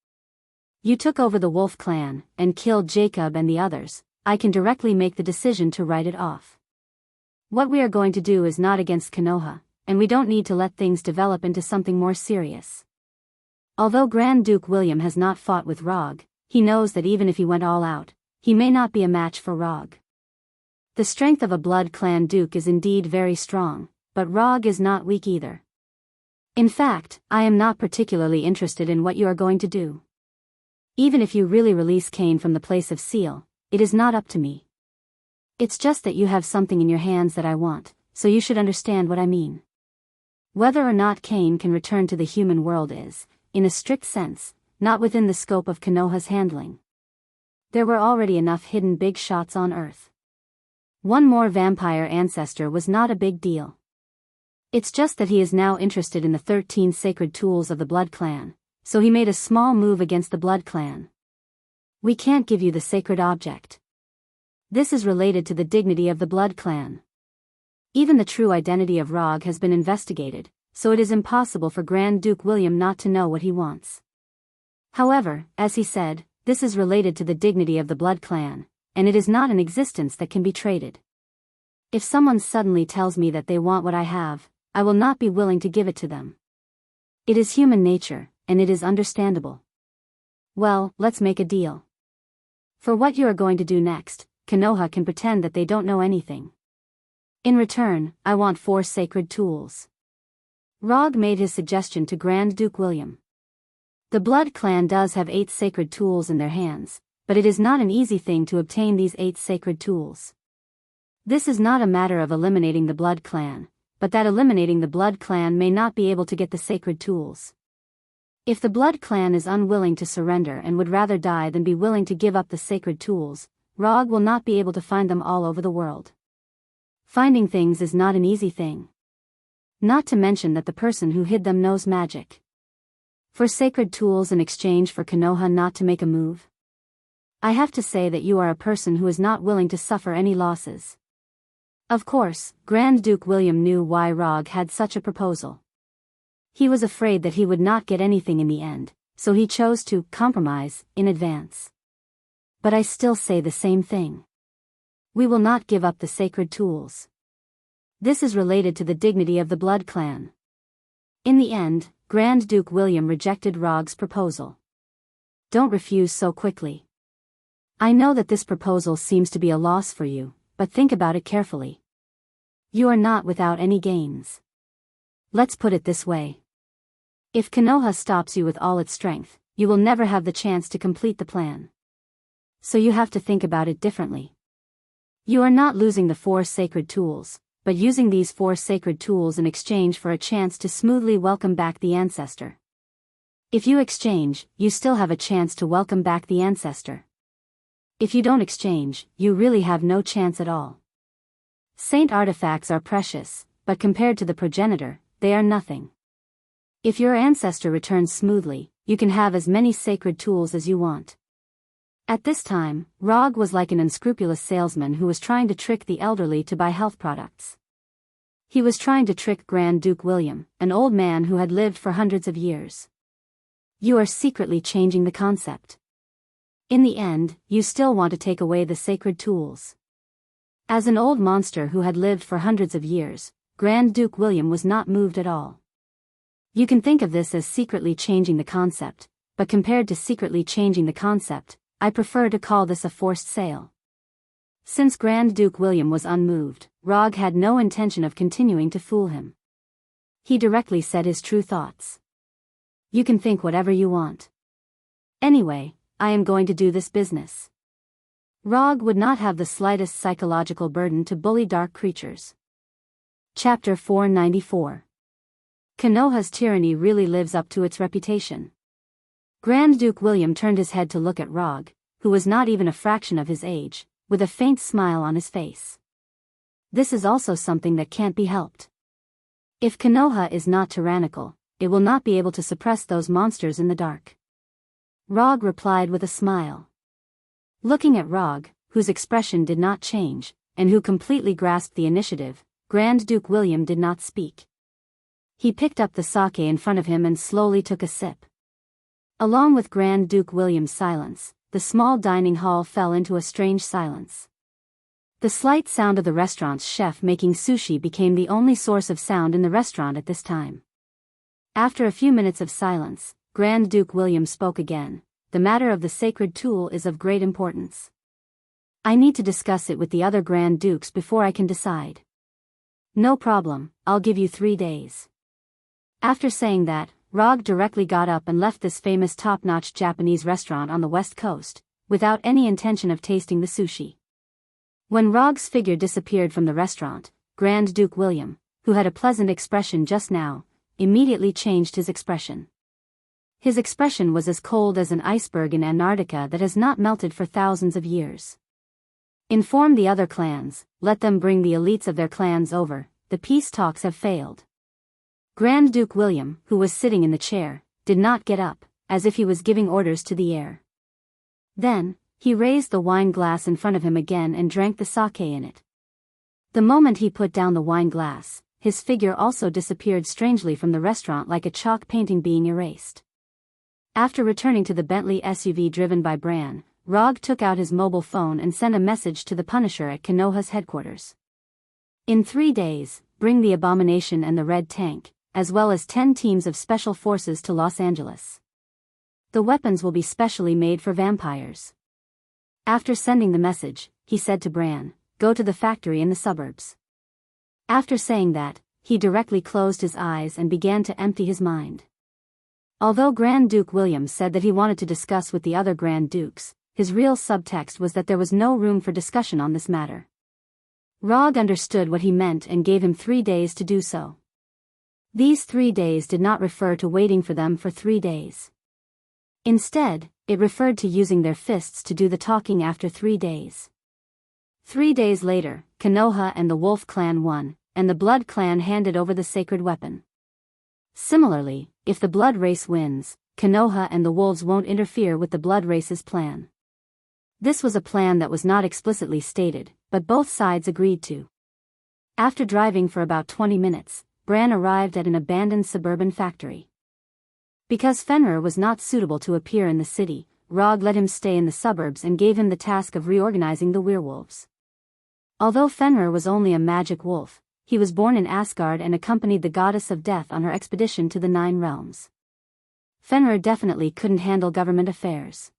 Speaker 1: You took over the Wolf clan, and killed Jacob and the others. I can directly make the decision to write it off. What we are going to do is not against Konoha, and we don't need to let things develop into something more serious. Although Grand Duke William has not fought with Rog, he knows that even if he went all out, he may not be a match for Rog. The strength of a Blood clan duke is indeed very strong, but Rog is not weak either. In fact, I am not particularly interested in what you are going to do. Even if you really release Cain from the place of seal, it is not up to me. It's just that you have something in your hands that I want, so you should understand what I mean. Whether or not Cain can return to the human world is, in a strict sense, not within the scope of Konoha's handling. There were already enough hidden big shots on Earth. One more vampire ancestor was not a big deal. It's just that he is now interested in the 13 sacred tools of the Blood Clan, so he made a small move against the Blood Clan. We can't give you the sacred object. This is related to the dignity of the Blood Clan. Even the true identity of Rog has been investigated, so it is impossible for Grand Duke William not to know what he wants. However, as he said, this is related to the dignity of the Blood Clan, and it is not an existence that can be traded. If someone suddenly tells me that they want what I have, I will not be willing to give it to them. It is human nature, and it is understandable. Well, let's make a deal. For what you are going to do next, Konoha can pretend that they don't know anything. In return, I want 4 sacred tools. Rog made his suggestion to Grand Duke William. The Blood Clan does have 8 sacred tools in their hands, but it is not an easy thing to obtain these 8 sacred tools. This is not a matter of eliminating the Blood Clan, but that eliminating the Blood Clan may not be able to get the sacred tools. If the Blood Clan is unwilling to surrender and would rather die than be willing to give up the sacred tools, Rog will not be able to find them all over the world. Finding things is not an easy thing. Not to mention that the person who hid them knows magic. For sacred tools in exchange for Konoha not to make a move? I have to say that you are a person who is not willing to suffer any losses. Of course, Grand Duke William knew why Rog had such a proposal. He was afraid that he would not get anything in the end, so he chose to compromise in advance. But I still say the same thing. We will not give up the sacred tools. This is related to the dignity of the blood clan. In the end, Grand Duke William rejected Rog's proposal. Don't refuse so quickly. I know that this proposal seems to be a loss for you, but think about it carefully. You are not without any gains. Let's put it this way. If Konoha stops you with all its strength, you will never have the chance to complete the plan. So you have to think about it differently. You are not losing the 4 sacred tools, but using these 4 sacred tools in exchange for a chance to smoothly welcome back the ancestor. If you exchange, you still have a chance to welcome back the ancestor. If you don't exchange, you really have no chance at all. Saint artifacts are precious, but compared to the progenitor, they are nothing. If your ancestor returns smoothly, you can have as many sacred tools as you want. At this time, Rog was like an unscrupulous salesman who was trying to trick the elderly to buy health products. He was trying to trick Grand Duke William, an old man who had lived for hundreds of years. You are secretly changing the concept. In the end, you still want to take away the sacred tools. As an old monster who had lived for hundreds of years, Grand Duke William was not moved at all. You can think of this as secretly changing the concept, but compared to secretly changing the concept, I prefer to call this a forced sale. Since Grand Duke William was unmoved, Rog had no intention of continuing to fool him. He directly said his true thoughts. You can think whatever you want. Anyway, I am going to do this business. Rog would not have the slightest psychological burden to bully dark creatures. Chapter 494. Konoha's tyranny really lives up to its reputation. Grand Duke William turned his head to look at Rog, who was not even a fraction of his age, with a faint smile on his face. This is also something that can't be helped. If Konoha is not tyrannical, it will not be able to suppress those monsters in the dark. Rog replied with a smile. Looking at Rog, whose expression did not change, and who completely grasped the initiative, Grand Duke William did not speak. He picked up the sake in front of him and slowly took a sip. Along with Grand Duke William's silence, the small dining hall fell into a strange silence. The slight sound of the restaurant's chef making sushi became the only source of sound in the restaurant at this time. After a few minutes of silence, Grand Duke William spoke again. The matter of the sacred tool is of great importance. I need to discuss it with the other Grand Dukes before I can decide. No problem, I'll give you 3 days. After saying that, Rog directly got up and left this famous top-notch Japanese restaurant on the west coast, without any intention of tasting the sushi. When Rog's figure disappeared from the restaurant, Grand Duke William, who had a pleasant expression just now, immediately changed his expression. His expression was as cold as an iceberg in Antarctica that has not melted for thousands of years. Inform the other clans, let them bring the elites of their clans over, the peace talks have failed. Grand Duke William, who was sitting in the chair, did not get up, as if he was giving orders to the air. Then, he raised the wine glass in front of him again and drank the sake in it. The moment he put down the wine glass, his figure also disappeared strangely from the restaurant like a chalk painting being erased. After returning to the Bentley SUV driven by Bran, Rog took out his mobile phone and sent a message to the Punisher at Konoha's headquarters. In 3 days, bring the Abomination and the Red Tank, as well as 10 teams of special forces to Los Angeles. The weapons will be specially made for vampires. After sending the message, he said to Bran, go to the factory in the suburbs. After saying that, he directly closed his eyes and began to empty his mind. Although Grand Duke William said that he wanted to discuss with the other Grand Dukes, his real subtext was that there was no room for discussion on this matter. Rog understood what he meant and gave him 3 days to do so. These 3 days did not refer to waiting for them for 3 days. Instead, it referred to using their fists to do the talking after 3 days. 3 days later, Konoha and the Wolf Clan won, and the Blood Clan handed over the sacred weapon. Similarly, if the Blood Race wins, Konoha and the Wolves won't interfere with the Blood Race's plan. This was a plan that was not explicitly stated, but both sides agreed to. After driving for about 20 minutes, Bran arrived at an abandoned suburban factory. Because Fenrir was not suitable to appear in the city, Rog let him stay in the suburbs and gave him the task of reorganizing the werewolves. Although Fenrir was only a magic wolf, he was born in Asgard and accompanied the goddess of death on her expedition to the Nine Realms. Fenrir definitely couldn't handle government affairs.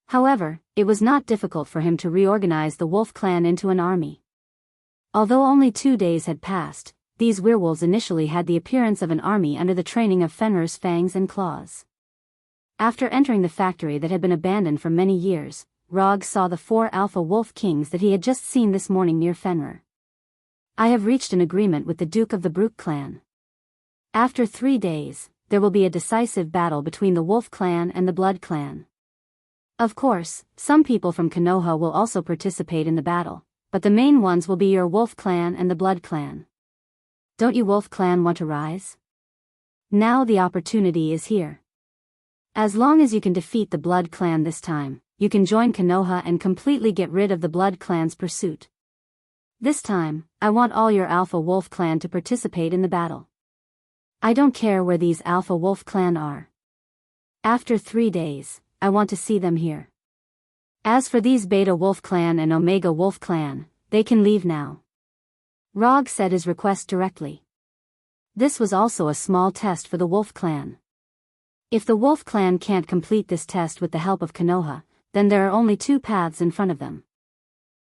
Speaker 1: However, it was not difficult for him to reorganize the wolf clan into an army. Although only 2 days had passed, these werewolves initially had the appearance of an army under the training of Fenrir's fangs and claws. After entering the factory that had been abandoned for many years, Rog saw the 4 alpha wolf kings that he had just seen this morning near Fenrir. I have reached an agreement with the Duke of the Brook clan. After 3 days, there will be a decisive battle between the Wolf clan and the Blood clan. Of course, some people from Konoha will also participate in the battle, but the main ones will be your Wolf clan and the Blood clan. Don't you Wolf clan want to rise? Now the opportunity is here. As long as you can defeat the Blood clan this time, you can join Konoha and completely get rid of the Blood clan's pursuit. This time, I want all your Alpha Wolf clan to participate in the battle. I don't care where these Alpha Wolf clan are. After 3 days, I want to see them here. As for these Beta Wolf clan and Omega Wolf clan, they can leave now. Rog said his request directly. This was also a small test for the Wolf clan. If the Wolf clan can't complete this test with the help of Konoha, then there are only 2 paths in front of them.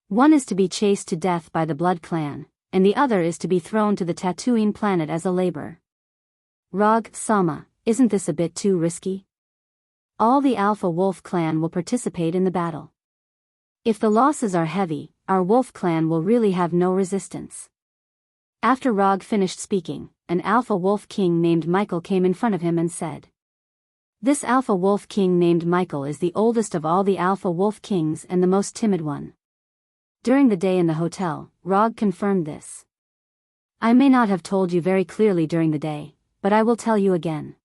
Speaker 1: One is to be chased to death by the Blood clan, and the other is to be thrown to the Tatooine planet as a laborer. Rog-sama, isn't this a bit too risky? All the Alpha Wolf clan will participate in the battle. If the losses are heavy, our Wolf clan will really have no resistance. After Rog finished speaking, an Alpha Wolf king named Michael came in front of him and said, "This Alpha Wolf king named Michael is the oldest of all the Alpha Wolf kings and the most timid one." During the day in the hotel, Rog confirmed this. "I may not have told you very clearly during the day, but I will tell you again.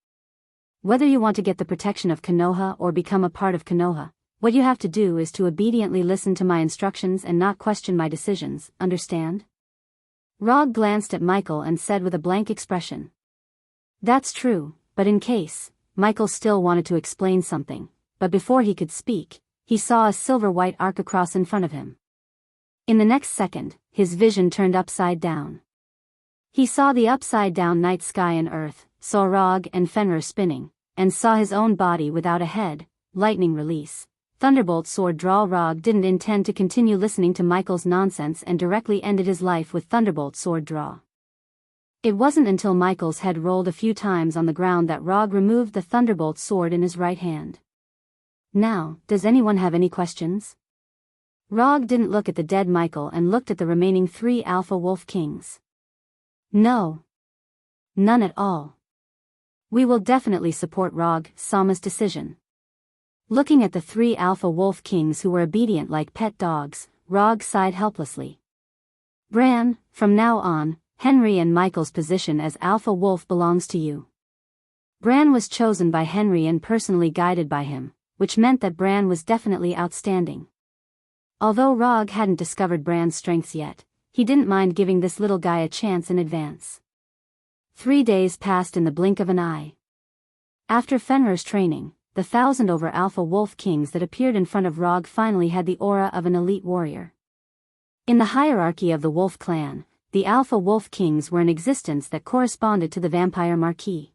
Speaker 1: Whether you want to get the protection of Konoha or become a part of Konoha, what you have to do is to obediently listen to my instructions and not question my decisions, understand?" Rog glanced at Michael and said with a blank expression, "That's true, but in case." Michael still wanted to explain something, but before he could speak, he saw a silver-white arc across in front of him. In the next second, his vision turned upside down. He saw the upside-down night sky and earth, saw Rog and Fenrir spinning, and saw his own body without a head. Lightning release. Thunderbolt sword draw. Rog didn't intend to continue listening to Michael's nonsense and directly ended his life with Thunderbolt sword draw. It wasn't until Michael's head rolled a few times on the ground that Rog removed the Thunderbolt sword in his right hand. Now, does anyone have any questions? Rog didn't look at the dead Michael and looked at the remaining 3 Alpha Wolf Kings. No. None at all. We will definitely support Rog-sama's decision. Looking at the 3 Alpha Wolf Kings who were obedient like pet dogs, Rog sighed helplessly. Bran, from now on, Henry and Michael's position as Alpha Wolf belongs to you. Bran was chosen by Henry and personally guided by him, which meant that Bran was definitely outstanding. Although Rog hadn't discovered Bran's strengths yet, he didn't mind giving this little guy a chance in advance. 3 days passed in the blink of an eye. After Fenrir's training, the 1,000 over Alpha Wolf Kings that appeared in front of Rog finally had the aura of an elite warrior. In the hierarchy of the Wolf clan, the Alpha Wolf Kings were in existence that corresponded to the Vampire Marquis.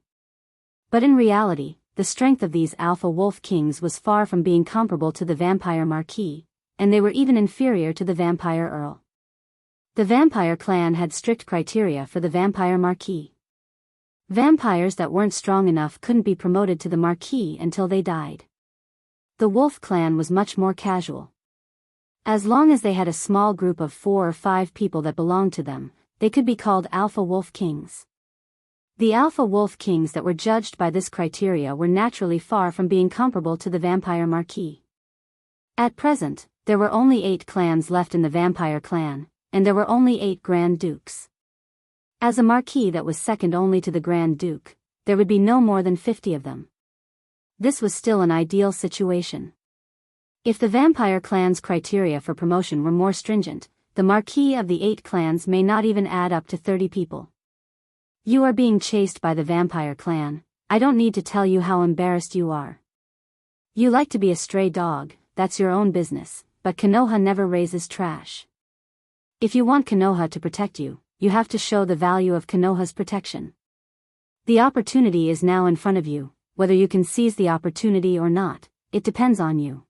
Speaker 1: But in reality, the strength of these Alpha Wolf Kings was far from being comparable to the Vampire Marquis, and they were even inferior to the Vampire Earl. The Vampire clan had strict criteria for the Vampire Marquis. Vampires that weren't strong enough couldn't be promoted to the Marquis until they died. The Wolf clan was much more casual. As long as they had a small group of 4 or 5 people that belonged to them, they could be called Alpha Wolf Kings. The Alpha Wolf Kings that were judged by this criteria were naturally far from being comparable to the Vampire Marquis. At present, there were only 8 clans left in the Vampire clan, and there were only 8 Grand Dukes. As a Marquis that was second only to the Grand Duke, there would be no more than 50 of them. This was still an ideal situation. If the Vampire clan's criteria for promotion were more stringent, the Marquis of the 8 clans may not even add up to 30 people. You are being chased by the Vampire clan. I don't need to tell you how embarrassed you are. You like to be a stray dog, that's your own business, but Konoha never raises trash. If you want Konoha to protect you, you have to show the value of Konoha's protection. The opportunity is now in front of you, whether you can seize the opportunity or not, it depends on you.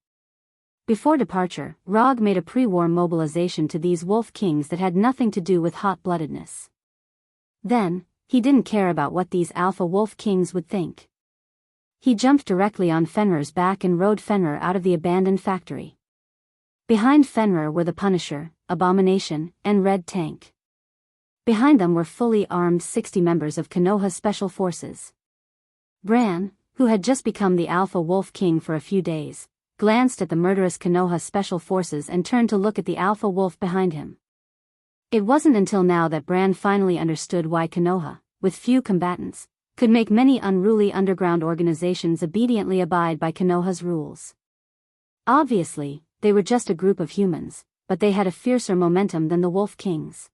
Speaker 1: Before departure, Rog made a pre-war mobilization to these wolf kings that had nothing to do with hot-bloodedness. Then, he didn't care about what these alpha wolf kings would think. He jumped directly on Fenrir's back and rode Fenrir out of the abandoned factory. Behind Fenrir were the Punisher, Abomination, and Red Tank. Behind them were fully armed 60 members of Konoha's special forces. Bran, who had just become the alpha wolf king for a few days, glanced at the murderous Konoha special forces and turned to look at the alpha wolf behind him. It wasn't until now that Bran finally understood why Konoha, with few combatants, could make many unruly underground organizations obediently abide by Konoha's rules. Obviously, they were just a group of humans, but they had a fiercer momentum than the Wolf Kings.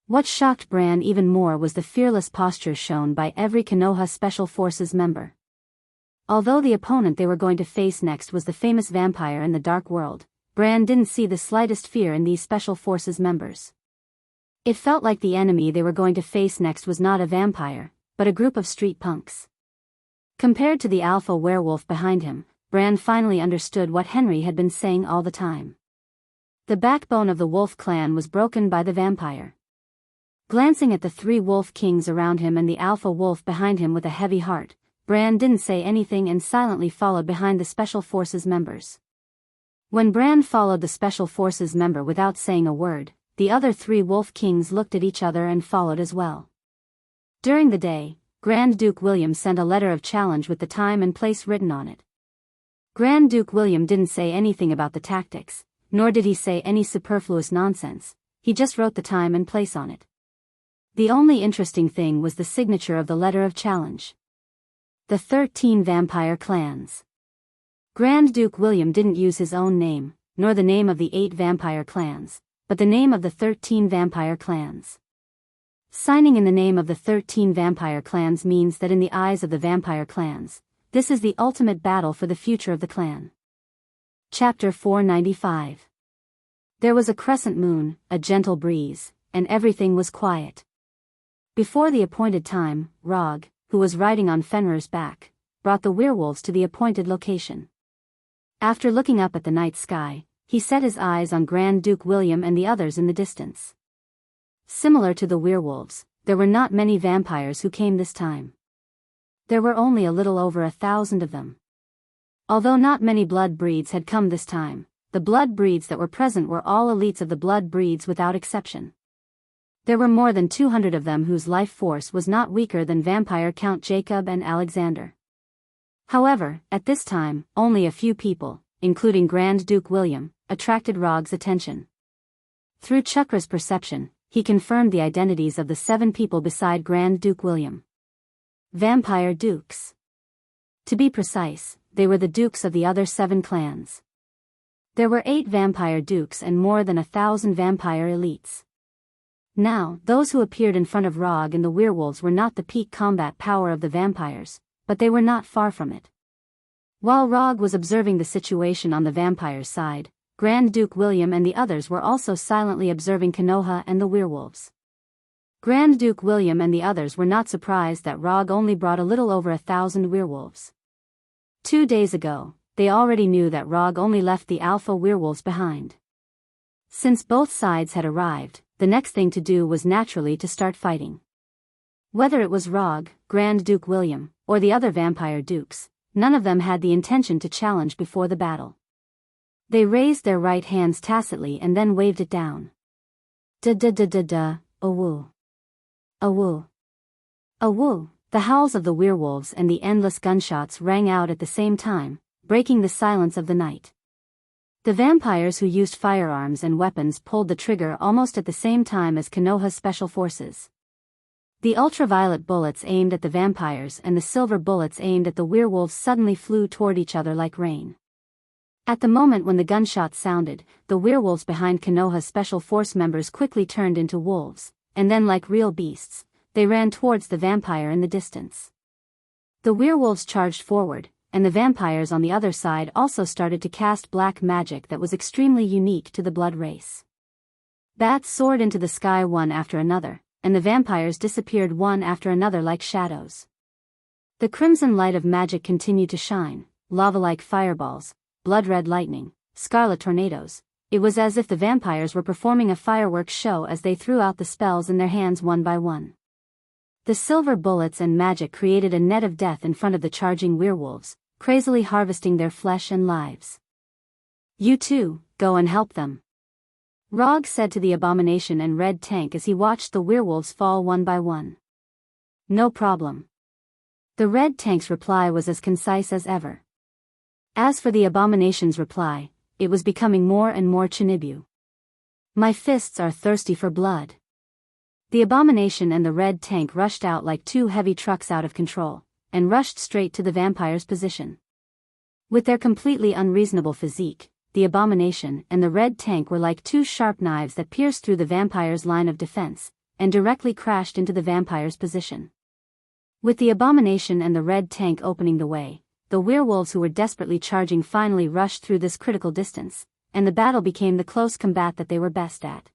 Speaker 1: What shocked Bran even more was the fearless posture shown by every Konoha Special Forces member. Although the opponent they were going to face next was the famous vampire in the Dark World, Bran didn't see the slightest fear in these Special Forces members. It felt like the enemy they were going to face next was not a vampire, but a group of street punks. Compared to the alpha werewolf behind him, Bran finally understood what Henry had been saying all the time. The backbone of the wolf clan was broken by the vampire. Glancing at the 3 wolf kings around him and the alpha wolf behind him with a heavy heart, Bran didn't say anything and silently followed behind the Special Forces members. When Bran followed the Special Forces member without saying a word, the other 3 wolf kings looked at each other and followed as well. During the day, Grand Duke William sent a letter of challenge with the time and place written on it. Grand Duke William didn't say anything about the tactics, nor did he say any superfluous nonsense, he just wrote the time and place on it. The only interesting thing was the signature of the letter of challenge. The 13 Vampire Clans. Grand Duke William didn't use his own name, nor the name of the 8 vampire clans, but the name of the 13 vampire clans. Signing in the name of the 13 vampire clans means that in the eyes of the vampire clans, this is the ultimate battle for the future of the clan. Chapter 495. There was a crescent moon, a gentle breeze, and everything was quiet. Before the appointed time, Rog, who was riding on Fenrir's back, brought the werewolves to the appointed location. After looking up at the night sky, he set his eyes on Grand Duke William and the others in the distance. Similar to the werewolves, there were not many vampires who came this time. There were only a little over 1,000 of them. Although not many blood breeds had come this time, the blood breeds that were present were all elites of the blood breeds without exception. There were more than 200 of them whose life force was not weaker than vampire Count Jacob and Alexander. However, at this time, only a few people, including Grand Duke William, attracted Rog's attention. Through Chakra's perception, he confirmed the identities of the 7 people beside Grand Duke William. Vampire Dukes. To be precise, they were the dukes of the other 7 clans. There were 8 vampire dukes and more than 1,000 vampire elites. Now, those who appeared in front of Rog and the werewolves were not the peak combat power of the vampires, but they were not far from it. While Rog was observing the situation on the vampires' side, Grand Duke William and the others were also silently observing Konoha and the werewolves. Grand Duke William and the others were not surprised that Rog only brought a little over 1,000 werewolves. 2 days ago, they already knew that Rog only left the alpha werewolves behind. Since both sides had arrived, the next thing to do was naturally to start fighting. Whether it was Rog, Grand Duke William, or the other vampire dukes, none of them had the intention to challenge before the battle. They raised their right hands tacitly and then waved it down. Da-da-da-da-da, awoo. Awoo. Awoo. The howls of the werewolves and the endless gunshots rang out at the same time, breaking the silence of the night. The vampires who used firearms and weapons pulled the trigger almost at the same time as Konoha's special forces. The ultraviolet bullets aimed at the vampires and the silver bullets aimed at the werewolves suddenly flew toward each other like rain. At the moment when the gunshots sounded, the werewolves behind Konoha's special force members quickly turned into wolves, and then like real beasts, they ran towards the vampire in the distance. The werewolves charged forward, and the vampires on the other side also started to cast black magic that was extremely unique to the blood race. Bats soared into the sky one after another, and the vampires disappeared one after another like shadows. The crimson light of magic continued to shine, lava-like fireballs, blood-red lightning, scarlet tornadoes. It was as if the vampires were performing a fireworks show as they threw out the spells in their hands one by one. The silver bullets and magic created a net of death in front of the charging werewolves, crazily harvesting their flesh and lives. "You too, go and help them," Rog said to the abomination and red tank as he watched the werewolves fall one by one. "No problem." The red tank's reply was as concise as ever. As for the abomination's reply, it was becoming more and more Chinibu. "My fists are thirsty for blood." The abomination and the red tank rushed out like two heavy trucks out of control, and rushed straight to the vampire's position. With their completely unreasonable physique, the abomination and the red tank were like two sharp knives that pierced through the vampire's line of defense, and directly crashed into the vampire's position. With the abomination and the red tank opening the way, the werewolves who were desperately charging finally rushed through this critical distance, and the battle became the close combat that they were best at.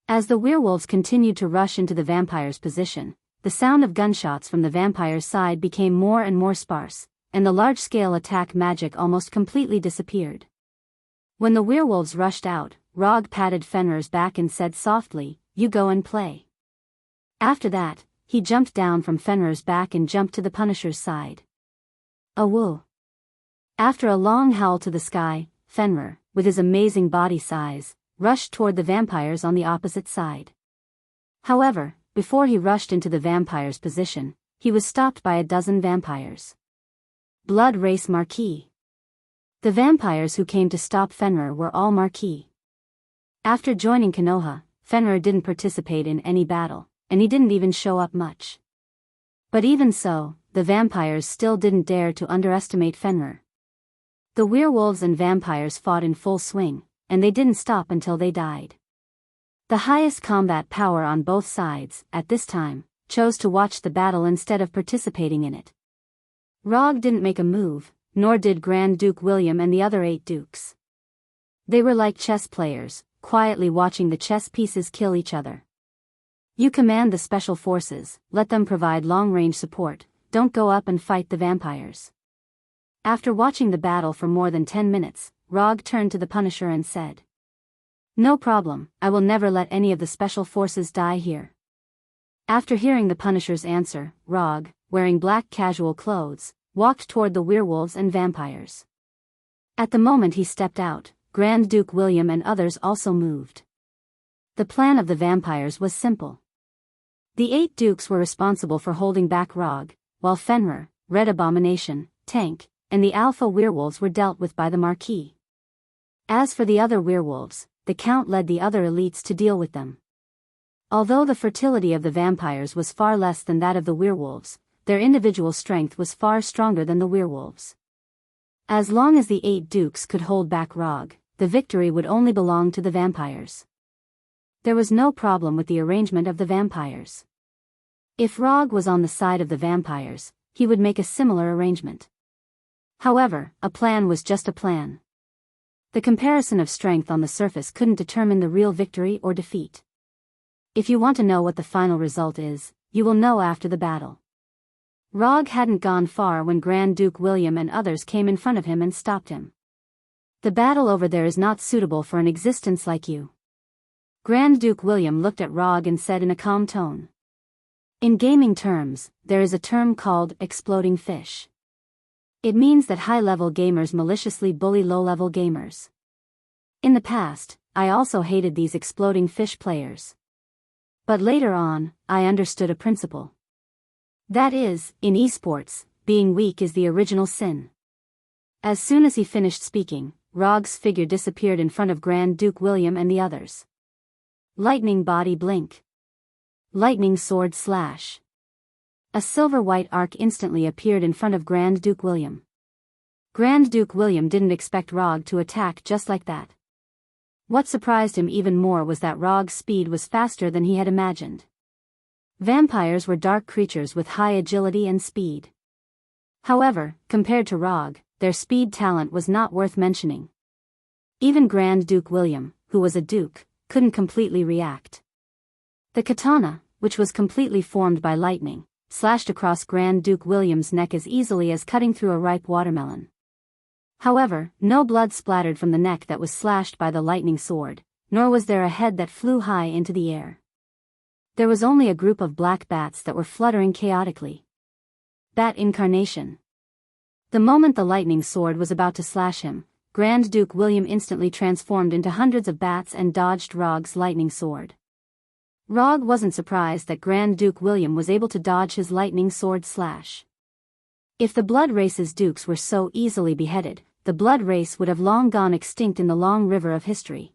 Speaker 1: As the werewolves continued to rush into the vampire's position, the sound of gunshots from the vampire's side became more and more sparse, and the large-scale attack magic almost completely disappeared. When the werewolves rushed out, Rog patted Fenrir's back and said softly, "You go and play." After that, he jumped down from Fenrir's back and jumped to the Punisher's side. "Awoo." After a long howl to the sky, Fenrir, with his amazing body size, rushed toward the vampires on the opposite side. However, before he rushed into the vampire's position, he was stopped by a dozen vampires. Blood Race Marquis. The vampires who came to stop Fenrir were all Marquis. After joining Konoha, Fenrir didn't participate in any battle, and he didn't even show up much. But even so, the vampires still didn't dare to underestimate Fenrir. The werewolves and vampires fought in full swing, and they didn't stop until they died. The highest combat power on both sides, at this time, chose to watch the battle instead of participating in it. Rog didn't make a move, nor did Grand Duke William and the other 8 dukes. They were like chess players, quietly watching the chess pieces kill each other. "You command the special forces, let them provide long-range support, don't go up and fight the vampires." After watching the battle for more than 10 minutes, Rog turned to the Punisher and said, "No problem, I will never let any of the special forces die here." After hearing the Punisher's answer, Rog, wearing black casual clothes, walked toward the werewolves and vampires. At the moment he stepped out, Grand Duke William and others also moved. The plan of the vampires was simple. The 8 dukes were responsible for holding back Rog, while Fenrir, Red Abomination, Tank, and the alpha werewolves were dealt with by the Marquis. As for the other werewolves, the Count led the other elites to deal with them. Although the fertility of the vampires was far less than that of the werewolves, their individual strength was far stronger than the werewolves. As long as the 8 dukes could hold back Rog, the victory would only belong to the vampires. There was no problem with the arrangement of the vampires. If Rog was on the side of the vampires, he would make a similar arrangement. However, a plan was just a plan. The comparison of strength on the surface couldn't determine the real victory or defeat. If you want to know what the final result is, you will know after the battle. Rog hadn't gone far when Grand Duke William and others came in front of him and stopped him. "The battle over there is not suitable for an existence like you." Grand Duke William looked at Rog and said in a calm tone. In gaming terms, there is a term called exploding fish. It means that high-level gamers maliciously bully low-level gamers. In the past, I also hated these exploding fish players. But later on, I understood a principle. That is, in esports, being weak is the original sin. As soon as he finished speaking, Rog's figure disappeared in front of Grand Duke William and the others. Lightning body blink. Lightning sword slash. A silver-white arc instantly appeared in front of Grand Duke William. Grand Duke William didn't expect Rog to attack just like that. What surprised him even more was that Rog's speed was faster than he had imagined. Vampires were dark creatures with high agility and speed. However, compared to Rog, their speed talent was not worth mentioning. Even Grand Duke William, who was a duke, couldn't completely react. The katana, which was completely formed by lightning, slashed across Grand Duke William's neck as easily as cutting through a ripe watermelon. However, no blood splattered from the neck that was slashed by the lightning sword, nor was there a head that flew high into the air. There was only a group of black bats that were fluttering chaotically. Bat incarnation. The moment the lightning sword was about to slash him, Grand Duke William instantly transformed into hundreds of bats and dodged Rog's lightning sword. Rog wasn't surprised that Grand Duke William was able to dodge his lightning sword slash. If the blood race's dukes were so easily beheaded, the blood race would have long gone extinct in the long river of history.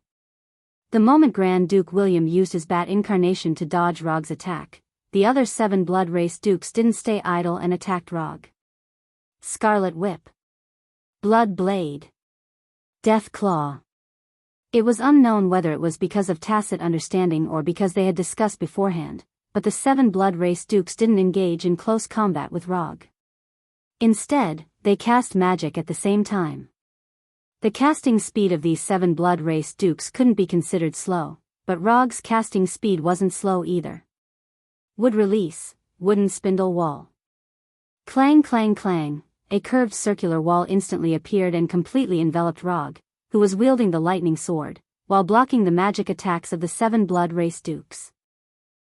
Speaker 1: The moment Grand Duke William used his bat incarnation to dodge Rog's attack, the other 7 blood race dukes didn't stay idle and attacked Rog. Scarlet Whip. Blood Blade. Death Claw. It was unknown whether it was because of tacit understanding or because they had discussed beforehand, but the 7 blood race dukes didn't engage in close combat with Rog. Instead, they cast magic at the same time. The casting speed of these 7 blood race dukes couldn't be considered slow, but Rog's casting speed wasn't slow either. Wood release, wooden spindle wall. Clang clang clang, a curved circular wall instantly appeared and completely enveloped Rog, who was wielding the lightning sword, while blocking the magic attacks of the 7 blood race dukes.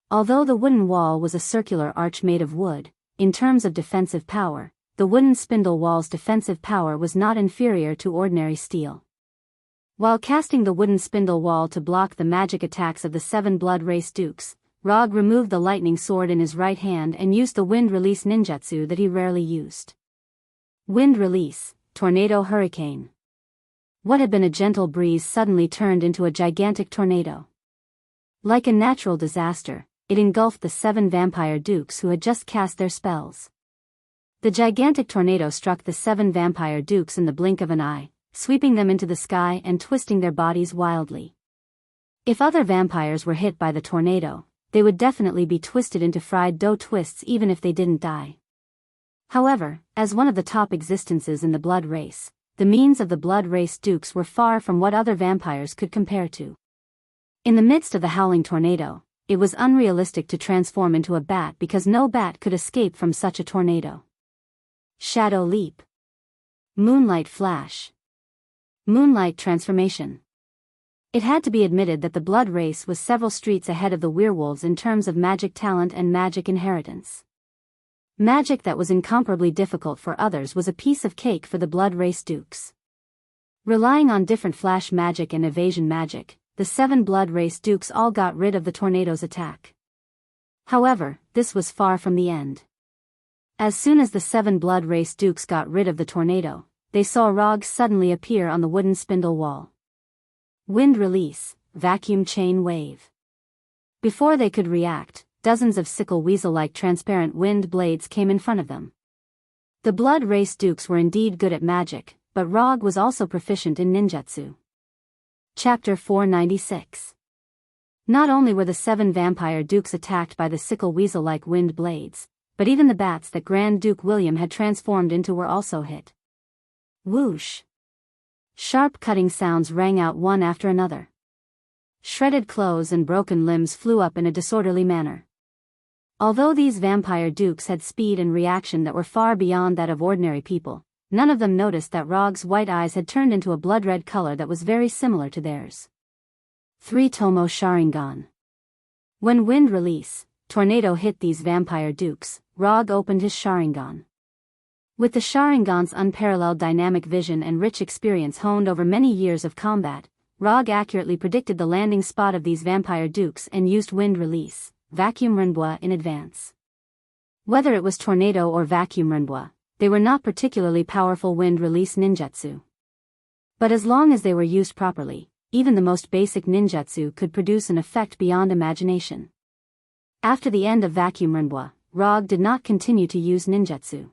Speaker 1: Although the wooden wall was a circular arch made of wood, in terms of defensive power, the wooden spindle wall's defensive power was not inferior to ordinary steel. While casting the wooden spindle wall to block the magic attacks of the 7 blood race dukes, Rog removed the lightning sword in his right hand and used the wind release ninjutsu that he rarely used. Wind release, tornado hurricane. What had been a gentle breeze suddenly turned into a gigantic tornado. Like a natural disaster, it engulfed the 7 vampire dukes who had just cast their spells. The gigantic tornado struck the 7 vampire dukes in the blink of an eye, sweeping them into the sky and twisting their bodies wildly. If other vampires were hit by the tornado, they would definitely be twisted into fried dough twists even if they didn't die. However, as one of the top existences in the blood race, the means of the blood race dukes were far from what other vampires could compare to. In the midst of the howling tornado, it was unrealistic to transform into a bat because no bat could escape from such a tornado. Shadow leap. Moonlight flash. Moonlight transformation. It had to be admitted that the blood race was several streets ahead of the werewolves in terms of magic talent and magic inheritance. Magic that was incomparably difficult for others was a piece of cake for the blood race dukes. Relying on different flash magic and evasion magic, the 7 blood race dukes all got rid of the tornado's attack. However, this was far from the end. As soon as the 7 blood race dukes got rid of the tornado, they saw Rog suddenly appear on the wooden spindle wall. Wind release, vacuum chain wave. Before they could react, dozens of sickle weasel-like transparent wind blades came in front of them. The blood race dukes were indeed good at magic, but Rog was also proficient in ninjutsu. Chapter 496. Not only were the 7 vampire dukes attacked by the sickle weasel-like wind blades, but even the bats that Grand Duke William had transformed into were also hit. Whoosh! Sharp cutting sounds rang out one after another. Shredded clothes and broken limbs flew up in a disorderly manner. Although these vampire dukes had speed and reaction that were far beyond that of ordinary people, none of them noticed that Rog's white eyes had turned into a blood-red color that was very similar to theirs. 3-Tomo Sharingan. When wind release, tornado hit these vampire dukes, Rog opened his Sharingan. With the Sharingan's unparalleled dynamic vision and rich experience honed over many years of combat, Rog accurately predicted the landing spot of these vampire dukes and used wind release, vacuum renbwa in advance. Whether it was tornado or vacuum renbwa, they were not particularly powerful wind release ninjutsu. But as long as they were used properly, even the most basic ninjutsu could produce an effect beyond imagination. After the end of vacuum renbwa, Rog did not continue to use ninjutsu.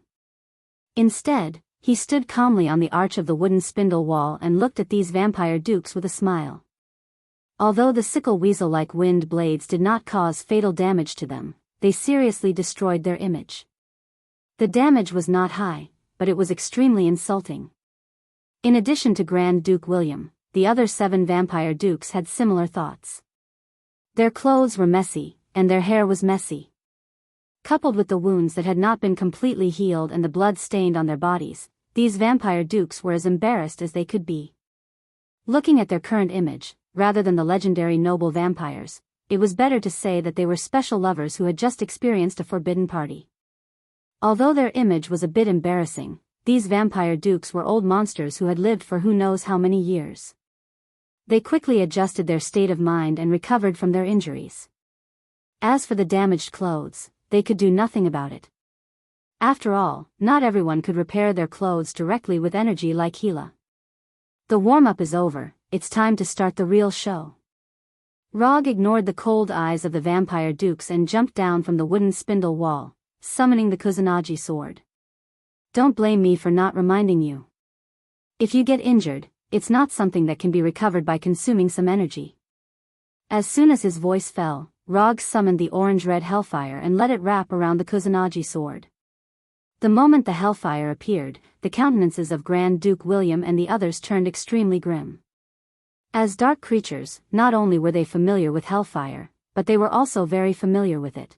Speaker 1: Instead, he stood calmly on the arch of the wooden spindle wall and looked at these vampire dukes with a smile. Although the sickle weasel-like wind blades did not cause fatal damage to them, they seriously destroyed their image. The damage was not high, but it was extremely insulting. In addition to Grand Duke William, the other 7 vampire dukes had similar thoughts. Their clothes were messy, and their hair was messy. Coupled with the wounds that had not been completely healed and the blood stained on their bodies, these vampire dukes were as embarrassed as they could be. Looking at their current image, rather than the legendary noble vampires, it was better to say that they were special lovers who had just experienced a forbidden party. Although their image was a bit embarrassing, these vampire dukes were old monsters who had lived for who knows how many years. They quickly adjusted their state of mind and recovered from their injuries. As for the damaged clothes, they could do nothing about it. After all, not everyone could repair their clothes directly with energy like Gila. The warm-up is over, it's time to start the real show. Rog ignored the cold eyes of the vampire dukes and jumped down from the wooden spindle wall, summoning the Kusanagi sword. Don't blame me for not reminding you. If you get injured, it's not something that can be recovered by consuming some energy. As soon as his voice fell, Rog summoned the orange-red hellfire and let it wrap around the Kusanagi sword. The moment the hellfire appeared, the countenances of Grand Duke William and the others turned extremely grim. As dark creatures, not only were they familiar with hellfire, but they were also very familiar with it.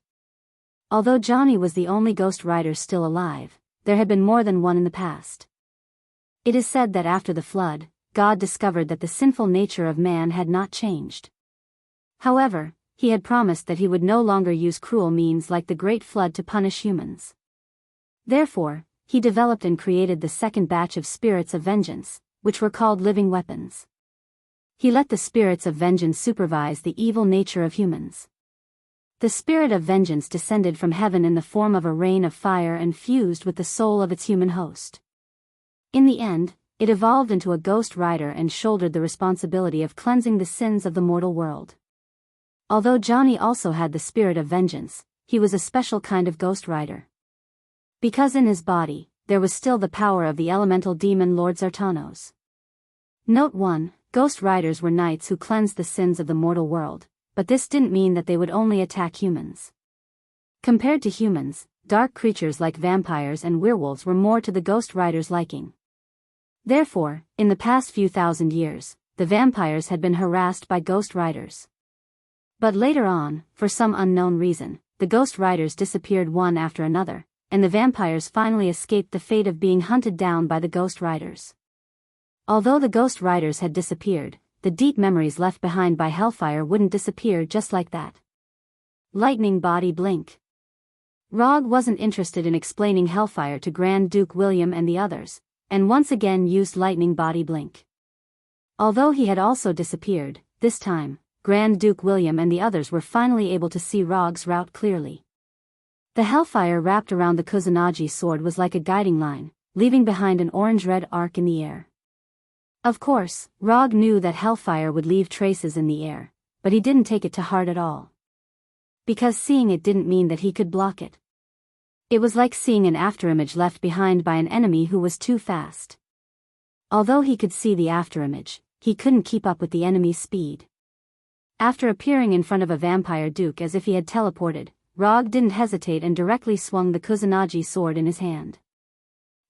Speaker 1: Although Johnny was the only ghost rider still alive, there had been more than one in the past. It is said that after the flood, God discovered that the sinful nature of man had not changed. However, he had promised that he would no longer use cruel means like the Great Flood to punish humans. Therefore, he developed and created the second batch of spirits of vengeance, which were called living weapons. He let the spirits of vengeance supervise the evil nature of humans. The spirit of vengeance descended from heaven in the form of a rain of fire and fused with the soul of its human host. In the end, it evolved into a ghost rider and shouldered the responsibility of cleansing the sins of the mortal world. Although Johnny also had the spirit of vengeance, he was a special kind of ghost rider. Because in his body, there was still the power of the elemental demon Lord Zartanos. Note 1, ghost riders were knights who cleansed the sins of the mortal world, but this didn't mean that they would only attack humans. Compared to humans, dark creatures like vampires and werewolves were more to the ghost riders' liking. Therefore, in the past few thousand years, the vampires had been harassed by ghost riders. But later on, for some unknown reason, the ghost riders disappeared one after another, and the vampires finally escaped the fate of being hunted down by the ghost riders. Although the ghost riders had disappeared, the deep memories left behind by hellfire wouldn't disappear just like that. Lightning body blink. Rog wasn't interested in explaining hellfire to Grand Duke William and the others, and once again used lightning body blink. Although he had also disappeared, this time, Grand Duke William and the others were finally able to see Rog's route clearly. The hellfire wrapped around the Kusanagi sword was like a guiding line, leaving behind an orange-red arc in the air. Of course, Rog knew that hellfire would leave traces in the air, but he didn't take it to heart at all. Because seeing it didn't mean that he could block it. It was like seeing an afterimage left behind by an enemy who was too fast. Although he could see the afterimage, he couldn't keep up with the enemy's speed. After appearing in front of a vampire duke as if he had teleported, Rog didn't hesitate and directly swung the Kusanagi sword in his hand.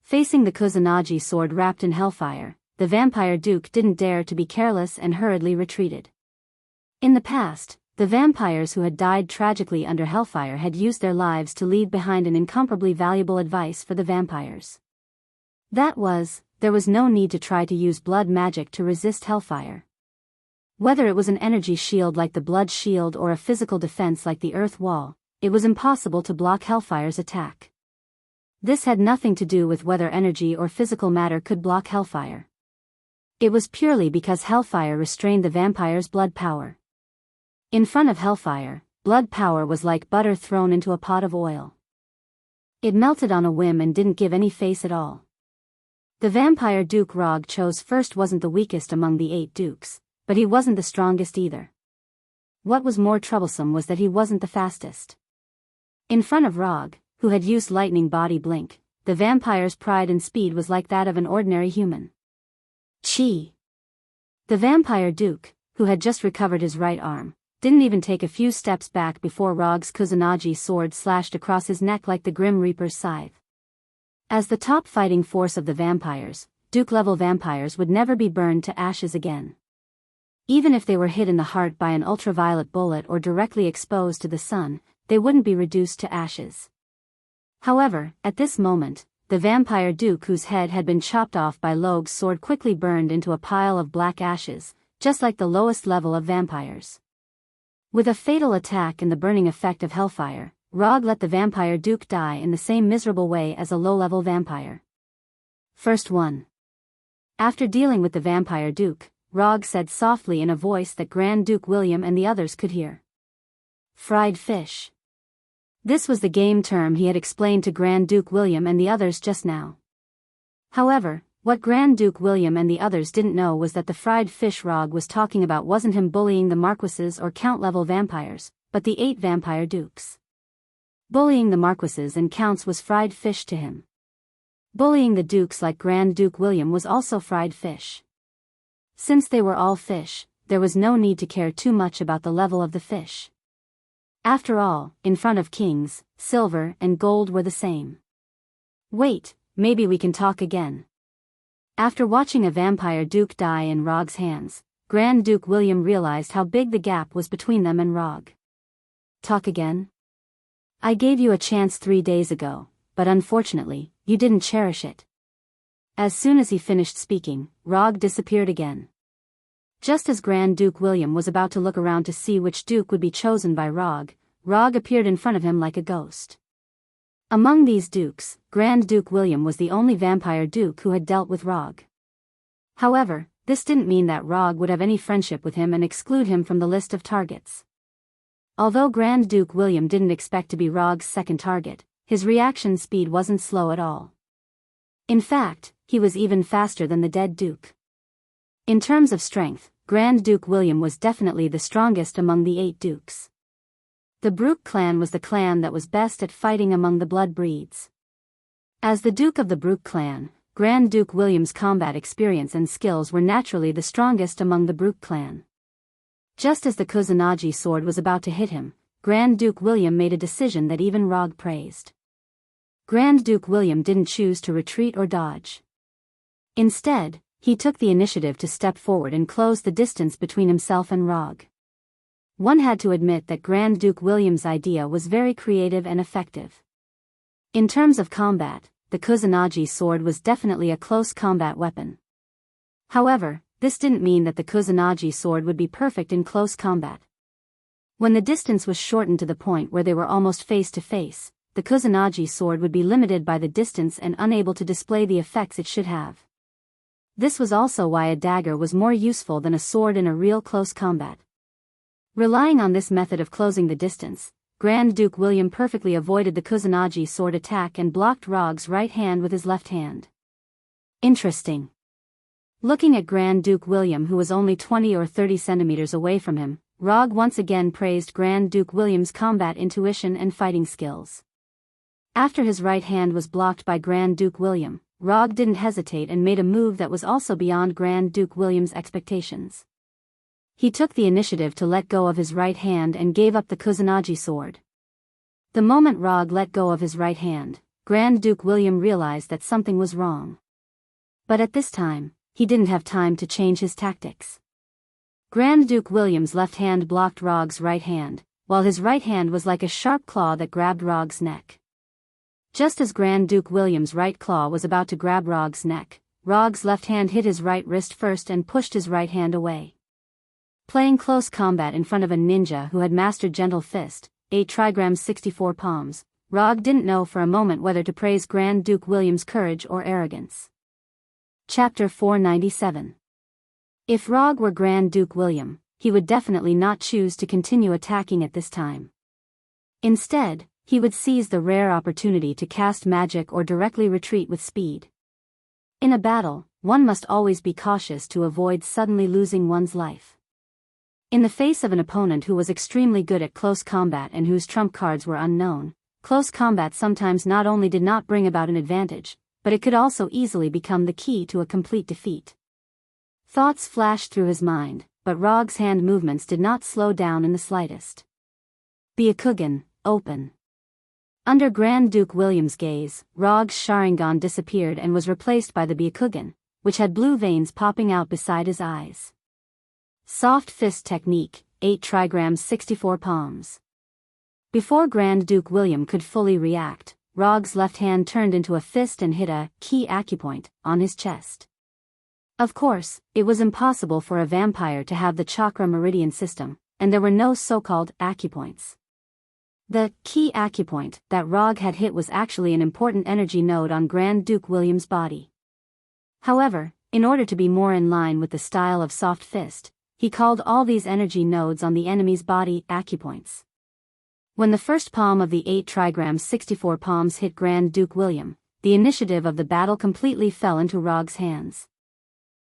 Speaker 1: Facing the Kusanagi sword wrapped in hellfire, the vampire duke didn't dare to be careless and hurriedly retreated. In the past, the vampires who had died tragically under hellfire had used their lives to leave behind an incomparably valuable advice for the vampires. That was, there was no need to try to use blood magic to resist hellfire. Whether it was an energy shield like the blood shield or a physical defense like the earth wall, it was impossible to block hellfire's attack. This had nothing to do with whether energy or physical matter could block hellfire. It was purely because hellfire restrained the vampire's blood power. In front of hellfire, blood power was like butter thrown into a pot of oil. It melted on a whim and didn't give any face at all. The vampire Duke Rog chose first wasn't the weakest among the 8 dukes, but he wasn't the strongest either. What was more troublesome was that he wasn't the fastest. In front of Rog, who had used lightning body blink, the vampire's pride and speed was like that of an ordinary human. Chi! The vampire duke, who had just recovered his right arm, didn't even take a few steps back before Rog's Kusanagi sword slashed across his neck like the Grim Reaper's scythe. As the top fighting force of the vampires, Duke-level vampires would never be burned to ashes again. Even if they were hit in the heart by an ultraviolet bullet or directly exposed to the sun, they wouldn't be reduced to ashes. However, at this moment, the vampire Duke whose head had been chopped off by Logue's sword quickly burned into a pile of black ashes, just like the lowest level of vampires. With a fatal attack and the burning effect of hellfire, Rogue let the vampire Duke die in the same miserable way as a low-level vampire. First 1. After dealing with the vampire Duke, Rogue said softly in a voice that Grand Duke William and the others could hear. Fried fish. This was the game term he had explained to Grand Duke William and the others just now. However, what Grand Duke William and the others didn't know was that the fried fish Rogue was talking about wasn't him bullying the Marquises or Count-level vampires, but the 8 vampire dukes. Bullying the Marquises and Counts was fried fish to him. Bullying the dukes like Grand Duke William was also fried fish. Since they were all fish, there was no need to care too much about the level of the fish. After all, in front of kings, silver and gold were the same. Wait, maybe we can talk again. After watching a vampire Duke die in Rogue's hands, Grand Duke William realized how big the gap was between them and Rogue. Talk again? I gave you a chance 3 days ago, but unfortunately, you didn't cherish it. As soon as he finished speaking, Rogue disappeared again. Just as Grand Duke William was about to look around to see which Duke would be chosen by Rogue appeared in front of him like a ghost. Among these dukes, Grand Duke William was the only vampire Duke who had dealt with Rogue. However, this didn't mean that Rogue would have any friendship with him and exclude him from the list of targets. Although Grand Duke William didn't expect to be Rogue's second target, his reaction speed wasn't slow at all. In fact, he was even faster than the dead Duke. In terms of strength, Grand Duke William was definitely the strongest among the 8 dukes. The Brooke clan was the clan that was best at fighting among the blood breeds. As the Duke of the Brooke clan, Grand Duke William's combat experience and skills were naturally the strongest among the Brooke clan. Just as the Kusanagi sword was about to hit him, Grand Duke William made a decision that even Rogue praised. Grand Duke William didn't choose to retreat or dodge. Instead, he took the initiative to step forward and close the distance between himself and Rogue. One had to admit that Grand Duke William's idea was very creative and effective. In terms of combat, the Kusanagi sword was definitely a close combat weapon. However, this didn't mean that the Kusanagi sword would be perfect in close combat. When the distance was shortened to the point where they were almost face to face, the Kusanagi sword would be limited by the distance and unable to display the effects it should have. This was also why a dagger was more useful than a sword in a real close combat. Relying on this method of closing the distance, Grand Duke William perfectly avoided the Kusanagi sword attack and blocked Rogue's right hand with his left hand. Interesting. Looking at Grand Duke William, who was only 20 or 30 centimeters away from him, Rogue once again praised Grand Duke William's combat intuition and fighting skills. After his right hand was blocked by Grand Duke William, Rogue didn't hesitate and made a move that was also beyond Grand Duke William's expectations. He took the initiative to let go of his right hand and gave up the Kusanagi sword. The moment Rogue let go of his right hand, Grand Duke William realized that something was wrong. But at this time, he didn't have time to change his tactics. Grand Duke William's left hand blocked Rogue's right hand, while his right hand was like a sharp claw that grabbed Rogue's neck. Just as Grand Duke William's right claw was about to grab Rogue's neck, Rogue's left hand hit his right wrist first and pushed his right hand away. Playing close combat in front of a ninja who had mastered Gentle Fist, 8 trigrams 64 palms, Rogue didn't know for a moment whether to praise Grand Duke William's courage or arrogance. Chapter 497. If Rogue were Grand Duke William, he would definitely not choose to continue attacking at this time. Instead, he would seize the rare opportunity to cast magic or directly retreat with speed. In a battle, one must always be cautious to avoid suddenly losing one's life. In the face of an opponent who was extremely good at close combat and whose trump cards were unknown, close combat sometimes not only did not bring about an advantage, but it could also easily become the key to a complete defeat. Thoughts flashed through his mind, but Rogue's hand movements did not slow down in the slightest. Byakugan, open. Under Grand Duke William's gaze, Rog's Sharingan disappeared and was replaced by the Byakugan, which had blue veins popping out beside his eyes. Soft Fist Technique, 8 trigrams 64 palms. Before Grand Duke William could fully react, Rog's left hand turned into a fist and hit a key acupoint on his chest. Of course, it was impossible for a vampire to have the chakra meridian system, and there were no so-called acupoints. The key acupoint that Rog had hit was actually an important energy node on Grand Duke William's body. However, in order to be more in line with the style of Soft Fist, he called all these energy nodes on the enemy's body acupoints. When the first palm of the 8 trigrams 64 palms hit Grand Duke William, the initiative of the battle completely fell into Rog's hands.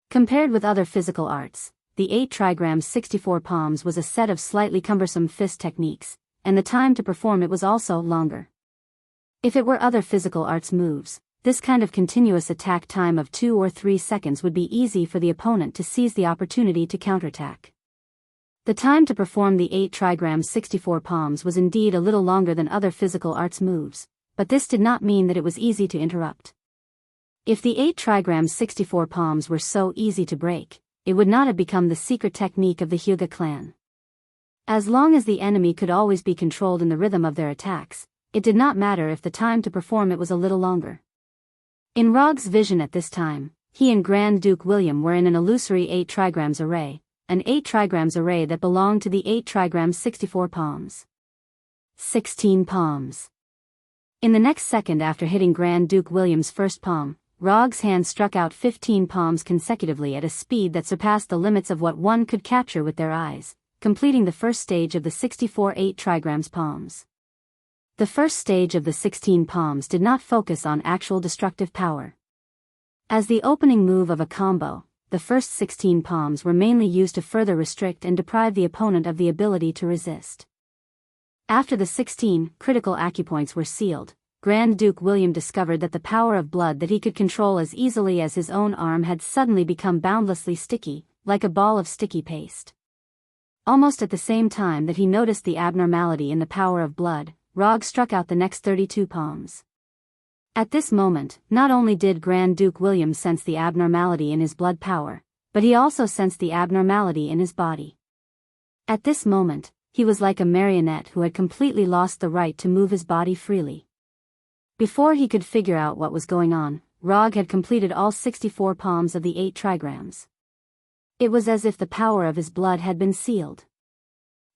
Speaker 1: Compared with other physical arts, the 8 trigrams 64 palms was a set of slightly cumbersome fist techniques, and the time to perform it was also longer. If it were other physical arts moves, this kind of continuous attack time of 2 or 3 seconds would be easy for the opponent to seize the opportunity to counterattack. The time to perform the 8 trigrams 64 palms was indeed a little longer than other physical arts moves, but this did not mean that it was easy to interrupt. If the 8 trigrams 64 palms were so easy to break, it would not have become the secret technique of the Hyuga clan. As long as the enemy could always be controlled in the rhythm of their attacks, it did not matter if the time to perform it was a little longer. In Rog's vision at this time, he and Grand Duke William were in an illusory 8 trigrams array, an 8 trigrams array that belonged to the 8 trigrams 64 palms. 16 palms. In the next second after hitting Grand Duke William's first palm, Rog's hand struck out 15 palms consecutively at a speed that surpassed the limits of what one could capture with their eyes, completing the first stage of the 64 8 trigrams palms. The first stage of the 16 palms did not focus on actual destructive power. As the opening move of a combo, the first 16 palms were mainly used to further restrict and deprive the opponent of the ability to resist. After the 16 critical acupoints were sealed, Grand Duke William discovered that the power of blood that he could control as easily as his own arm had suddenly become boundlessly sticky, like a ball of sticky paste. Almost at the same time that he noticed the abnormality in the power of blood, Rog struck out the next 32 palms. At this moment, not only did Grand Duke William sense the abnormality in his blood power, but he also sensed the abnormality in his body. At this moment, he was like a marionette who had completely lost the right to move his body freely. Before he could figure out what was going on, Rog had completed all 64 palms of the 8 trigrams. It was as if the power of his blood had been sealed.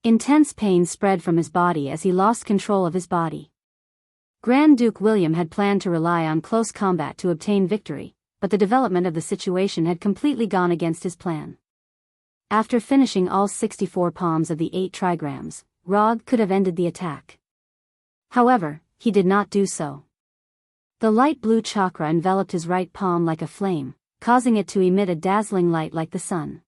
Speaker 1: Intense pain spread from his body as he lost control of his body. Grand Duke William had planned to rely on close combat to obtain victory, but the development of the situation had completely gone against his plan. After finishing all 64 palms of the 8 trigrams, Rog could have ended the attack. However, he did not do so. The light blue chakra enveloped his right palm like a flame, causing it to emit a dazzling light like the sun.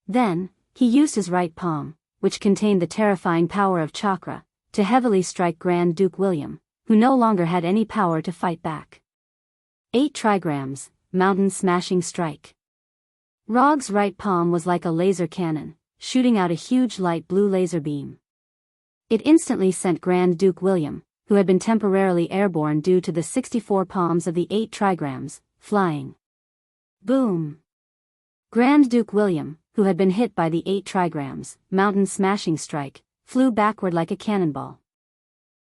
Speaker 1: Then, he used his right palm, which contained the terrifying power of chakra, to heavily strike Grand Duke William, who no longer had any power to fight back. 8 trigrams, mountain smashing strike. Rog's right palm was like a laser cannon, shooting out a huge light blue laser beam. It instantly sent Grand Duke William, who had been temporarily airborne due to the 64 palms of the 8 trigrams, flying. Boom! Grand Duke William, who had been hit by the 8 trigrams, mountain smashing strike, flew backward like a cannonball.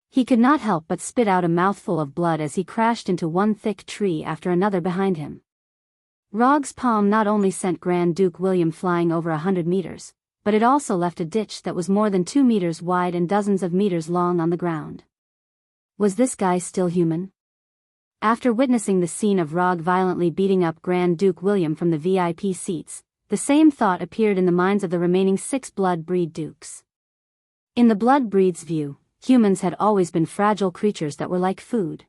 Speaker 1: He could not help but spit out a mouthful of blood as he crashed into one thick tree after another behind him. Rog's palm not only sent Grand Duke William flying over 100 meters, but it also left a ditch that was more than 2 meters wide and dozens of meters long on the ground. Was this guy still human? After witnessing the scene of Rog violently beating up Grand Duke William from the VIP seats, the same thought appeared in the minds of the remaining 6 blood breed dukes. In the blood breed's view, humans had always been fragile creatures that were like food.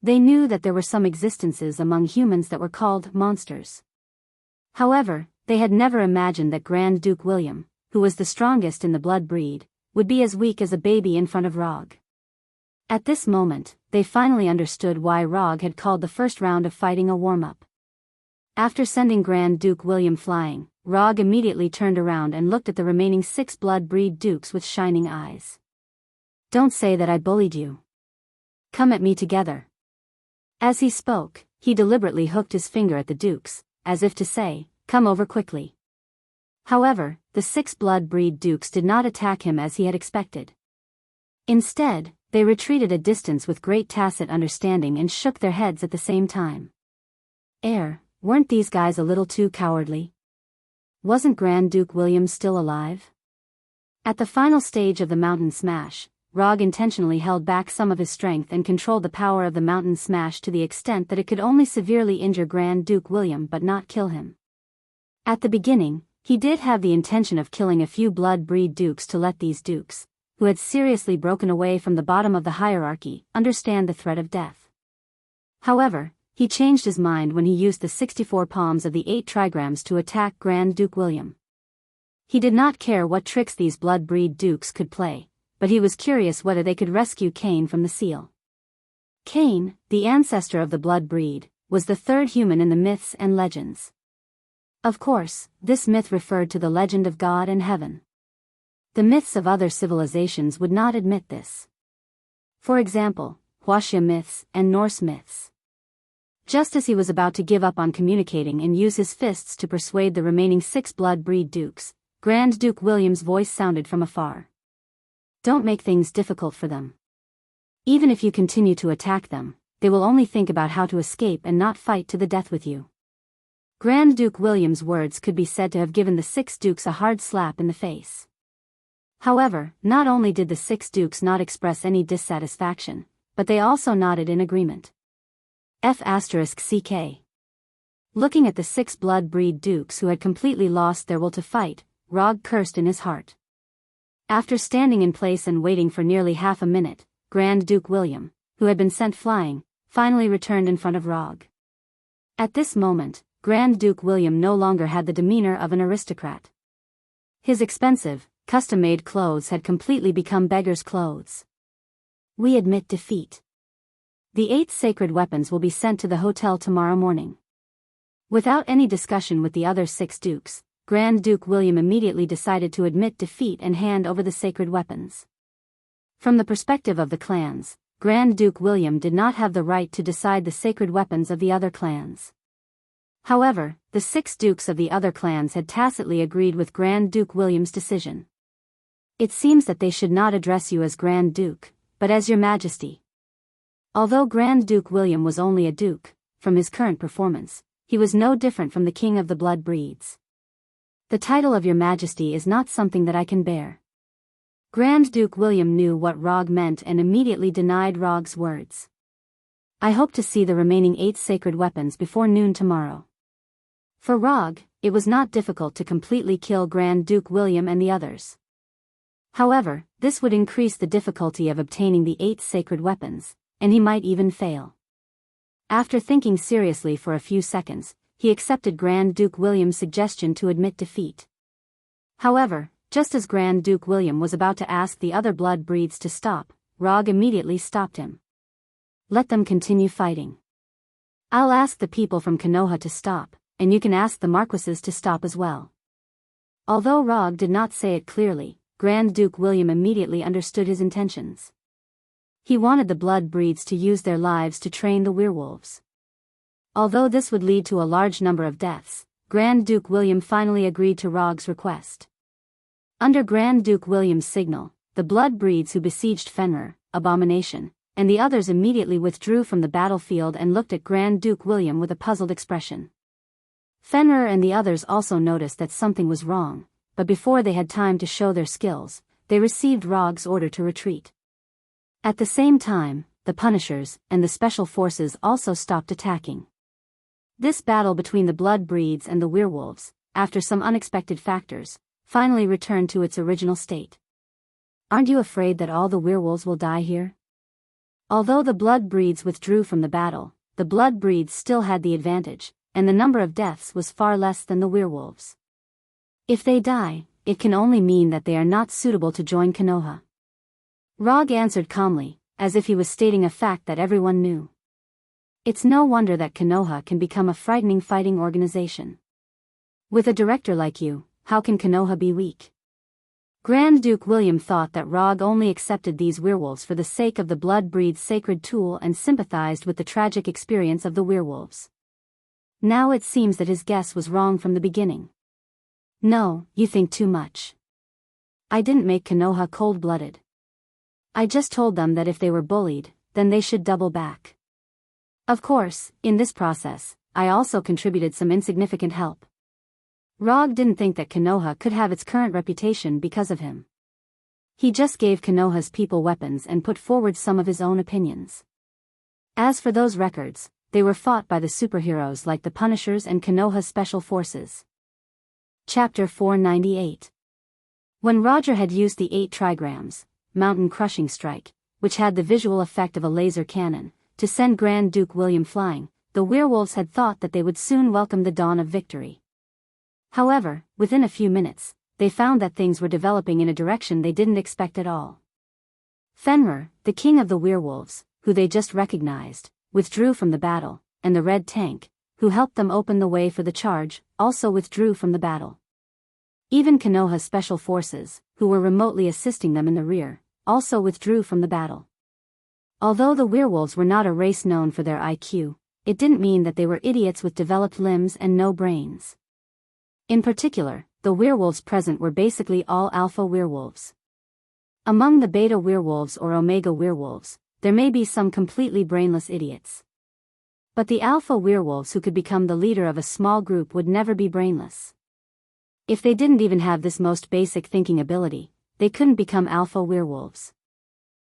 Speaker 1: They knew that there were some existences among humans that were called monsters. However, they had never imagined that Grand Duke William, who was the strongest in the blood breed, would be as weak as a baby in front of Rog. At this moment, they finally understood why Rog had called the first round of fighting a warm-up. After sending Grand Duke William flying, Rog immediately turned around and looked at the remaining 6 blood breed dukes with shining eyes. "Don't say that I bullied you. Come at me together." As he spoke, he deliberately hooked his finger at the dukes, as if to say, "Come over quickly." However, the 6 blood-breed dukes did not attack him as he had expected. Instead, they retreated a distance with great tacit understanding and shook their heads at the same time. Weren't these guys a little too cowardly? Wasn't Grand Duke William still alive? At the final stage of the mountain smash, Rog intentionally held back some of his strength and controlled the power of the mountain smash to the extent that it could only severely injure Grand Duke William but not kill him. At the beginning, he did have the intention of killing a few blood-breed dukes to let these dukes, who had seriously broken away from the bottom of the hierarchy, understand the threat of death. However, he changed his mind when he used the 64 palms of the 8 trigrams to attack Grand Duke William. He did not care what tricks these blood-breed dukes could play, but he was curious whether they could rescue Cain from the seal. Cain, the ancestor of the blood breed, was the 3rd human in the myths and legends. Of course, this myth referred to the legend of God and heaven. The myths of other civilizations would not admit this. For example, Huaxia myths and Norse myths. Just as he was about to give up on communicating and use his fists to persuade the remaining 6 blood-breed dukes, Grand Duke William's voice sounded from afar. "Don't make things difficult for them. Even if you continue to attack them, they will only think about how to escape and not fight to the death with you." Grand Duke William's words could be said to have given the 6 dukes a hard slap in the face. However, not only did the 6 dukes not express any dissatisfaction, but they also nodded in agreement. F***CK. Looking at the 6 blood-breed dukes who had completely lost their will to fight, Rog cursed in his heart. After standing in place and waiting for nearly half a minute, Grand Duke William, who had been sent flying, finally returned in front of Rog. At this moment, Grand Duke William no longer had the demeanor of an aristocrat. His expensive, custom-made clothes had completely become beggar's clothes. "We admit defeat. The 8 sacred weapons will be sent to the hotel tomorrow morning." Without any discussion with the other 6 dukes, Grand Duke William immediately decided to admit defeat and hand over the sacred weapons. From the perspective of the clans, Grand Duke William did not have the right to decide the sacred weapons of the other clans. However, the 6 dukes of the other clans had tacitly agreed with Grand Duke William's decision. "It seems that they should not address you as Grand Duke, but as Your Majesty." Although Grand Duke William was only a duke, from his current performance, he was no different from the king of the blood breeds. "The title of Your Majesty is not something that I can bear." Grand Duke William knew what Rog meant and immediately denied Rog's words. "I hope to see the remaining 8 sacred weapons before noon tomorrow." For Rog, it was not difficult to completely kill Grand Duke William and the others. However, this would increase the difficulty of obtaining the 8 sacred weapons, and he might even fail. After thinking seriously for a few seconds, he accepted Grand Duke William's suggestion to admit defeat. However, just as Grand Duke William was about to ask the other blood breeds to stop, Rog immediately stopped him. "Let them continue fighting. I'll ask the people from Konoha to stop, and you can ask the marquises to stop as well." Although Rog did not say it clearly, Grand Duke William immediately understood his intentions. He wanted the blood breeds to use their lives to train the werewolves. Although this would lead to a large number of deaths, Grand Duke William finally agreed to Rog's request. Under Grand Duke William's signal, the blood breeds who besieged Fenrir, Abomination, and the others immediately withdrew from the battlefield and looked at Grand Duke William with a puzzled expression. Fenrir and the others also noticed that something was wrong, but before they had time to show their skills, they received Rog's order to retreat. At the same time, the Punishers and the Special Forces also stopped attacking. This battle between the blood breeds and the werewolves, after some unexpected factors, finally returned to its original state. "Aren't you afraid that all the werewolves will die here?" Although the blood breeds withdrew from the battle, the blood breeds still had the advantage, and the number of deaths was far less than the werewolves. "If they die, it can only mean that they are not suitable to join Konoha." Rog answered calmly, as if he was stating a fact that everyone knew. "It's no wonder that Konoha can become a frightening fighting organization. With a director like you, how can Konoha be weak?" Grand Duke William thought that Rog only accepted these werewolves for the sake of the blood-breathed sacred tool and sympathized with the tragic experience of the werewolves. Now it seems that his guess was wrong from the beginning. No, you think too much. I didn't make Konoha cold-blooded. I just told them that if they were bullied, then they should double back. Of course, in this process, I also contributed some insignificant help. Rog didn't think that Konoha could have its current reputation because of him. He just gave Konoha's people weapons and put forward some of his own opinions. As for those records, they were fought by the superheroes like the Punishers and Konoha's Special Forces. Chapter 498. When Roger had used the 8 trigrams, Mountain Crushing Strike, which had the visual effect of a laser cannon, to send Grand Duke William flying, the werewolves had thought that they would soon welcome the dawn of victory. However, within a few minutes, they found that things were developing in a direction they didn't expect at all. Fenrir, the king of the werewolves, who they just recognized, withdrew from the battle, and the Red Tank, who helped them open the way for the charge, also withdrew from the battle. Even Konoha's Special Forces, who were remotely assisting them in the rear, also withdrew from the battle. Although the werewolves were not a race known for their IQ, it didn't mean that they were idiots with developed limbs and no brains. In particular, the werewolves present were basically all alpha werewolves. Among the beta werewolves or omega werewolves, there may be some completely brainless idiots. But the alpha werewolves who could become the leader of a small group would never be brainless. If they didn't even have this most basic thinking ability, they couldn't become alpha werewolves.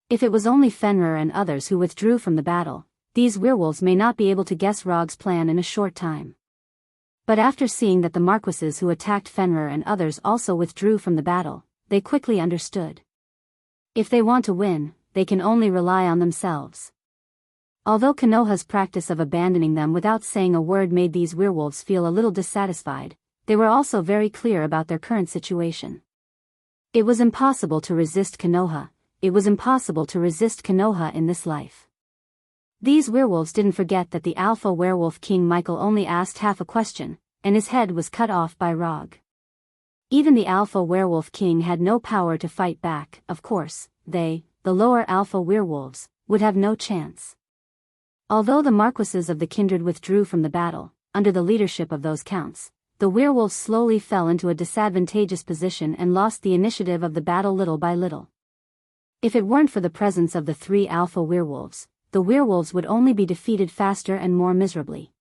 Speaker 1: If it was only Fenrir and others who withdrew from the battle, these werewolves may not be able to guess Rog's plan in a short time. But after seeing that the Marquises who attacked Fenrir and others also withdrew from the battle, they quickly understood. If they want to win, they can only rely on themselves. Although Konoha's practice of abandoning them without saying a word made these werewolves feel a little dissatisfied, they were also very clear about their current situation. It was impossible to resist Konoha. It was impossible to resist Konoha in this life. These werewolves didn't forget that the alpha werewolf king Michael only asked half a question, and his head was cut off by Rog. Even the alpha werewolf king had no power to fight back. Of course, they, the lower alpha werewolves, would have no chance. Although the Marquises of the kindred withdrew from the battle, under the leadership of those counts, the werewolves slowly fell into a disadvantageous position and lost the initiative of the battle little by little. If it weren't for the presence of the 3 alpha werewolves, the werewolves would only be defeated faster and more miserably.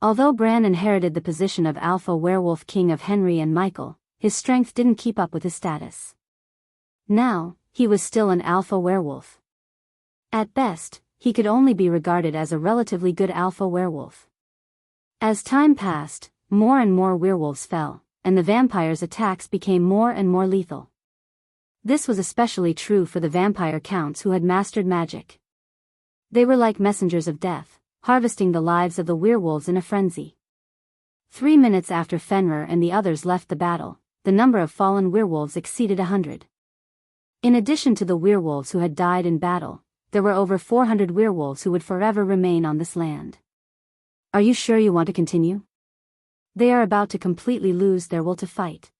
Speaker 1: Although Bran inherited the position of alpha werewolf king of Henry and Michael, his strength didn't keep up with his status. Now, he was still an alpha werewolf. At best, he could only be regarded as a relatively good alpha werewolf. As time passed, more and more werewolves fell, and the vampires' attacks became more and more lethal. This was especially true for the vampire counts who had mastered magic. They were like messengers of death, harvesting the lives of the werewolves in a frenzy. 3 minutes after Fenrir and the others left the battle, the number of fallen werewolves exceeded 100. In addition to the werewolves who had died in battle, there were over 400 werewolves who would forever remain on this land. Are you sure you want to continue? They are about to completely lose their will to fight.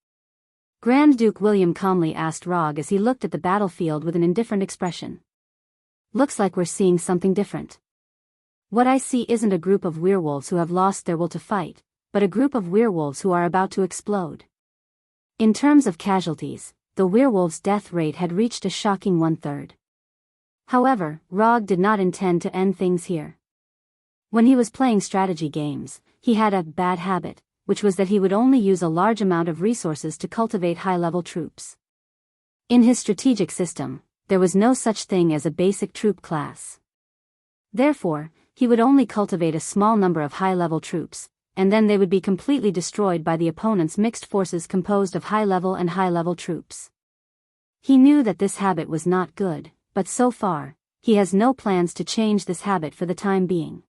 Speaker 1: Grand Duke William calmly asked Rog as he looked at the battlefield with an indifferent expression. Looks like we're seeing something different. What I see isn't a group of werewolves who have lost their will to fight, but a group of werewolves who are about to explode. In terms of casualties, the werewolves' death rate had reached a shocking 1/3. However, Rog did not intend to end things here. When he was playing strategy games, he had a bad habit, which was that he would only use a large amount of resources to cultivate high-level troops. In his strategic system, there was no such thing as a basic troop class. Therefore, he would only cultivate a small number of high-level troops, and then they would be completely destroyed by the opponent's mixed forces composed of high-level and high-level troops. He knew that this habit was not good, but so far, he has no plans to change this habit for the time being.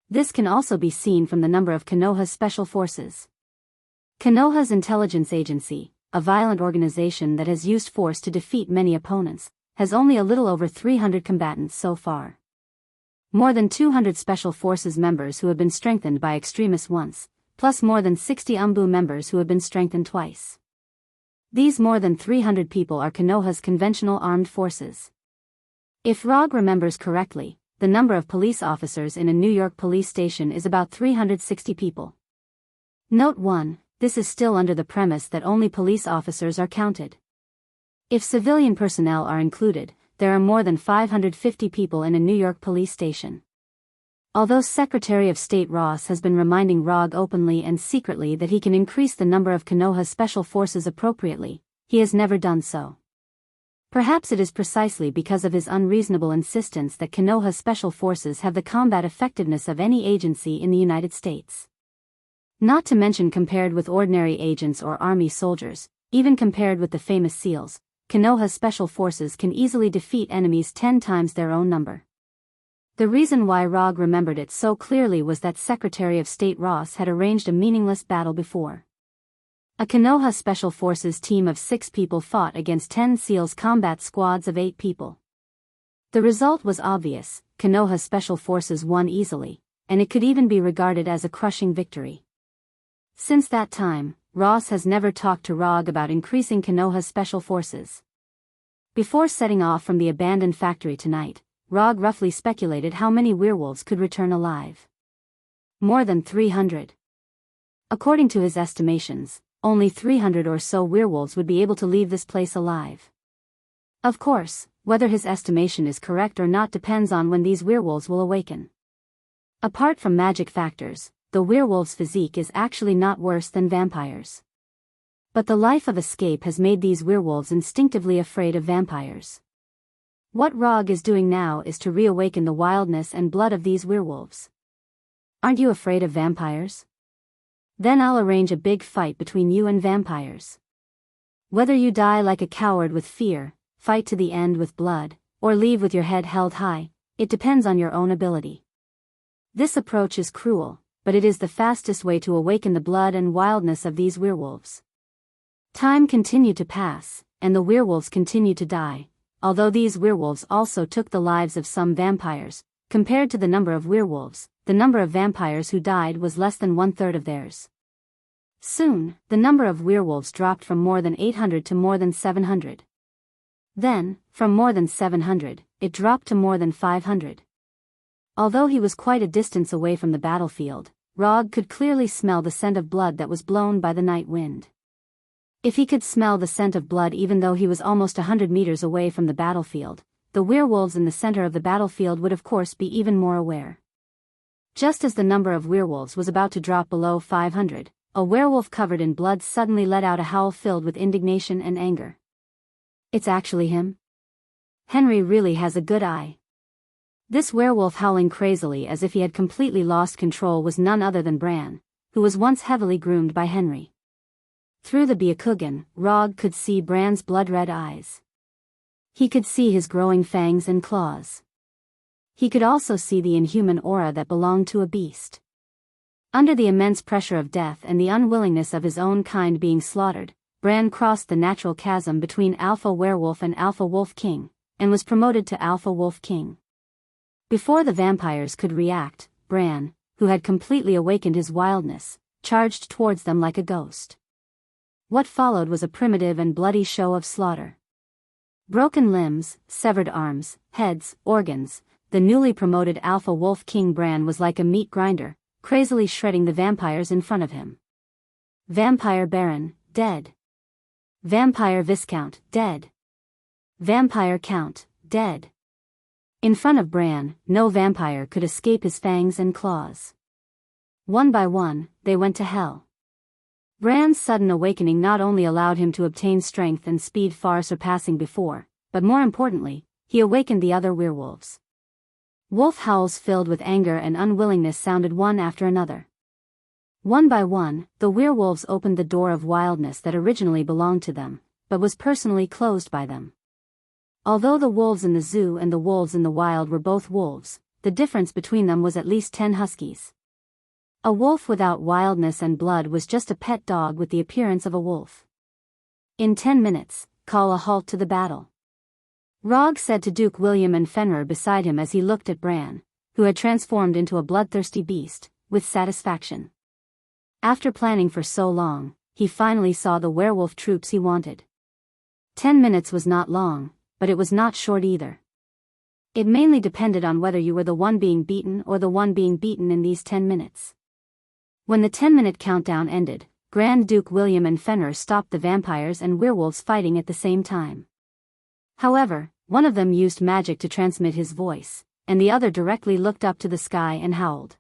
Speaker 1: This can also be seen from the number of Konoha's special forces. Konoha's intelligence agency, a violent organization that has used force to defeat many opponents, has only a little over 300 combatants so far. More than 200 special forces members who have been strengthened by extremists once, plus more than 60 Umbu members who have been strengthened twice. These more than 300 people are Konoha's conventional armed forces. If Rog remembers correctly, the number of police officers in a New York police station is about 360 people. Note 1, this is still under the premise that only police officers are counted. If civilian personnel are included, there are more than 550 people in a New York police station. Although Secretary of State Ross has been reminding Rog openly and secretly that he can increase the number of Konoha's special forces appropriately, he has never done so. Perhaps it is precisely because of his unreasonable insistence that Konoha's special forces have the combat effectiveness of any agency in the United States. Not to mention compared with ordinary agents or army soldiers, even compared with the famous SEALs, Konoha's special forces can easily defeat enemies 10 times their own number. The reason why Rog remembered it so clearly was that Secretary of State Ross had arranged a meaningless battle before. A Konoha Special Forces team of 6 people fought against 10 SEALs combat squads of 8 people. The result was obvious, Konoha Special Forces won easily, and it could even be regarded as a crushing victory. Since that time, Ross has never talked to Rog about increasing Konoha's special forces. Before setting off from the abandoned factory tonight, Rog roughly speculated how many werewolves could return alive. More than 300. According to his estimations, only 300 or so werewolves would be able to leave this place alive. Of course, whether his estimation is correct or not depends on when these werewolves will awaken. Apart from magic factors, the werewolf's physique is actually not worse than vampires. But the life of escape has made these werewolves instinctively afraid of vampires. What Rog is doing now is to reawaken the wildness and blood of these werewolves. Aren't you afraid of vampires? Then I'll arrange a big fight between you and vampires. Whether you die like a coward with fear, fight to the end with blood, or leave with your head held high, it depends on your own ability. This approach is cruel, but it is the fastest way to awaken the blood and wildness of these werewolves. Time continued to pass, and the werewolves continued to die, although these werewolves also took the lives of some vampires. Compared to the number of werewolves, the number of vampires who died was less than 1/3 of theirs. Soon, the number of werewolves dropped from more than 800 to more than 700. Then, from more than 700, it dropped to more than 500. Although he was quite a distance away from the battlefield, Rog could clearly smell the scent of blood that was blown by the night wind. If he could smell the scent of blood even though he was almost 100 meters away from the battlefield, the werewolves in the center of the battlefield would of course be even more aware. Just as the number of werewolves was about to drop below 500, a werewolf covered in blood suddenly let out a howl filled with indignation and anger. It's actually him? Henry really has a good eye. This werewolf howling crazily as if he had completely lost control was none other than Bran, who was once heavily groomed by Henry. Through the Byakugan, Rog could see Bran's blood-red eyes. He could see his growing fangs and claws. He could also see the inhuman aura that belonged to a beast. Under the immense pressure of death and the unwillingness of his own kind being slaughtered, Bran crossed the natural chasm between Alpha Werewolf and Alpha Wolf King, and was promoted to Alpha Wolf King. Before the vampires could react, Bran, who had completely awakened his wildness, charged towards them like a ghost. What followed was a primitive and bloody show of slaughter. Broken limbs, severed arms, heads, organs, the newly promoted Alpha Wolf King Bran was like a meat grinder, crazily shredding the vampires in front of him. Vampire Baron, dead. Vampire Viscount, dead. Vampire Count, dead. In front of Bran, no vampire could escape his fangs and claws. One by one, they went to hell. Bran's sudden awakening not only allowed him to obtain strength and speed far surpassing before, but more importantly, he awakened the other werewolves. Wolf howls filled with anger and unwillingness sounded one after another. One by one, the werewolves opened the door of wildness that originally belonged to them, but was personally closed by them. Although the wolves in the zoo and the wolves in the wild were both wolves, the difference between them was at least 10 huskies. A wolf without wildness and blood was just a pet dog with the appearance of a wolf. In 10 minutes, call a halt to the battle. Rog said to Duke William and Fenrir beside him as he looked at Bran, who had transformed into a bloodthirsty beast, with satisfaction. After planning for so long, he finally saw the werewolf troops he wanted. 10 minutes was not long, but it was not short either. It mainly depended on whether you were the one being beaten or the one being beaten in these 10 minutes. When the 10-minute countdown ended, Grand Duke William and Fenrir stopped the vampires and werewolves fighting at the same time. However, one of them used magic to transmit his voice, and the other directly looked up to the sky and howled.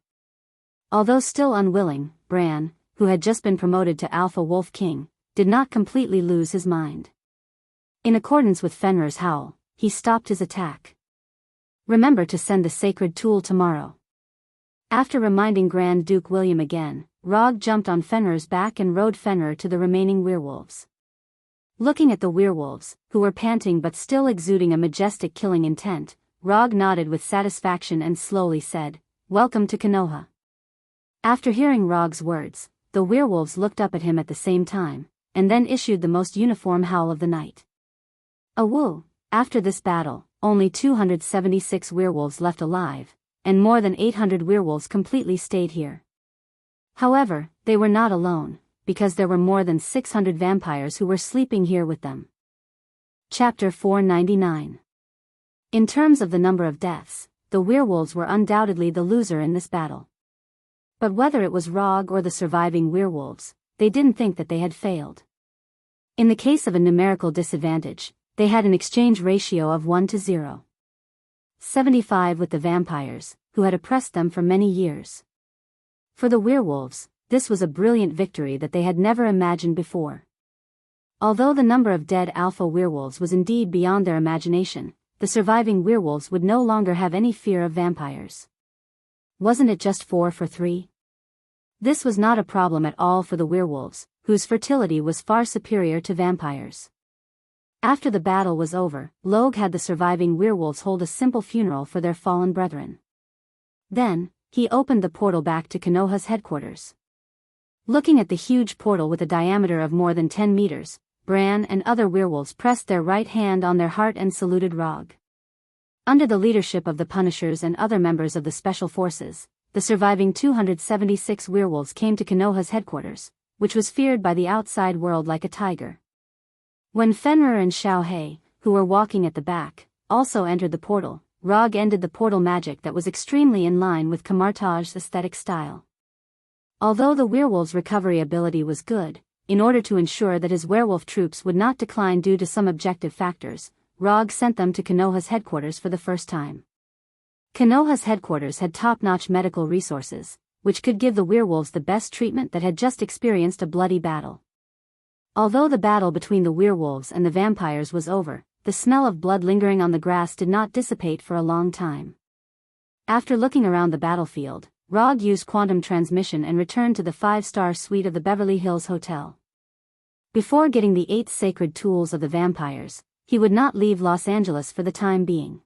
Speaker 1: Although still unwilling, Bran, who had just been promoted to Alpha Wolf King, did not completely lose his mind. In accordance with Fenrir's howl, he stopped his attack. "Remember to send the sacred tool tomorrow." After reminding Grand Duke William again, Rog jumped on Fenrir's back and rode Fenrir to the remaining werewolves. Looking at the werewolves, who were panting but still exuding a majestic killing intent, Rog nodded with satisfaction and slowly said, "Welcome to Konoha." After hearing Rog's words, the werewolves looked up at him at the same time, and then issued the most uniform howl of the night. Awoo! After this battle, only 276 werewolves left alive, and more than 800 werewolves completely stayed here. However, they were not alone, because there were more than 600 vampires who were sleeping here with them. Chapter 499. In terms of the number of deaths, the werewolves were undoubtedly the loser in this battle. But whether it was Rog or the surviving werewolves, they didn't think that they had failed. In the case of a numerical disadvantage, they had an exchange ratio of 1 to 0. 75 with the vampires, who had oppressed them for many years. For the werewolves, this was a brilliant victory that they had never imagined before. Although the number of dead alpha werewolves was indeed beyond their imagination, the surviving werewolves would no longer have any fear of vampires. Wasn't it just 4 for 3? This was not a problem at all for the werewolves, whose fertility was far superior to vampires. After the battle was over, Logue had the surviving werewolves hold a simple funeral for their fallen brethren. Then, he opened the portal back to Konoha's headquarters. Looking at the huge portal with a diameter of more than 10 meters, Bran and other werewolves pressed their right hand on their heart and saluted Rog. Under the leadership of the Punishers and other members of the Special Forces, the surviving 276 werewolves came to Konoha's headquarters, which was feared by the outside world like a tiger. When Fenrir and Xiao He, who were walking at the back, also entered the portal, Rog ended the portal magic that was extremely in line with Kamartaj's aesthetic style. Although the werewolf's recovery ability was good, in order to ensure that his werewolf troops would not decline due to some objective factors, Rog sent them to Konoha's headquarters for the first time. Konoha's headquarters had top-notch medical resources, which could give the werewolves the best treatment that had just experienced a bloody battle. Although the battle between the werewolves and the vampires was over, the smell of blood lingering on the grass did not dissipate for a long time. After looking around the battlefield, Rog used quantum transmission and returned to the 5-star suite of the Beverly Hills Hotel. Before getting the 8 sacred tools of the vampires, he would not leave Los Angeles for the time being.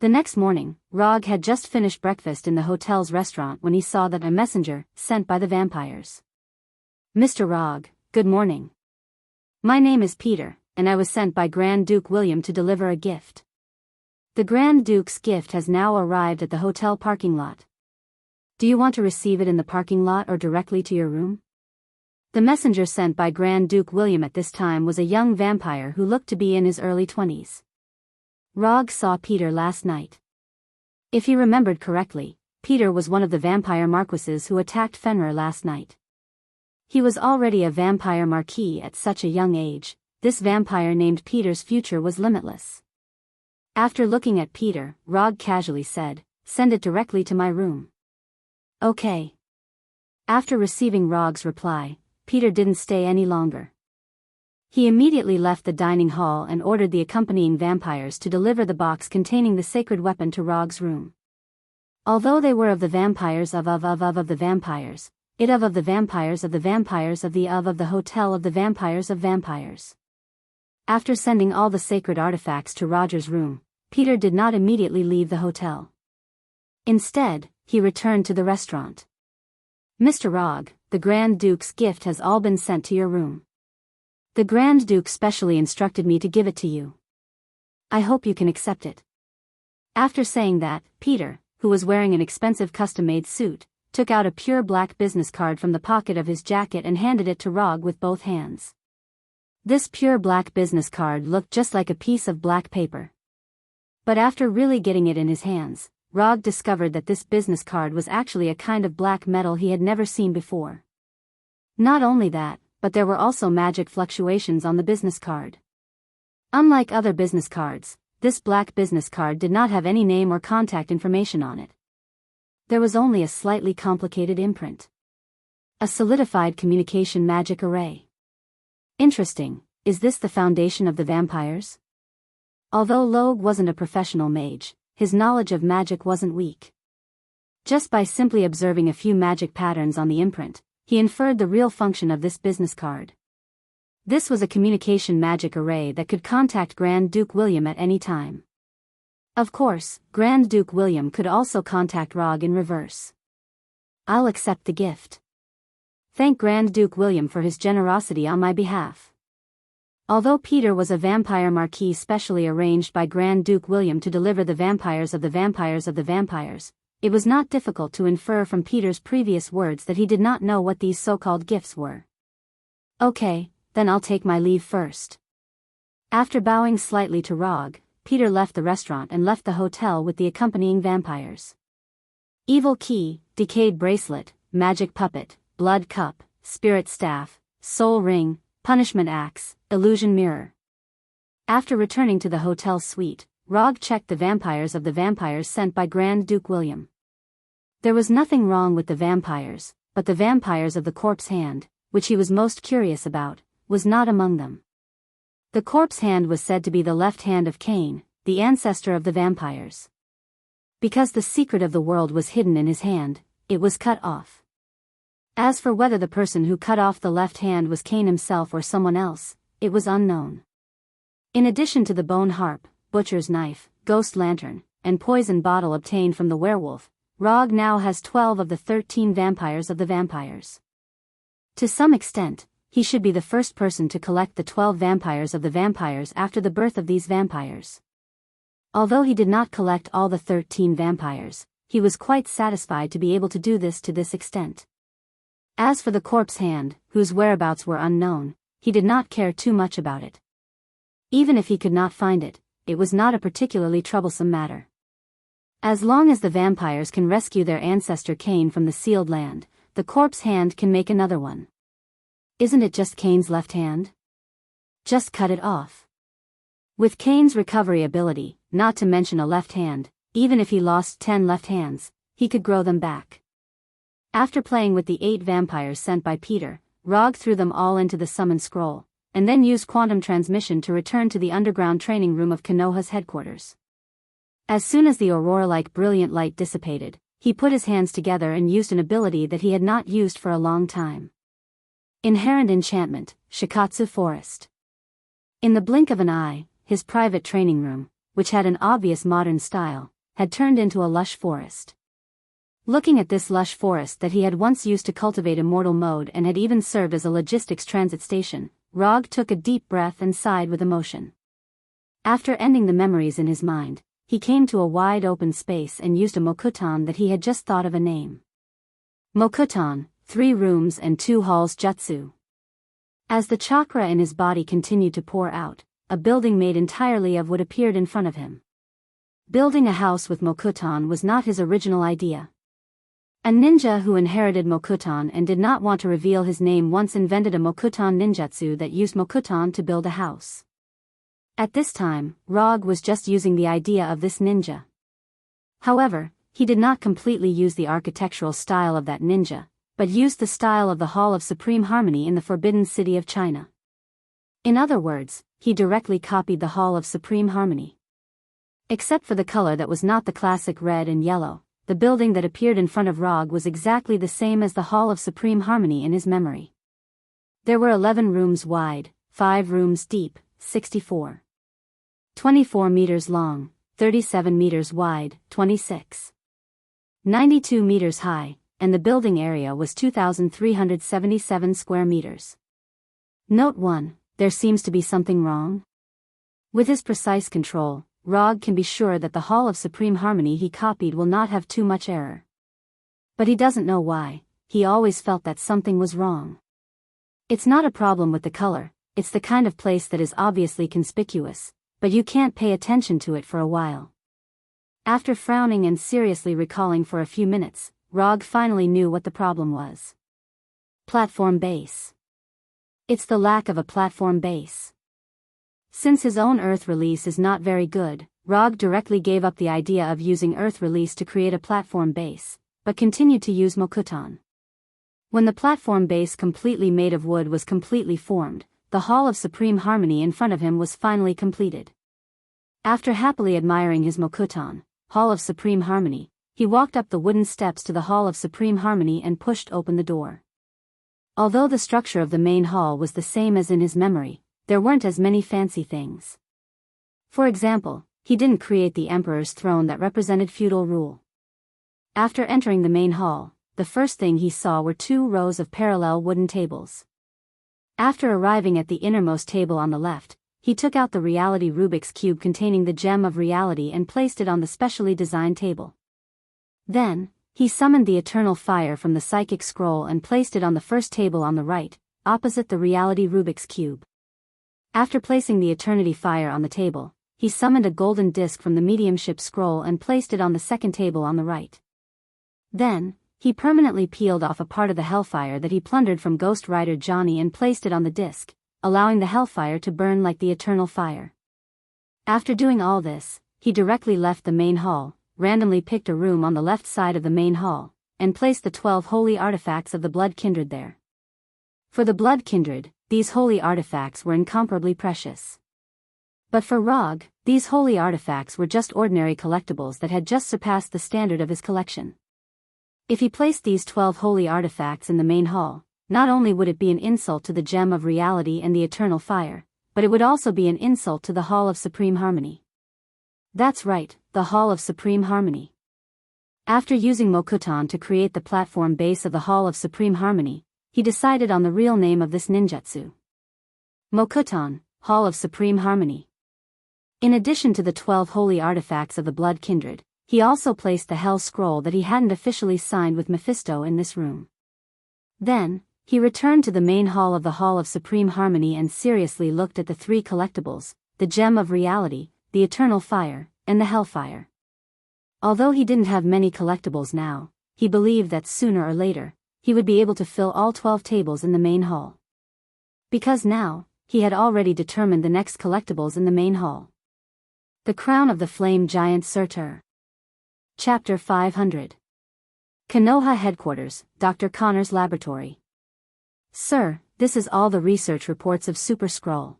Speaker 1: The next morning, Rog had just finished breakfast in the hotel's restaurant when he saw that a messenger, sent by the vampires. "Mr. Rog, good morning. My name is Peter, and I was sent by Grand Duke William to deliver a gift. The Grand Duke's gift has now arrived at the hotel parking lot. Do you want to receive it in the parking lot or directly to your room?" The messenger sent by Grand Duke William at this time was a young vampire who looked to be in his early 20s. Rog saw Peter last night. If he remembered correctly, Peter was one of the vampire marquises who attacked Fenrir last night. He was already a vampire marquis at such a young age. This vampire named Peter's future was limitless. After looking at Peter, Rog casually said, "Send it directly to my room." "Okay." After receiving Rog's reply, Peter didn't stay any longer. He immediately left the dining hall and ordered the accompanying vampires to deliver the box containing the sacred weapon to Rog's room. Although they were of the vampires of the vampires, of the vampires of the vampires of the hotel of the vampires of vampires. After sending all the sacred artifacts to Roger's room, Peter did not immediately leave the hotel. Instead, he returned to the restaurant. "Mr. Rog, the Grand Duke's gift has all been sent to your room. The Grand Duke specially instructed me to give it to you. I hope you can accept it." After saying that, Peter, who was wearing an expensive custom-made suit, took out a pure black business card from the pocket of his jacket and handed it to Rog with both hands. This pure black business card looked just like a piece of black paper. But after really getting it in his hands, Rog discovered that this business card was actually a kind of black metal he had never seen before. Not only that, but there were also magic fluctuations on the business card. Unlike other business cards, this black business card did not have any name or contact information on it. There was only a slightly complicated imprint. A solidified communication magic array. Interesting, is this the foundation of the vampires? Although Logue wasn't a professional mage, his knowledge of magic wasn't weak. Just by simply observing a few magic patterns on the imprint, he inferred the real function of this business card. This was a communication magic array that could contact Grand Duke William at any time. Of course, Grand Duke William could also contact Rog in reverse. I'll accept the gift. Thank Grand Duke William for his generosity on my behalf. Although Peter was a vampire marquis specially arranged by Grand Duke William to deliver the vampires of the vampires of the vampires, it was not difficult to infer from Peter's previous words that he did not know what these so-called gifts were. Okay, then I'll take my leave first. After bowing slightly to Rog, Peter left the restaurant and left the hotel with the accompanying vampires. Evil Key, Decayed Bracelet, Magic Puppet, Blood Cup, Spirit Staff, Soul Ring, Punishment Axe, Illusion Mirror. After returning to the hotel suite, Rog checked the vampires of the vampires sent by Grand Duke William. There was nothing wrong with the vampires, but the vampires of the corpse hand, which he was most curious about, was not among them. The corpse hand was said to be the left hand of Cain, the ancestor of the vampires. Because the secret of the world was hidden in his hand, it was cut off. As for whether the person who cut off the left hand was Cain himself or someone else, it was unknown. In addition to the bone harp, butcher's knife, ghost lantern, and poison bottle obtained from the werewolf, Rog now has 12 of the 13 vampires of the vampires. To some extent, he should be the first person to collect the 12 vampires of the vampires after the birth of these vampires. Although he did not collect all the 13 vampires, he was quite satisfied to be able to do this to this extent. As for the corpse hand, whose whereabouts were unknown, he did not care too much about it. Even if he could not find it, it was not a particularly troublesome matter. As long as the vampires can rescue their ancestor Cain from the sealed land, the corpse hand can make another one. Isn't it just Cain's left hand? Just cut it off. With Cain's recovery ability, not to mention a left hand, even if he lost 10 left hands, he could grow them back. After playing with the 8 vampires sent by Peter, Rog threw them all into the summon scroll, and then used quantum transmission to return to the underground training room of Konoha's headquarters. As soon as the aurora-like brilliant light dissipated, he put his hands together and used an ability that he had not used for a long time. Inherent Enchantment, Shikatsu Forest. In the blink of an eye, his private training room, which had an obvious modern style, had turned into a lush forest. Looking at this lush forest that he had once used to cultivate immortal mode and had even served as a logistics transit station, Rog took a deep breath and sighed with emotion. After ending the memories in his mind, he came to a wide open space and used a Mokuton that he had just thought of a name. Mokuton, 3 rooms and 2 halls jutsu. As the chakra in his body continued to pour out, a building made entirely of wood appeared in front of him. Building a house with Mokuton was not his original idea. A ninja who inherited Mokuton and did not want to reveal his name once invented a Mokuton ninjutsu that used Mokuton to build a house. At this time, Rog was just using the idea of this ninja. However, he did not completely use the architectural style of that ninja, but used the style of the Hall of Supreme Harmony in the Forbidden City of China. In other words, he directly copied the Hall of Supreme Harmony. Except for the color that was not the classic red and yellow, the building that appeared in front of Rog was exactly the same as the Hall of Supreme Harmony in his memory. There were 11 rooms wide, 5 rooms deep, 64. 24 meters long, 37 meters wide, 26. 92 meters high, and the building area was 2,377 square meters. Note 1, there seems to be something wrong. With his precise control, Rog can be sure that the Hall of Supreme Harmony he copied will not have too much error. But he doesn't know why. He always felt that something was wrong. It's not a problem with the color, it's the kind of place that is obviously conspicuous, but you can't pay attention to it for a while. After frowning and seriously recalling for a few minutes, Rog finally knew what the problem was. Platform base. It's the lack of a platform base. Since his own Earth release is not very good, Rog directly gave up the idea of using Earth release to create a platform base, but continued to use Mokuton. When the platform base completely made of wood was completely formed, the Hall of Supreme Harmony in front of him was finally completed. After happily admiring his Mokuton, Hall of Supreme Harmony, he walked up the wooden steps to the Hall of Supreme Harmony and pushed open the door. Although the structure of the main hall was the same as in his memory, there weren't as many fancy things. For example, he didn't create the Emperor's throne that represented feudal rule. After entering the main hall, the first thing he saw were 2 rows of parallel wooden tables. After arriving at the innermost table on the left, he took out the reality Rubik's Cube containing the gem of reality and placed it on the specially designed table. Then, he summoned the eternal fire from the psychic scroll and placed it on the first table on the right, opposite the reality Rubik's Cube. After placing the eternity fire on the table, he summoned a golden disc from the mediumship scroll and placed it on the second table on the right. Then, he permanently peeled off a part of the hellfire that he plundered from Ghost Rider Johnny and placed it on the disc, allowing the hellfire to burn like the eternal fire. After doing all this, he directly left the main hall, randomly picked a room on the left side of the main hall, and placed the 12 holy artifacts of the Blood Kindred there. For the Blood Kindred, these holy artifacts were incomparably precious. But for Rog, these holy artifacts were just ordinary collectibles that had just surpassed the standard of his collection. If he placed these 12 holy artifacts in the main hall, not only would it be an insult to the gem of reality and the eternal fire, but it would also be an insult to the Hall of Supreme Harmony. That's right, the Hall of Supreme Harmony. After using Mokuton to create the platform base of the Hall of Supreme Harmony, he decided on the real name of this ninjutsu. Mokuton, Hall of Supreme Harmony. In addition to the 12 holy artifacts of the Blood Kindred, he also placed the Hell Scroll that he hadn't officially signed with Mephisto in this room. Then, he returned to the main hall of the Hall of Supreme Harmony and seriously looked at the 3 collectibles, the Gem of Reality, the Eternal Fire, and the Hellfire. Although he didn't have many collectibles now, he believed that sooner or later, he would be able to fill all 12 tables in the main hall. Because now, he had already determined the next collectibles in the main hall. The Crown of the Flame Giant Surtur. Chapter 500. Konoha Headquarters, Dr. Connor's Laboratory. Sir, this is all the research reports of Super Skrull.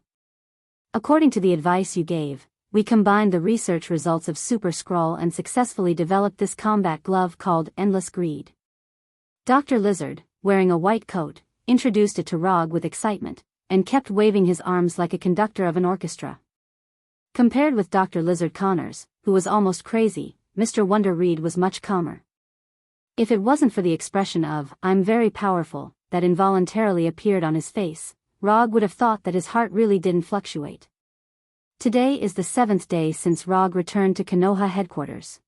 Speaker 1: According to the advice you gave, we combined the research results of Super Skrull and successfully developed this combat glove called Endless Greed. Dr. Lizard, wearing a white coat, introduced it to Rog with excitement, and kept waving his arms like a conductor of an orchestra. Compared with Dr. Lizard Connors, who was almost crazy, Mr. Wonder Reed was much calmer. If it wasn't for the expression of, "I'm very powerful," that involuntarily appeared on his face, Rog would have thought that his heart really didn't fluctuate. Today is the 7th day since Rog returned to Konoha headquarters.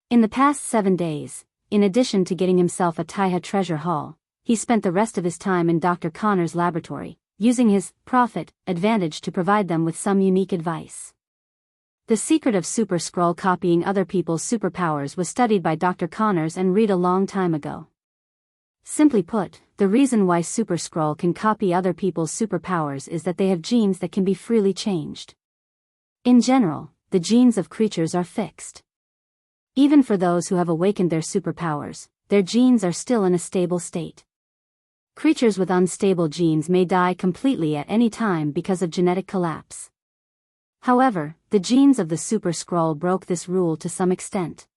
Speaker 1: In the past 7 days, in addition to getting himself a Taiha treasure haul, he spent the rest of his time in Dr. Connor's laboratory, using his profit advantage to provide them with some unique advice. The secret of Super Skrull copying other people's superpowers was studied by Dr. Connors and Reed a long time ago. Simply put, the reason why Super Skrull can copy other people's superpowers is that they have genes that can be freely changed. In general, the genes of creatures are fixed. Even for those who have awakened their superpowers, their genes are still in a stable state. Creatures with unstable genes may die completely at any time because of genetic collapse. However, the genes of the Super Skrull broke this rule to some extent.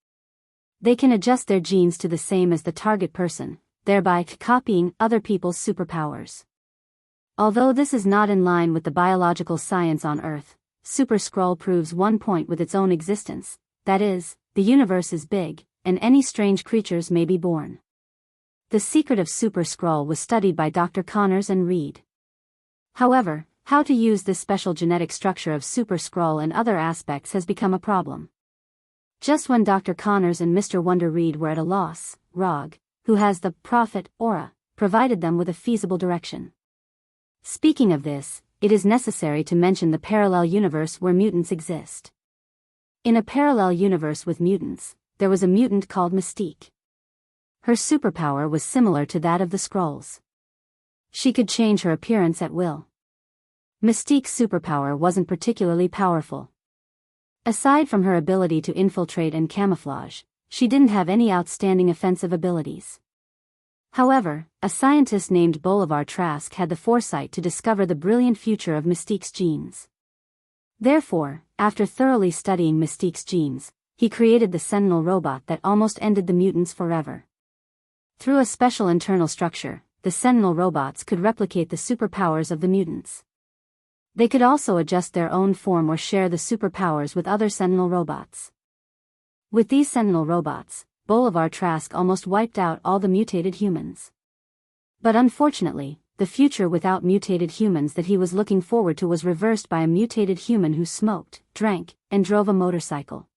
Speaker 1: They can adjust their genes to the same as the target person, thereby copying other people's superpowers. Although this is not in line with the biological science on Earth, Super Skrull proves one point with its own existence, that is, the universe is big, and any strange creatures may be born. The secret of Super Skrull was studied by Dr. Connors and Reed. However, how to use this special genetic structure of Super Skrull in other aspects has become a problem. Just when Dr. Connors and Mr. Wonder Reed were at a loss, Rog, who has the prophet aura, provided them with a feasible direction. Speaking of this, it is necessary to mention the parallel universe where mutants exist. In a parallel universe with mutants, there was a mutant called Mystique. Her superpower was similar to that of the Skrulls. She could change her appearance at will. Mystique's superpower wasn't particularly powerful. Aside from her ability to infiltrate and camouflage, she didn't have any outstanding offensive abilities. However, a scientist named Bolivar Trask had the foresight to discover the brilliant future of Mystique's genes. Therefore, after thoroughly studying Mystique's genes, he created the Sentinel robot that almost ended the mutants forever. Through a special internal structure, the Sentinel robots could replicate the superpowers of the mutants. They could also adjust their own form or share the superpowers with other Sentinel robots. With these Sentinel robots, Bolivar Trask almost wiped out all the mutated humans. But unfortunately, the future without mutated humans that he was looking forward to was reversed by a mutated human who smoked, drank, and drove a motorcycle.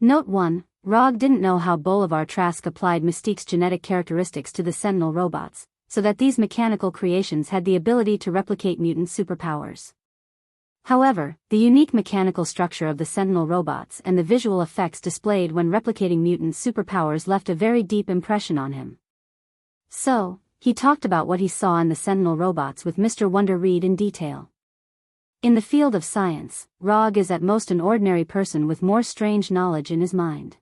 Speaker 1: Note 1. Rog didn't know how Bolivar Trask applied Mystique's genetic characteristics to the Sentinel robots, so that these mechanical creations had the ability to replicate mutant superpowers. However, the unique mechanical structure of the Sentinel robots and the visual effects displayed when replicating mutant superpowers left a very deep impression on him. So, he talked about what he saw in the Sentinel robots with Mr. Wonder Reed in detail. In the field of science, Rog is at most an ordinary person with more strange knowledge in his mind.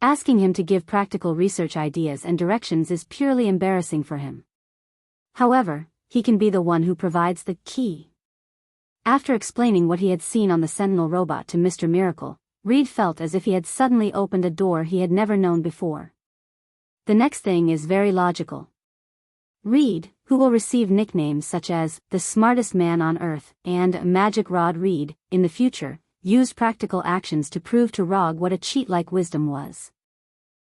Speaker 1: Asking him to give practical research ideas and directions is purely embarrassing for him. However, he can be the one who provides the key. After explaining what he had seen on the Sentinel robot to Mr. Miracle, Reed felt as if he had suddenly opened a door he had never known before. The next thing is very logical. Reed, who will receive nicknames such as the smartest man on Earth and Magic Rod Reed, in the future, used practical actions to prove to Rog what a cheat-like wisdom was.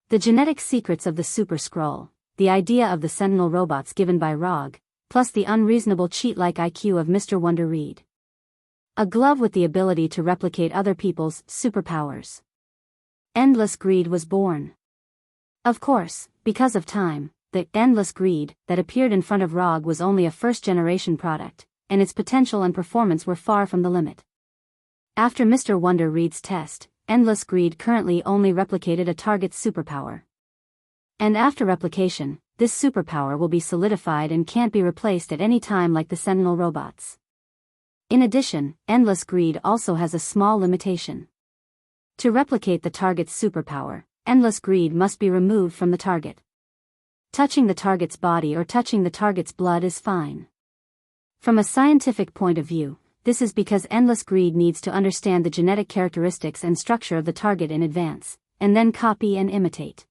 Speaker 1: The genetic secrets of the Super Skrull, the idea of the Sentinel robots given by Rog, plus the unreasonable cheat-like IQ of Mr. Wonder Reed. A glove with the ability to replicate other people's superpowers. Endless Greed was born. Of course, because of time, the Endless Greed that appeared in front of Rog was only a first-generation product, and its potential and performance were far from the limit. After Mr. Wonder Reed's test, Endless Greed currently only replicated a target's superpower. And after replication, this superpower will be solidified and can't be replaced at any time like the Sentinel robots. In addition, Endless Greed also has a small limitation. To replicate the target's superpower, Endless Greed must be removed from the target. Touching the target's body or touching the target's blood is fine. From a scientific point of view, this is because Endless Greed needs to understand the genetic characteristics and structure of the target in advance, and then copy and imitate.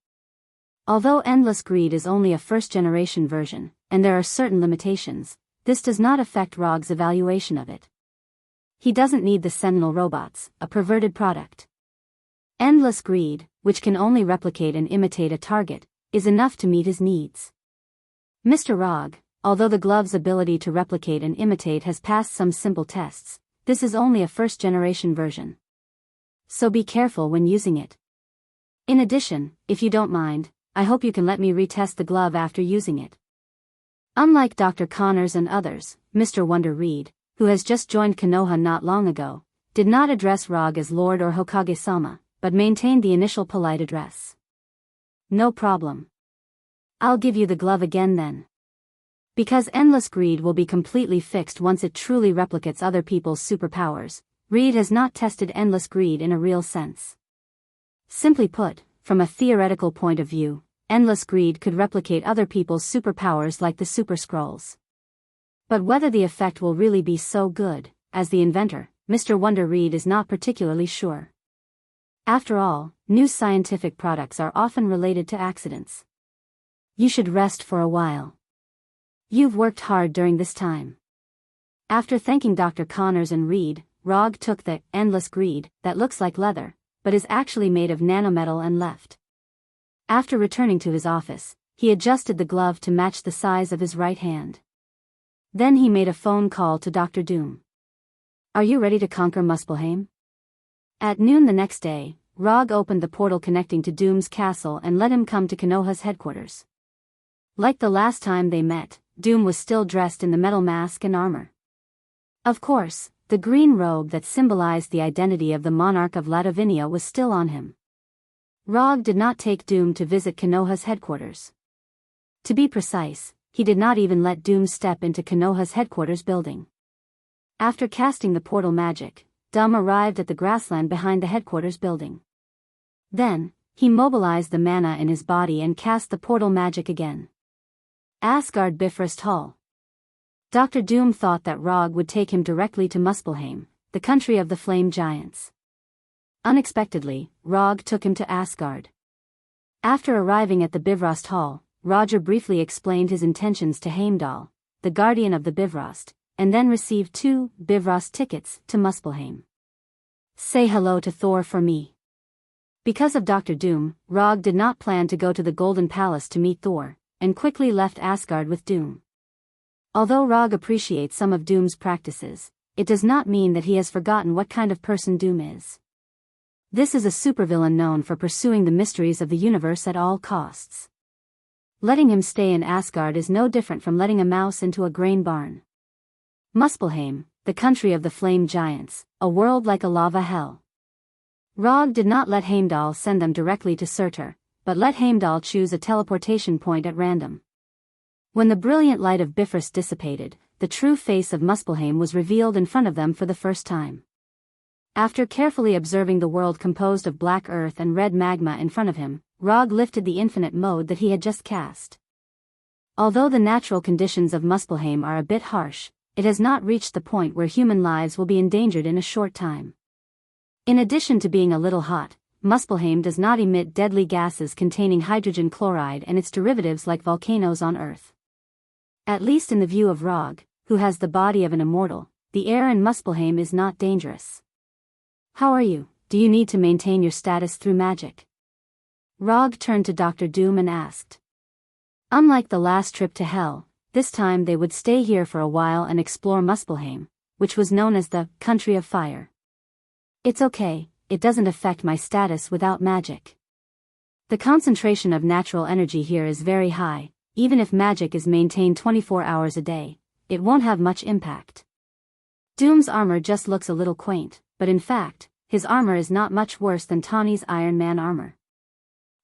Speaker 1: Although Endless Greed is only a first-generation version, and there are certain limitations, this does not affect Rog's evaluation of it. He doesn't need the Sentinel robots, a perverted product. Endless Greed, which can only replicate and imitate a target, is enough to meet his needs. Mr. Rog, although the glove's ability to replicate and imitate has passed some simple tests, this is only a first-generation version. So be careful when using it. In addition, if you don't mind, I hope you can let me retest the glove after using it. Unlike Dr. Connors and others, Mr. Wonder Reed, who has just joined Konoha not long ago, did not address Rog as Lord or Hokage-sama, but maintained the initial polite address. No problem. I'll give you the glove again then. Because Endless Greed will be completely fixed once it truly replicates other people's superpowers, Reed has not tested Endless Greed in a real sense. Simply put, from a theoretical point of view, Endless Greed could replicate other people's superpowers like the Super Skrulls. But whether the effect will really be so good, as the inventor, Mr. Wonder Reed is not particularly sure. After all, new scientific products are often related to accidents. You should rest for a while. You've worked hard during this time. After thanking Dr. Connors and Reed, Rog took the Endless Greed that looks like leather, but is actually made of nanometal and left. After returning to his office, he adjusted the glove to match the size of his right hand. Then he made a phone call to Dr. Doom. Are you ready to conquer Muspelheim? At noon the next day, Rog opened the portal connecting to Doom's castle and let him come to Konoha's headquarters. Like the last time they met, Doom was still dressed in the metal mask and armor. Of course, the green robe that symbolized the identity of the monarch of Ladovinia was still on him. Rog did not take Doom to visit Konoha's headquarters. To be precise, he did not even let Doom step into Konoha's headquarters building. After casting the portal magic, Doom arrived at the grassland behind the headquarters building. Then, he mobilized the mana in his body and cast the portal magic again. Asgard Bifrost Hall. Dr. Doom thought that Rog would take him directly to Muspelheim, the country of the flame giants. Unexpectedly, Rog took him to Asgard. After arriving at the Bifrost Hall, Roger briefly explained his intentions to Heimdall, the guardian of the Bifrost, and then received 2 Bifrost tickets to Muspelheim. Say hello to Thor for me. Because of Dr. Doom, Rog did not plan to go to the Golden Palace to meet Thor, and quickly left Asgard with Doom. Although Rog appreciates some of Doom's practices, it does not mean that he has forgotten what kind of person Doom is. This is a supervillain known for pursuing the mysteries of the universe at all costs. Letting him stay in Asgard is no different from letting a mouse into a grain barn. Muspelheim, the country of the flame giants, a world like a lava hell. Rog did not let Heimdall send them directly to Surtur, but let Heimdall choose a teleportation point at random. When the brilliant light of Bifrost dissipated, the true face of Muspelheim was revealed in front of them for the first time. After carefully observing the world composed of black earth and red magma in front of him, Rog lifted the infinite mode that he had just cast. Although the natural conditions of Muspelheim are a bit harsh, it has not reached the point where human lives will be endangered in a short time. In addition to being a little hot, Muspelheim does not emit deadly gases containing hydrogen chloride and its derivatives like volcanoes on Earth. At least in the view of Rog, who has the body of an immortal, the air in Muspelheim is not dangerous. How are you? Do you need to maintain your status through magic? Rog turned to Dr. Doom and asked. Unlike the last trip to Hell, this time they would stay here for a while and explore Muspelheim, which was known as the Country of Fire. It's okay, it doesn't affect my status without magic. The concentration of natural energy here is very high, even if magic is maintained 24 hours a day, it won't have much impact. Doom's armor just looks a little quaint, but in fact, his armor is not much worse than Tawny's Iron Man armor.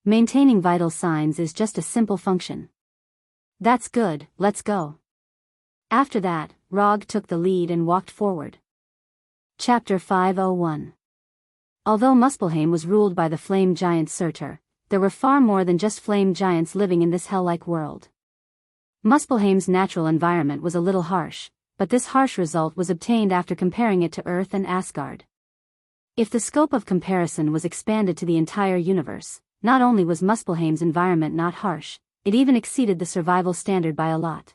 Speaker 1: Maintaining vital signs is just a simple function. That's good, let's go. After that, Rog took the lead and walked forward. Chapter 501. Although Muspelheim was ruled by the flame giant Surtur, there were far more than just flame giants living in this hell-like world. Muspelheim's natural environment was a little harsh, but this harsh result was obtained after comparing it to Earth and Asgard. If the scope of comparison was expanded to the entire universe, not only was Muspelheim's environment not harsh, it even exceeded the survival standard by a lot.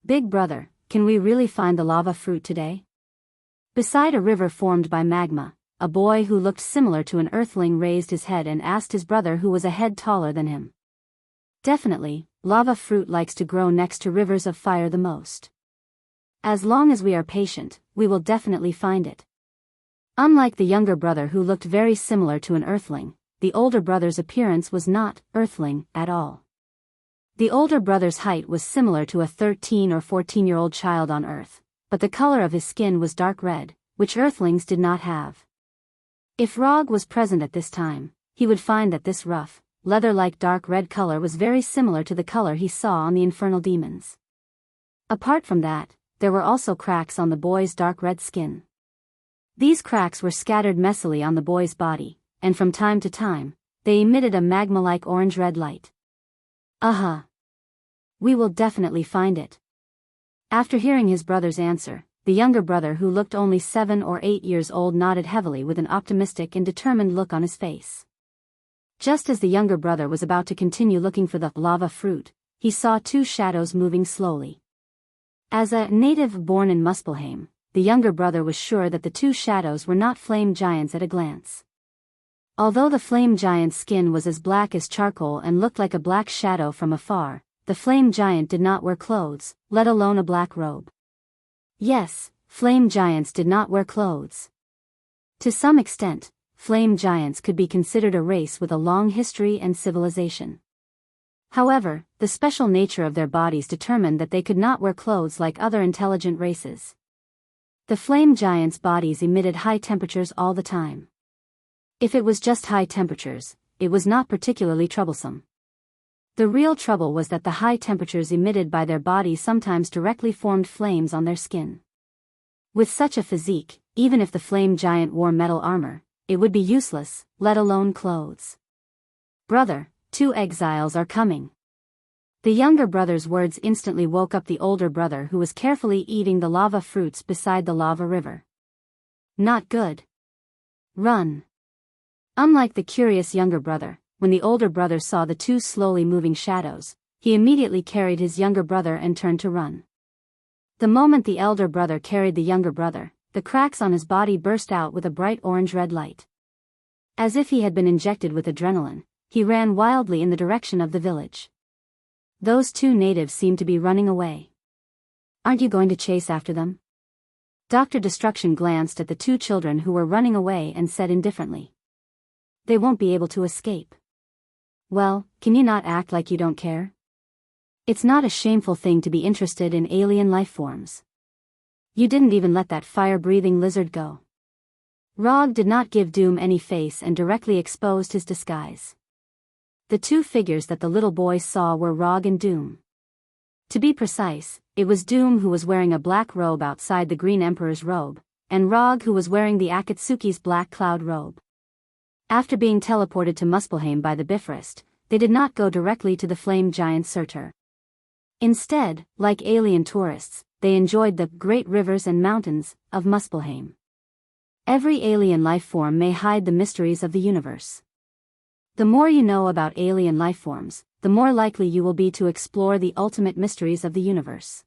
Speaker 1: Big brother, can we really find the lava fruit today? Beside a river formed by magma, a boy who looked similar to an earthling raised his head and asked his brother who was a head taller than him. Definitely, lava fruit likes to grow next to rivers of fire the most. As long as we are patient, we will definitely find it. Unlike the younger brother who looked very similar to an earthling, the older brother's appearance was not earthling at all. The older brother's height was similar to a 13 or 14-year-old child on Earth, but the color of his skin was dark red, which earthlings did not have. If Rog was present at this time, he would find that this rough, leather-like dark red color was very similar to the color he saw on the infernal demons. Apart from that, there were also cracks on the boy's dark red skin. These cracks were scattered messily on the boy's body, and from time to time, they emitted a magma-like orange-red light. We will definitely find it. After hearing his brother's answer, the younger brother who looked only 7 or 8 years old nodded heavily with an optimistic and determined look on his face. Just as the younger brother was about to continue looking for the lava fruit, he saw 2 shadows moving slowly. As a native born in Muspelheim, the younger brother was sure that the 2 shadows were not flame giants at a glance. Although the flame giant's skin was as black as charcoal and looked like a black shadow from afar, the flame giant did not wear clothes, let alone a black robe. Yes, flame giants did not wear clothes. To some extent, flame giants could be considered a race with a long history and civilization. However, the special nature of their bodies determined that they could not wear clothes like other intelligent races. The flame giants' bodies emitted high temperatures all the time. If it was just high temperatures, it was not particularly troublesome. The real trouble was that the high temperatures emitted by their bodies sometimes directly formed flames on their skin. With such a physique, even if the flame giant wore metal armor, it would be useless, let alone clothes. "Brother, 2 exiles are coming." The younger brother's words instantly woke up the older brother, who was carefully eating the lava fruits beside the lava river. "Not good. Run." Unlike the curious younger brother, when the older brother saw the 2 slowly moving shadows, he immediately carried his younger brother and turned to run. The moment the elder brother carried the younger brother, the cracks on his body burst out with a bright orange-red light. As if he had been injected with adrenaline, he ran wildly in the direction of the village. Those 2 natives seemed to be running away. "Aren't you going to chase after them?" Dr. Destruction glanced at the 2 children who were running away and said indifferently. "They won't be able to escape." "Well, can you not act like you don't care? It's not a shameful thing to be interested in alien life forms. You didn't even let that fire-breathing lizard go." Rog did not give Doom any face and directly exposed his disguise. The 2 figures that the little boys saw were Rog and Doom. To be precise, it was Doom who was wearing a black robe outside the Green Emperor's robe, and Rog who was wearing the Akatsuki's black cloud robe. After being teleported to Muspelheim by the Bifrost, they did not go directly to the flame giant Surtur. Instead, like alien tourists, they enjoyed the great rivers and mountains of Muspelheim. Every alien life form may hide the mysteries of the universe. The more you know about alien life forms, the more likely you will be to explore the ultimate mysteries of the universe.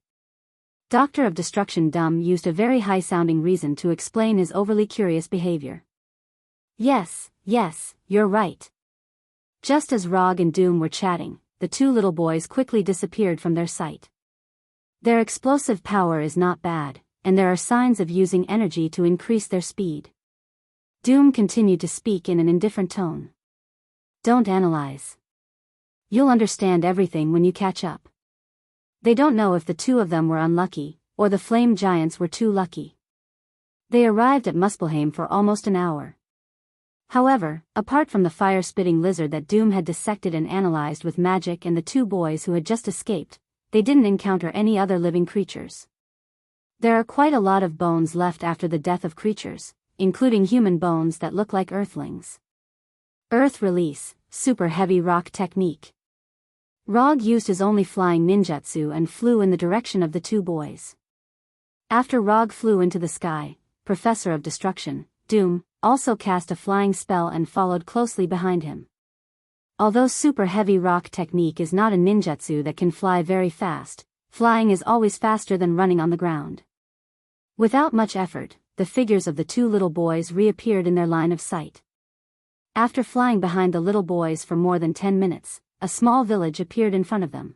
Speaker 1: Doctor of Destruction Dumb used a very high-sounding reason to explain his overly curious behavior. Yes, you're right. Just as Rog and Doom were chatting, the 2 little boys quickly disappeared from their sight. Their explosive power is not bad, and there are signs of using energy to increase their speed. Doom continued to speak in an indifferent tone. "Don't analyze. You'll understand everything when you catch up." They don't know if the 2 of them were unlucky, or the flame giants were too lucky. They arrived at Muspelheim for almost an hour. However, apart from the fire-spitting lizard that Doom had dissected and analyzed with magic and the 2 boys who had just escaped, they didn't encounter any other living creatures. There are quite a lot of bones left after the death of creatures, including human bones that look like Earthlings. Earth Release, Super Heavy Rock Technique. Rog used his only flying ninjutsu and flew in the direction of the 2 boys. After Rog flew into the sky, Professor of Destruction, Doom, also cast a flying spell and followed closely behind him. Although Super Heavy Rock Technique is not a ninjutsu that can fly very fast, flying is always faster than running on the ground. Without much effort, the figures of the 2 little boys reappeared in their line of sight. After flying behind the little boys for more than 10 minutes, a small village appeared in front of them.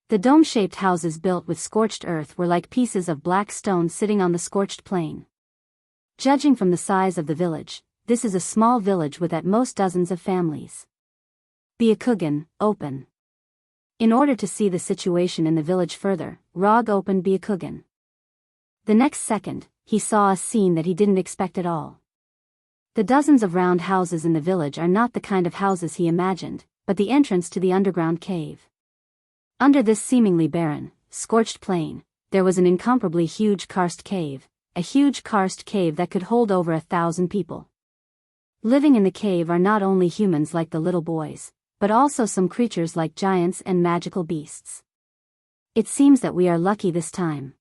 Speaker 1: The dome-shaped houses built with scorched earth were like pieces of black stone sitting on the scorched plain. Judging from the size of the village, this is a small village with at most dozens of families. Byakugan, open. In order to see the situation in the village further, Rog opened Byakugan. The next second, he saw a scene that he didn't expect at all. The dozens of round houses in the village are not the kind of houses he imagined, but the entrance to the underground cave. Under this seemingly barren, scorched plain, there was an incomparably huge karst cave, a huge karst cave that could hold over 1,000 people. Living in the cave are not only humans like the little boys, but also some creatures like giants and magical beasts. It seems that we are lucky this time.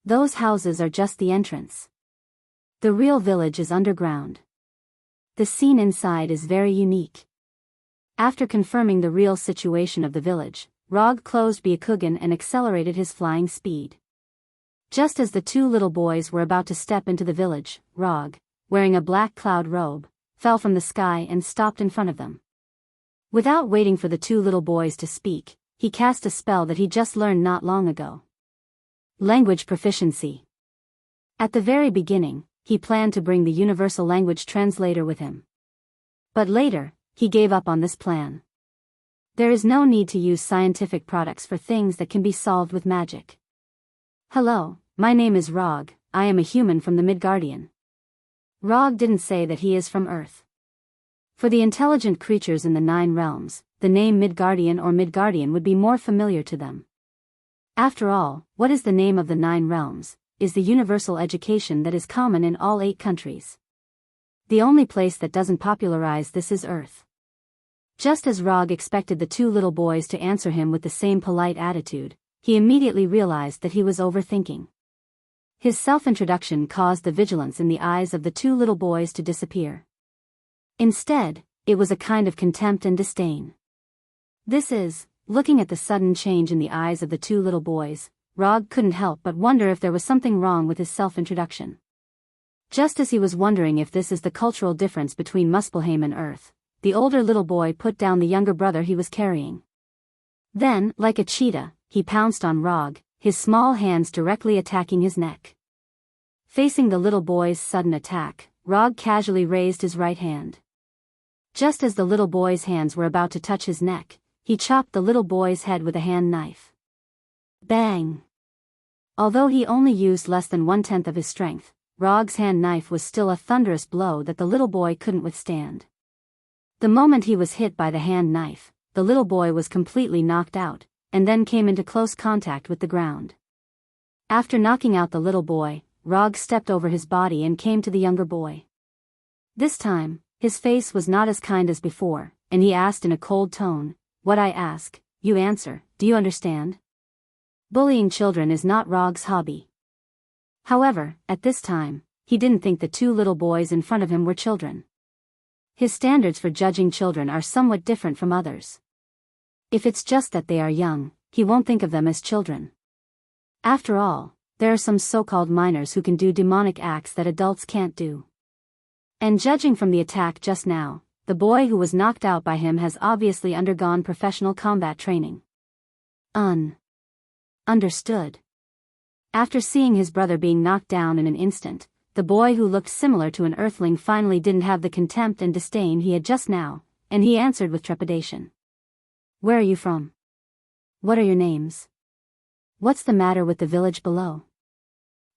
Speaker 1: Those houses are just the entrance. The real village is underground. The scene inside is very unique. After confirming the real situation of the village, Rog closed Byakugan and accelerated his flying speed. Just as the 2 little boys were about to step into the village, Rog, wearing a black cloud robe, fell from the sky and stopped in front of them. Without waiting for the 2 little boys to speak, he cast a spell that he just learned not long ago. Language proficiency. At the very beginning, he planned to bring the universal language translator with him. But later, he gave up on this plan. There is no need to use scientific products for things that can be solved with magic. Hello, my name is Rog, I am a human from the Midgardian. Rog didn't say that he is from Earth. For the intelligent creatures in the 9 realms, the name Midgardian or Midgardian would be more familiar to them. After all, what is the name of the 9 realms, is the universal education that is common in all 8 countries. The only place that doesn't popularize this is Earth. Just as Rog expected the 2 little boys to answer him with the same polite attitude, he immediately realized that he was overthinking. His self-introduction caused the vigilance in the eyes of the 2 little boys to disappear. Instead, it was a kind of contempt and disdain. Looking at the sudden change in the eyes of the 2 little boys, Rog couldn't help but wonder if there was something wrong with his self-introduction. Just as he was wondering if this is the cultural difference between Muspelheim and Earth, the older little boy put down the younger brother he was carrying. Then, like a cheetah, he pounced on Rog, his small hands directly attacking his neck. Facing the little boy's sudden attack, Rog casually raised his right hand. Just as the little boy's hands were about to touch his neck, he chopped the little boy's head with a hand knife. Bang! Although he only used less than 1/10 of his strength, Rog's hand knife was still a thunderous blow that the little boy couldn't withstand. The moment he was hit by the hand knife, the little boy was completely knocked out, and then came into close contact with the ground. After knocking out the little boy, Rog stepped over his body and came to the younger boy. This time, his face was not as kind as before, and he asked in a cold tone, "What I ask, you answer, do you understand?" Bullying children is not Rog's hobby. However, at this time, he didn't think the 2 little boys in front of him were children. His standards for judging children are somewhat different from others. If it's just that they are young, he won't think of them as children. After all, there are some so-called minors who can do demonic acts that adults can't do. And judging from the attack just now, the boy who was knocked out by him has obviously undergone professional combat training. Understood. After seeing his brother being knocked down in an instant, the boy who looked similar to an earthling finally didn't have the contempt and disdain he had just now, and he answered with trepidation. "Where are you from? What are your names? What's the matter with the village below?"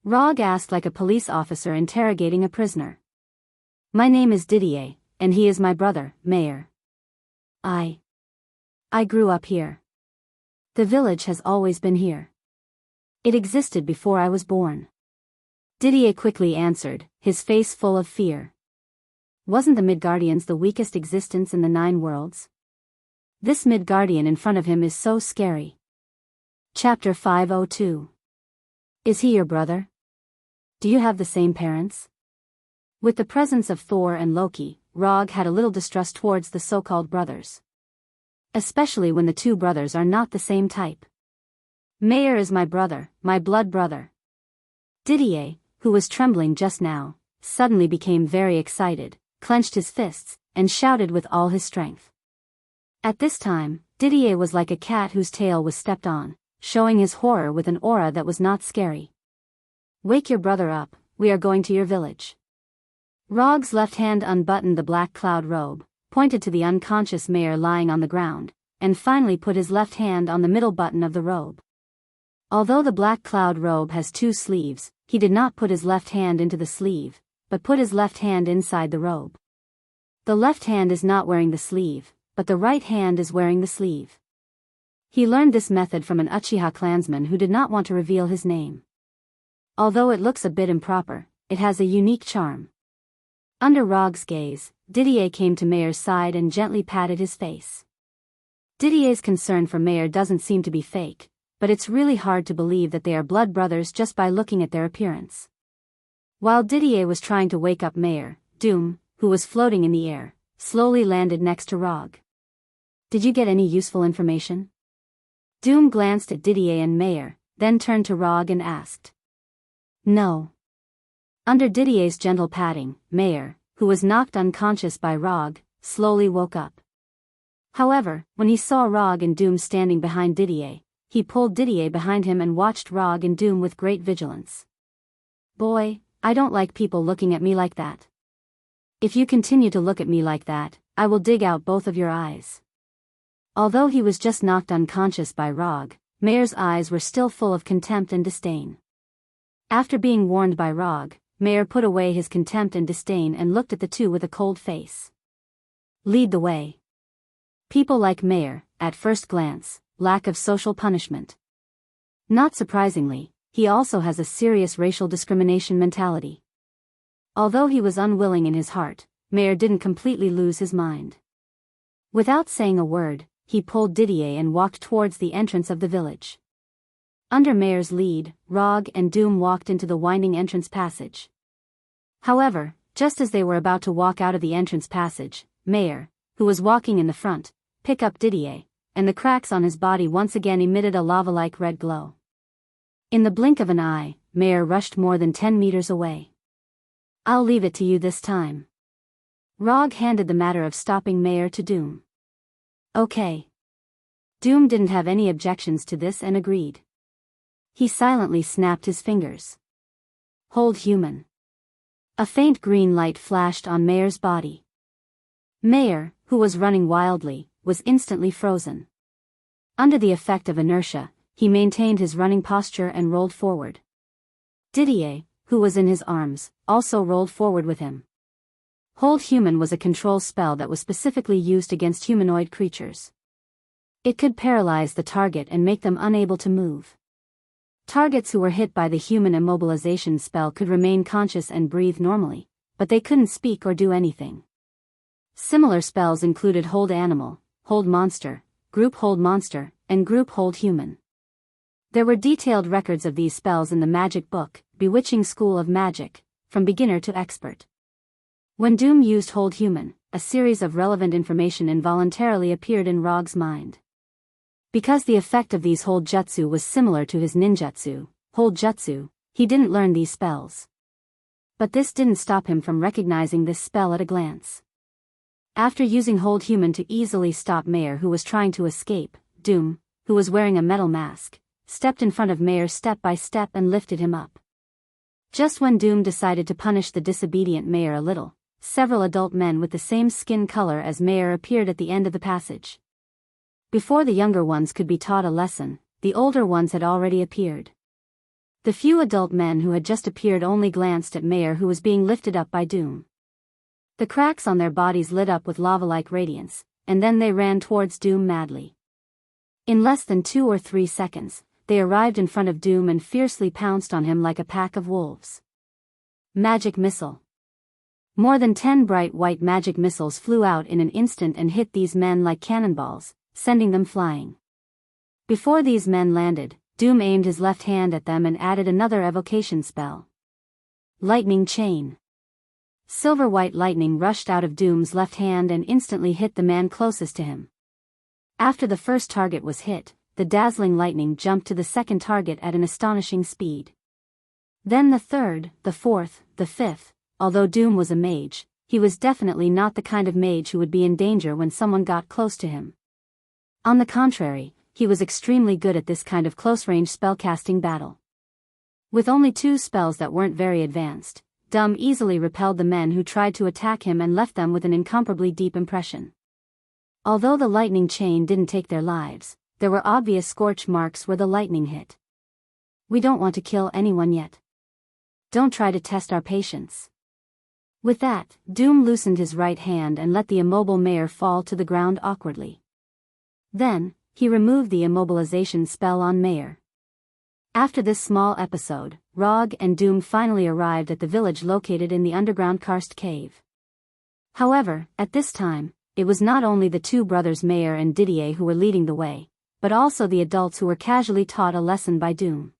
Speaker 1: Rog asked like a police officer interrogating a prisoner. "My name is Didier, and he is my brother, Mayer. I grew up here. The village has always been here. It existed before I was born." Didier quickly answered, his face full of fear. Wasn't the Midgardians the weakest existence in the 9 worlds? This Midgardian in front of him is so scary. Chapter 502. Is he your brother? Do you have the same parents? With the presence of Thor and Loki, Rog had a little distrust towards the so-called brothers. Especially when the 2 brothers are not the same type. Mayer is my brother, my blood brother. Didier, who was trembling just now, suddenly became very excited, clenched his fists, and shouted with all his strength. At this time, Didier was like a cat whose tail was stepped on, showing his horror with an aura that was not scary. "Wake your brother up, we are going to your village." Rog's left hand unbuttoned the black cloud robe, pointed to the unconscious Mayer lying on the ground, and finally put his left hand on the middle button of the robe. Although the black cloud robe has 2 sleeves, he did not put his left hand into the sleeve, but put his left hand inside the robe. The left hand is not wearing the sleeve, but the right hand is wearing the sleeve. He learned this method from an Uchiha clansman who did not want to reveal his name. Although it looks a bit improper, it has a unique charm. Under Rog's gaze, Didier came to Mayer's side and gently patted his face. Didier's concern for Mayer doesn't seem to be fake, but it's really hard to believe that they are blood brothers just by looking at their appearance. While Didier was trying to wake up Mayer, Doom, who was floating in the air, slowly landed next to Rog. "Did you get any useful information?" Doom glanced at Didier and Mayer, then turned to Rog and asked. "No." Under Didier's gentle patting, Mayer, who was knocked unconscious by Rog, slowly woke up. However, when he saw Rog and Doom standing behind Didier, he pulled Didier behind him and watched Rog and Doom with great vigilance. "Boy, I don't like people looking at me like that. If you continue to look at me like that, I will dig out both of your eyes." Although he was just knocked unconscious by Rog, Mayer's eyes were still full of contempt and disdain. After being warned by Rog, Mayer put away his contempt and disdain and looked at the two with a cold face. "Lead the way." People like Mayer, at first glance, lack of social punishment. Not surprisingly, he also has a serious racial discrimination mentality. Although he was unwilling in his heart, Mayer didn't completely lose his mind. Without saying a word, he pulled Didier and walked towards the entrance of the village. Under Mayer's lead, Rog and Doom walked into the winding entrance passage. However, just as they were about to walk out of the entrance passage, Mayer, who was walking in the front, picked up Didier, and the cracks on his body once again emitted a lava-like red glow. In the blink of an eye, Mayer rushed more than 10 meters away. "I'll leave it to you this time." Rog handed the matter of stopping Mayer to Doom. "Okay." Doom didn't have any objections to this and agreed. He silently snapped his fingers. "Hold human." A faint green light flashed on Mayer's body. Mayer, who was running wildly, was instantly frozen. Under the effect of inertia, he maintained his running posture and rolled forward. Didier, who was in his arms, also rolled forward with him. Hold Human was a control spell that was specifically used against humanoid creatures. It could paralyze the target and make them unable to move. Targets who were hit by the human immobilization spell could remain conscious and breathe normally, but they couldn't speak or do anything. Similar spells included Hold Animal, Hold Monster, Group Hold Monster, and Group Hold Human. There were detailed records of these spells in the magic book, Bewitching School of Magic, from beginner to expert. When Doom used Hold Human, a series of relevant information involuntarily appeared in Rog's mind. Because the effect of these Hold Jutsu was similar to his ninjutsu, Hold Jutsu, he didn't learn these spells. But this didn't stop him from recognizing this spell at a glance. After using Hold Human to easily stop Mayer who was trying to escape, Doom, who was wearing a metal mask, stepped in front of Mayer step by step and lifted him up. Just when Doom decided to punish the disobedient Mayer a little, several adult men with the same skin color as Mayer appeared at the end of the passage. Before the younger ones could be taught a lesson, the older ones had already appeared. The few adult men who had just appeared only glanced at Mayer who was being lifted up by Doom. The cracks on their bodies lit up with lava-like radiance, and then they ran towards Doom madly. In less than 2 or 3 seconds, they arrived in front of Doom and fiercely pounced on him like a pack of wolves. Magic Missile. More than 10 bright white magic missiles flew out in an instant and hit these men like cannonballs, sending them flying. Before these men landed, Doom aimed his left hand at them and added another evocation spell. Lightning Chain. Silver-white lightning rushed out of Doom's left hand and instantly hit the man closest to him. After the first target was hit, the dazzling lightning jumped to the second target at an astonishing speed. Then the third, the fourth, the fifth. Although Doom was a mage, he was definitely not the kind of mage who would be in danger when someone got close to him. On the contrary, he was extremely good at this kind of close-range spellcasting battle. With only 2 spells that weren't very advanced, Doom easily repelled the men who tried to attack him and left them with an incomparably deep impression. Although the lightning chain didn't take their lives, there were obvious scorch marks where the lightning hit. We don't want to kill anyone yet. Don't try to test our patience. With that, Doom loosened his right hand and let the immobile Mayer fall to the ground awkwardly. Then, he removed the immobilization spell on Mayer. After this small episode, Rog and Doom finally arrived at the village located in the underground karst cave. However, at this time, it was not only the 2 brothers Mayer and Didier who were leading the way, but also the adults who were casually taught a lesson by Doom.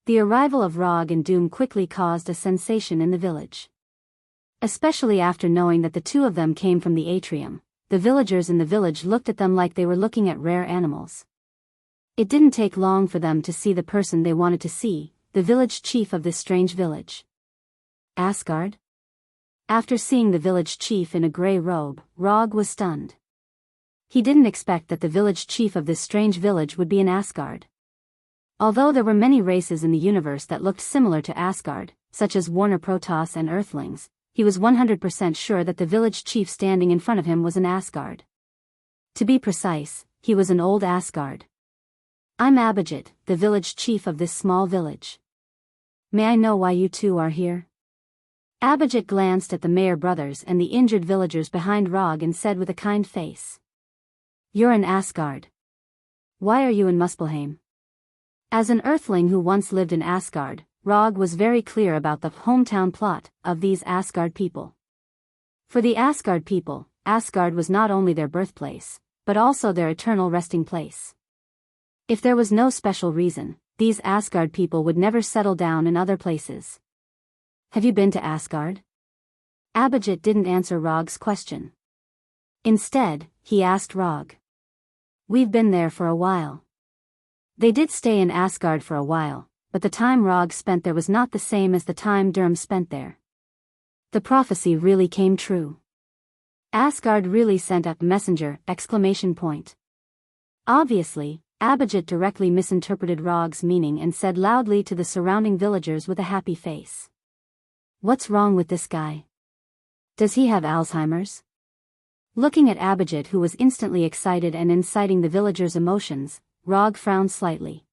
Speaker 1: The arrival of Rog and Doom quickly caused a sensation in the village. Especially after knowing that the 2 of them came from the atrium, the villagers in the village looked at them like they were looking at rare animals. It didn't take long for them to see the person they wanted to see, the village chief of this strange village. Asgard? After seeing the village chief in a grey robe, Rog was stunned. He didn't expect that the village chief of this strange village would be in Asgard. Although there were many races in the universe that looked similar to Asgard, such as Warner Protoss and Earthlings, he was 100% sure that the village chief standing in front of him was an Asgard. To be precise, he was an old Asgard. "I'm Abhijit, the village chief of this small village. May I know why you two are here?" Abhijit glanced at the Mayer brothers and the injured villagers behind Rog and said with a kind face, "You're in Asgard. Why are you in Muspelheim?" As an Earthling who once lived in Asgard, Rog was very clear about the hometown plot of these Asgard people. For the Asgard people, Asgard was not only their birthplace, but also their eternal resting place. If there was no special reason, these Asgard people would never settle down in other places. "Have you been to Asgard?" Abhijit didn't answer Rog's question. Instead, he asked Rog. "We've been there for a while." They did stay in Asgard for a while, but the time Rog spent there was not the same as the time Durham spent there. The prophecy really came true. Asgard really sent a messenger! Obviously, Abhijit directly misinterpreted Rog's meaning and said loudly to the surrounding villagers with a happy face, "What's wrong with this guy? Does he have Alzheimer's?" Looking at Abhijit, who was instantly excited and inciting the villagers' emotions, Rog frowned slightly.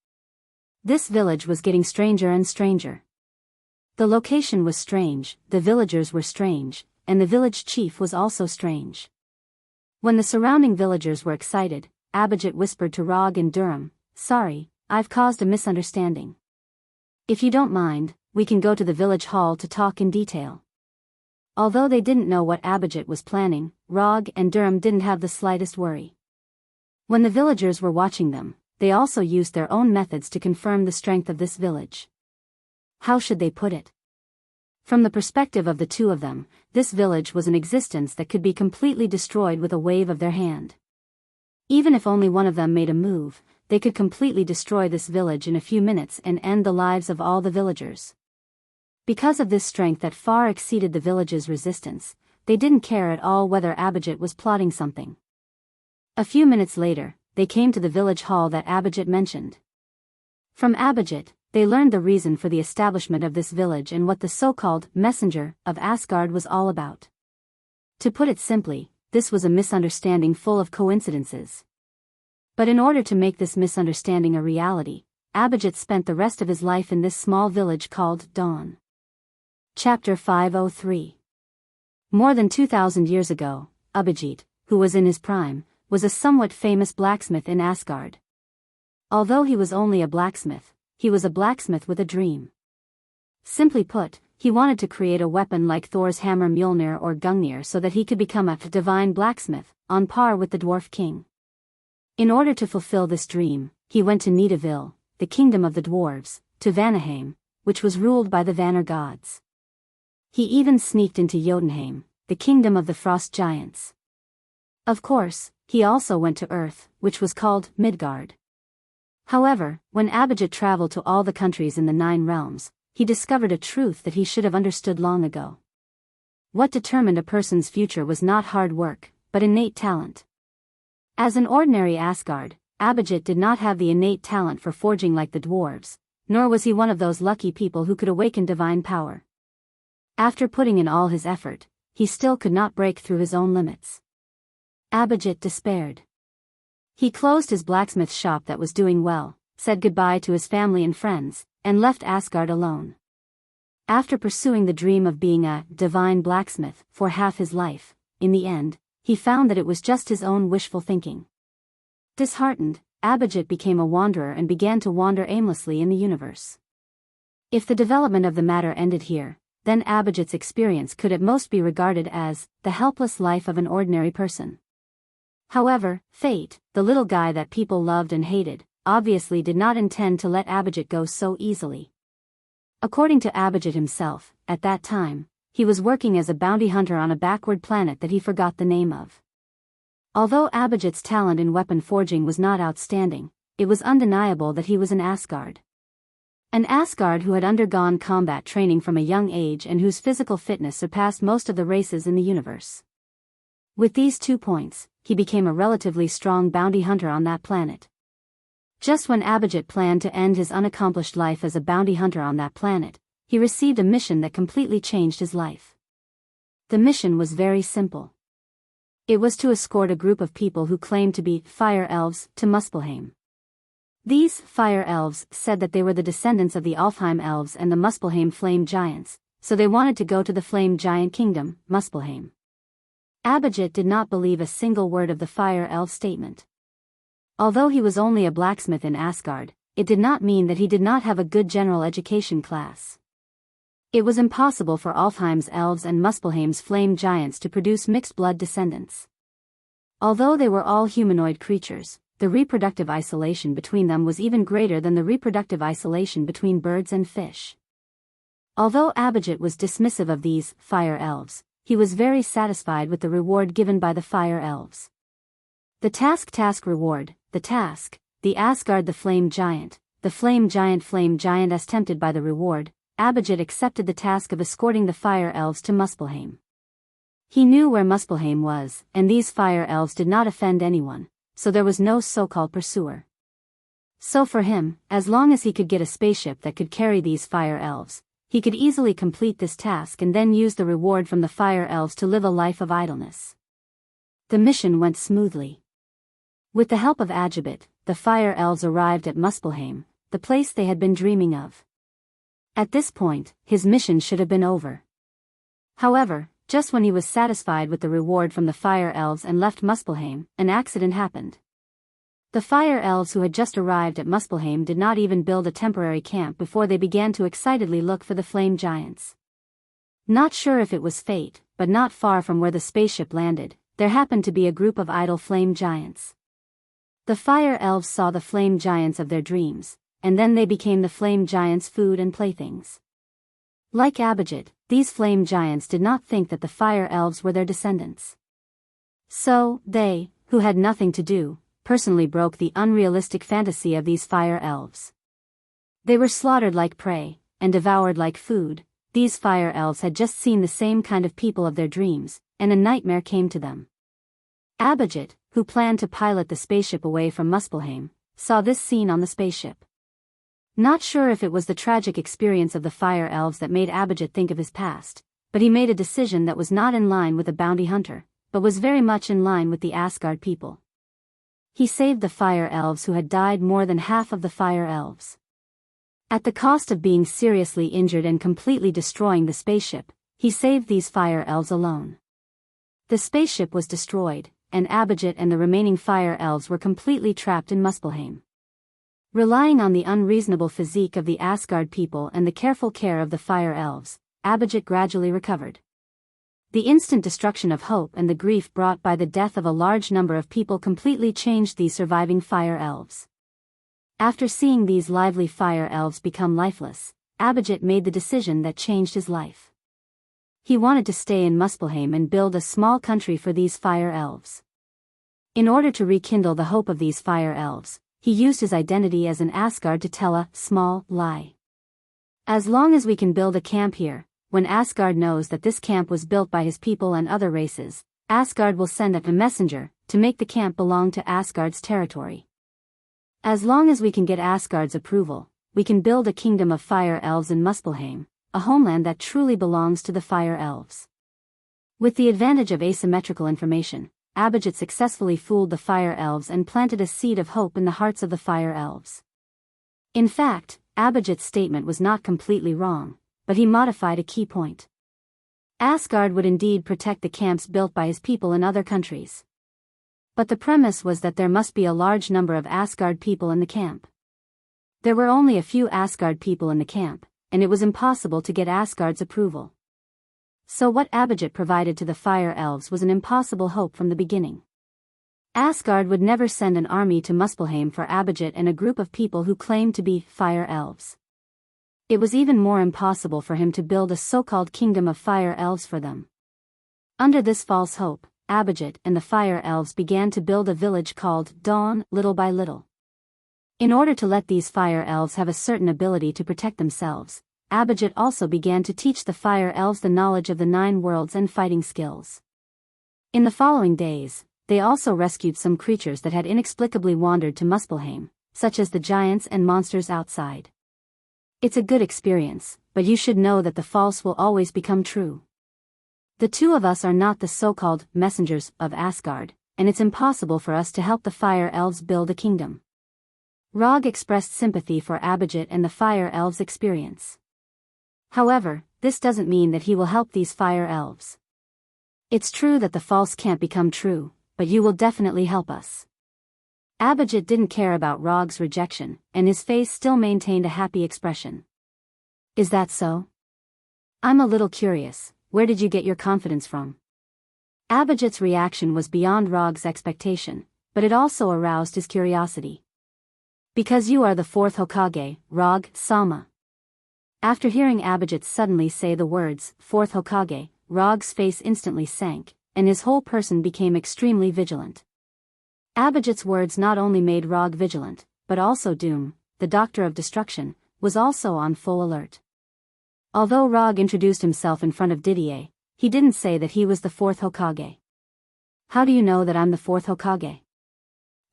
Speaker 1: This village was getting stranger and stranger. The location was strange, the villagers were strange, and the village chief was also strange. When the surrounding villagers were excited, Abhijit whispered to Rog and Durham, "Sorry, I've caused a misunderstanding. If you don't mind, we can go to the village hall to talk in detail." Although they didn't know what Abhijit was planning, Rog and Durham didn't have the slightest worry. When the villagers were watching them, they also used their own methods to confirm the strength of this village. How should they put it? From the perspective of the two of them, this village was an existence that could be completely destroyed with a wave of their hand. Even if only one of them made a move, they could completely destroy this village in a few minutes and end the lives of all the villagers. Because of this strength that far exceeded the village's resistance, they didn't care at all whether Abhijit was plotting something. A few minutes later, they came to the village hall that Abhijit mentioned. From Abhijit, they learned the reason for the establishment of this village and what the so-called messenger of Asgard was all about. To put it simply, this was a misunderstanding full of coincidences. But in order to make this misunderstanding a reality, Abhijit spent the rest of his life in this small village called Dawn. Chapter 503. More than 2,000 years ago, Abhijit, who was in his prime, was a somewhat famous blacksmith in Asgard. Although he was only a blacksmith, he was a blacksmith with a dream. Simply put, he wanted to create a weapon like Thor's hammer Mjolnir or Gungnir so that he could become a divine blacksmith, on par with the Dwarf King. In order to fulfill this dream, he went to Nidavellir, the kingdom of the dwarves, to Vanaheim, which was ruled by the Vanir gods. He even sneaked into Jotunheim, the kingdom of the frost giants. Of course, he also went to Earth, which was called Midgard. However, when Abhijit traveled to all the countries in the 9 realms, he discovered a truth that he should have understood long ago. What determined a person's future was not hard work, but innate talent. As an ordinary Asgard, Abhijit did not have the innate talent for forging like the dwarves, nor was he one of those lucky people who could awaken divine power. After putting in all his effort, he still could not break through his own limits. Abhijit despaired. He closed his blacksmith shop that was doing well, said goodbye to his family and friends, and left Asgard alone. After pursuing the dream of being a divine blacksmith for half his life, in the end, he found that it was just his own wishful thinking. Disheartened, Abhijit became a wanderer and began to wander aimlessly in the universe. If the development of the matter ended here, then Abhijit's experience could at most be regarded as the helpless life of an ordinary person. However, fate, the little guy that people loved and hated, obviously did not intend to let Abhijit go so easily. According to Abhijit himself, at that time, he was working as a bounty hunter on a backward planet that he forgot the name of. Although Abhijit's talent in weapon forging was not outstanding, it was undeniable that he was an Asgard. An Asgard who had undergone combat training from a young age and whose physical fitness surpassed most of the races in the universe. With these 2 points, he became a relatively strong bounty hunter on that planet. Just when Abhijit planned to end his unaccomplished life as a bounty hunter on that planet, he received a mission that completely changed his life. The mission was very simple. It was to escort a group of people who claimed to be fire elves to Muspelheim. These fire elves said that they were the descendants of the Alfheim elves and the Muspelheim flame giants, so they wanted to go to the flame giant kingdom, Muspelheim. Abhijit did not believe a single word of the fire elf statement. Although he was only a blacksmith in Asgard, it did not mean that he did not have a good general education class. It was impossible for Alfheim's elves and Muspelheim's flame giants to produce mixed-blood descendants. Although they were all humanoid creatures, the reproductive isolation between them was even greater than the reproductive isolation between birds and fish. Although Abhijit was dismissive of these fire elves, he was very satisfied with the reward given by the fire elves. The task reward, the task, the Asgard the flame giant as tempted by the reward, Abhijit accepted the task of escorting the fire elves to Muspelheim. He knew where Muspelheim was, and these fire elves did not offend anyone, so there was no so-called pursuer. So for him, as long as he could get a spaceship that could carry these fire elves, he could easily complete this task and then use the reward from the fire elves to live a life of idleness. The mission went smoothly. With the help of Abhijit, the fire elves arrived at Muspelheim, the place they had been dreaming of. At this point, his mission should have been over. However, just when he was satisfied with the reward from the fire elves and left Muspelheim, an accident happened. The fire elves who had just arrived at Muspelheim did not even build a temporary camp before they began to excitedly look for the flame giants. Not sure if it was fate, but not far from where the spaceship landed, there happened to be a group of idle flame giants. The fire elves saw the flame giants of their dreams, and then they became the flame giants' food and playthings. Like Abhijit, these flame giants did not think that the fire elves were their descendants. So, they, who had nothing to do, personally broke the unrealistic fantasy of these fire elves. They were slaughtered like prey, and devoured like food. These fire elves had just seen the same kind of people of their dreams, and a nightmare came to them. Abhijit, who planned to pilot the spaceship away from Muspelheim, saw this scene on the spaceship. Not sure if it was the tragic experience of the fire elves that made Abhijit think of his past, but he made a decision that was not in line with a bounty hunter, but was very much in line with the Asgard people. He saved the fire elves who had died, more than half of the fire elves. At the cost of being seriously injured and completely destroying the spaceship, he saved these fire elves alone. The spaceship was destroyed, and Abhijit and the remaining fire elves were completely trapped in Muspelheim. Relying on the unreasonable physique of the Asgard people and the careful care of the fire elves, Abhijit gradually recovered. The instant destruction of hope and the grief brought by the death of a large number of people completely changed these surviving fire elves. After seeing these lively fire elves become lifeless, Abhijit made the decision that changed his life. He wanted to stay in Muspelheim and build a small country for these fire elves. In order to rekindle the hope of these fire elves, he used his identity as an Asgard to tell a small lie. As long as we can build a camp here, when Asgard knows that this camp was built by his people and other races, Asgard will send a messenger to make the camp belong to Asgard's territory. As long as we can get Asgard's approval, we can build a kingdom of fire elves in Muspelheim, a homeland that truly belongs to the fire elves. With the advantage of asymmetrical information, Abhijit successfully fooled the fire elves and planted a seed of hope in the hearts of the fire elves. In fact, Abhijit's statement was not completely wrong, but he modified a key point. Asgard would indeed protect the camps built by his people in other countries. But the premise was that there must be a large number of Asgard people in the camp. There were only a few Asgard people in the camp, and it was impossible to get Asgard's approval. So what Abhijit provided to the fire elves was an impossible hope from the beginning. Asgard would never send an army to Muspelheim for Abhijit and a group of people who claimed to be fire elves. It was even more impossible for him to build a so-called kingdom of fire elves for them. Under this false hope, Abhijit and the fire elves began to build a village called Dawn, little by little. In order to let these fire elves have a certain ability to protect themselves, Abhijit also began to teach the fire elves the knowledge of the 9 worlds and fighting skills. In the following days, they also rescued some creatures that had inexplicably wandered to Muspelheim, such as the giants and monsters outside. It's a good experience, but you should know that the false will always become true. The two of us are not the so-called messengers of Asgard, and it's impossible for us to help the fire elves build a kingdom. Rog expressed sympathy for Abhijit and the fire elves' experience. However, this doesn't mean that he will help these fire elves. It's true that the false can't become true, but you will definitely help us. Abhijit didn't care about Rog's rejection, and his face still maintained a happy expression. Is that so? I'm a little curious, where did you get your confidence from? Abhijit's reaction was beyond Rog's expectation, but it also aroused his curiosity. Because you are the fourth Hokage, Rog, Sama. After hearing Abhijit suddenly say the words, fourth Hokage, Rog's face instantly sank, and his whole person became extremely vigilant. Abhijit's words not only made Rog vigilant, but also Doom, the Doctor of Destruction, was also on full alert. Although Rog introduced himself in front of Didier, he didn't say that he was the fourth Hokage. How do you know that I'm the fourth Hokage?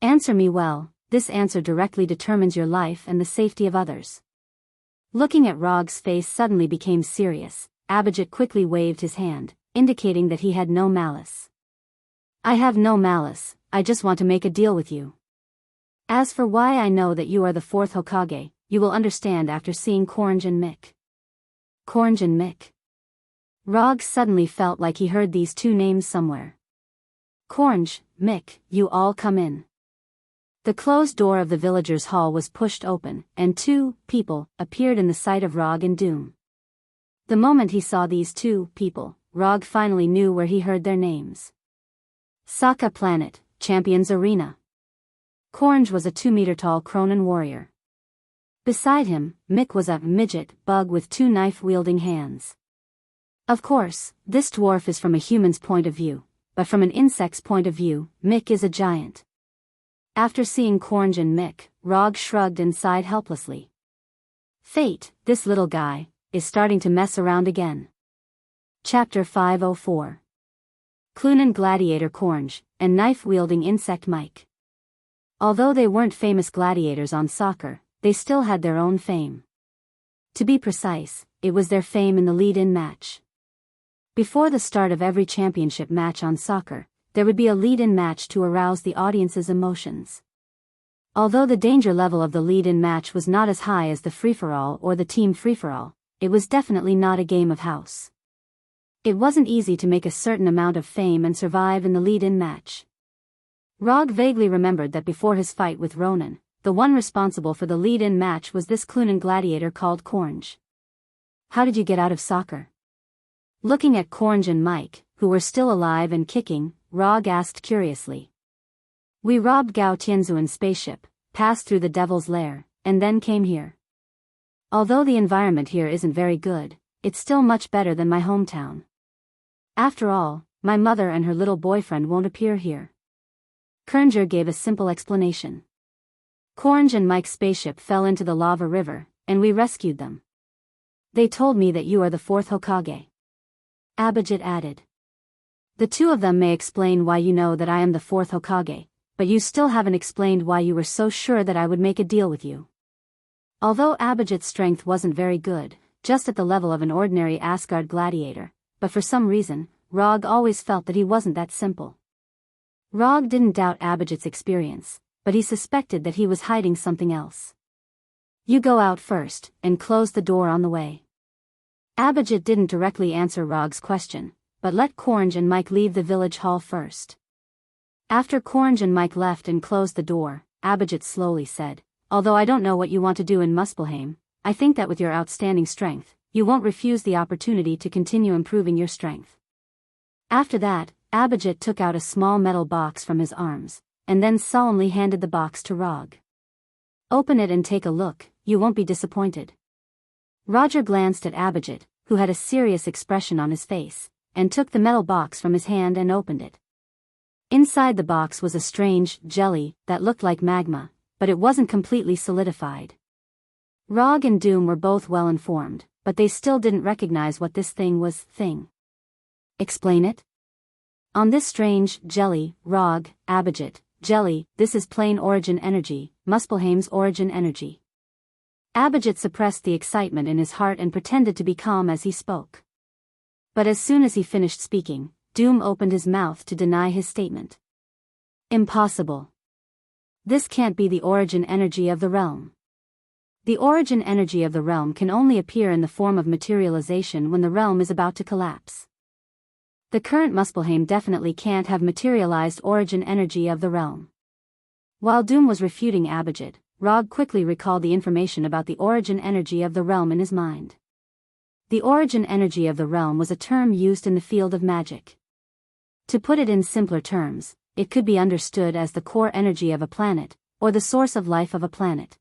Speaker 1: Answer me well, this answer directly determines your life and the safety of others. Looking at Rog's face suddenly became serious, Abhijit quickly waved his hand, indicating that he had no malice. I have no malice, I just want to make a deal with you. As for why I know that you are the fourth Hokage, you will understand after seeing Korange and Mick. Korange and Mick. Rog suddenly felt like he heard these two names somewhere. Korange, Mick, you all come in. The closed door of the villagers' hall was pushed open, and two people appeared in the sight of Rog and Doom. The moment he saw these two people, Rog finally knew where he heard their names. Sokka Planet, Champions Arena. Korange was a 2-meter-tall Cronan warrior. Beside him, Mick was a midget bug with 2 knife-wielding hands. Of course, this dwarf is from a human's point of view, but from an insect's point of view, Mick is a giant. After seeing Korange and Mick, Rog shrugged and sighed helplessly. Fate, this little guy, is starting to mess around again. Chapter 504. Clunan Gladiator Korange, and Knife-Wielding Insect Mike. Although they weren't famous gladiators on soccer, they still had their own fame. To be precise, it was their fame in the lead-in match. Before the start of every championship match on soccer, there would be a lead-in match to arouse the audience's emotions. Although the danger level of the lead-in match was not as high as the free-for-all or the team free-for-all, it was definitely not a game of house. It wasn't easy to make a certain amount of fame and survive in the lead-in match. Rog vaguely remembered that before his fight with Ronan, the one responsible for the lead-in match was this Clunan gladiator called Korange. How did you get out of soccer? Looking at Korange and Mike, who were still alive and kicking, Rog asked curiously. We robbed Gao Tianzuan's spaceship, passed through the Devil's Lair, and then came here. Although the environment here isn't very good, it's still much better than my hometown. After all, my mother and her little boyfriend won't appear here. Kernger gave a simple explanation. Korange and Mike's spaceship fell into the lava river, and we rescued them. They told me that you are the fourth Hokage. Abhijit added. The two of them may explain why you know that I am the fourth Hokage, but you still haven't explained why you were so sure that I would make a deal with you. Although Abhijit's strength wasn't very good, just at the level of an ordinary Asgard gladiator, but for some reason, Rog always felt that he wasn't that simple. Rog didn't doubt Abhijit's experience, but he suspected that he was hiding something else. You go out first, and close the door on the way. Abhijit didn't directly answer Rog's question, but let Korange and Mike leave the village hall first. After Korange and Mike left and closed the door, Abhijit slowly said, although I don't know what you want to do in Muspelheim, I think that with your outstanding strength, you won't refuse the opportunity to continue improving your strength. After that, Abhijit took out a small metal box from his arms, and then solemnly handed the box to Rog. Open it and take a look, you won't be disappointed. Roger glanced at Abhijit, who had a serious expression on his face, and took the metal box from his hand and opened it. Inside the box was a strange jelly that looked like magma, but it wasn't completely solidified. Rog and Doom were both well informed, but they still didn't recognize what this thing was. Explain it? On this strange jelly, Rog, Abhijit, jelly, this is plain origin energy, Muspelheim's origin energy. Abhijit suppressed the excitement in his heart and pretended to be calm as he spoke. But as soon as he finished speaking, Doom opened his mouth to deny his statement. Impossible. This can't be the origin energy of the realm. The origin energy of the realm can only appear in the form of materialization when the realm is about to collapse. The current Muspelheim definitely can't have materialized origin energy of the realm. While Doom was refuting Abhijit, Rog quickly recalled the information about the origin energy of the realm in his mind. The origin energy of the realm was a term used in the field of magic. To put it in simpler terms, it could be understood as the core energy of a planet, or the source of life of a planet.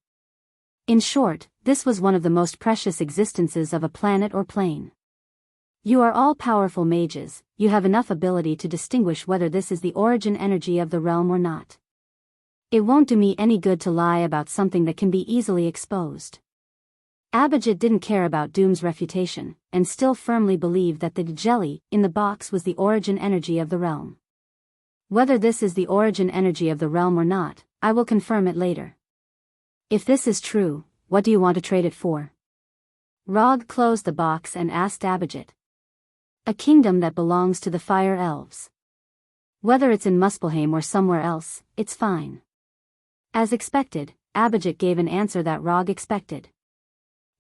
Speaker 1: In short, this was one of the most precious existences of a planet or plane. You are all powerful mages, you have enough ability to distinguish whether this is the origin energy of the realm or not. It won't do me any good to lie about something that can be easily exposed. Abhijit didn't care about Doom's refutation, and still firmly believed that the jelly in the box was the origin energy of the realm. Whether this is the origin energy of the realm or not, I will confirm it later. If this is true, what do you want to trade it for? Rog closed the box and asked Abhijit. A kingdom that belongs to the fire elves. Whether it's in Muspelheim or somewhere else, it's fine. As expected, Abhijit gave an answer that Rog expected.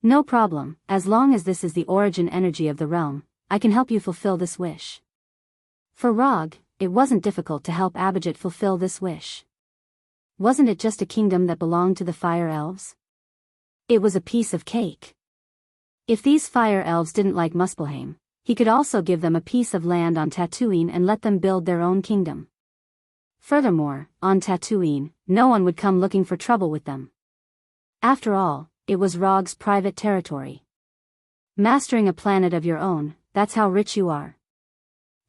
Speaker 1: No problem, as long as this is the origin energy of the realm, I can help you fulfill this wish. For Rog, it wasn't difficult to help Abhijit fulfill this wish. Wasn't it just a kingdom that belonged to the fire elves? It was a piece of cake. If these fire elves didn't like Muspelheim, he could also give them a piece of land on Tatooine and let them build their own kingdom. Furthermore, on Tatooine, no one would come looking for trouble with them. After all, it was Rog's private territory. Mastering a planet of your own, that's how rich you are.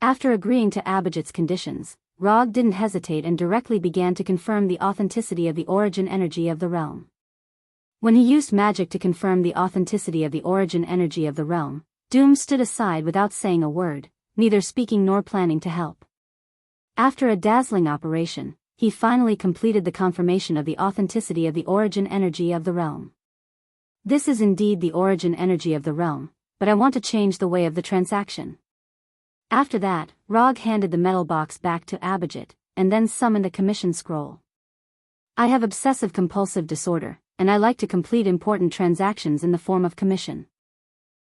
Speaker 1: After agreeing to Abhijit's conditions, Rog didn't hesitate and directly began to confirm the authenticity of the origin energy of the realm. When he used magic to confirm the authenticity of the origin energy of the realm, Doom stood aside without saying a word, neither speaking nor planning to help. After a dazzling operation, he finally completed the confirmation of the authenticity of the origin energy of the realm. This is indeed the origin energy of the realm, but I want to change the way of the transaction. After that, Rog handed the metal box back to Abhijit, and then summoned a commission scroll. I have obsessive-compulsive disorder, and I like to complete important transactions in the form of commission.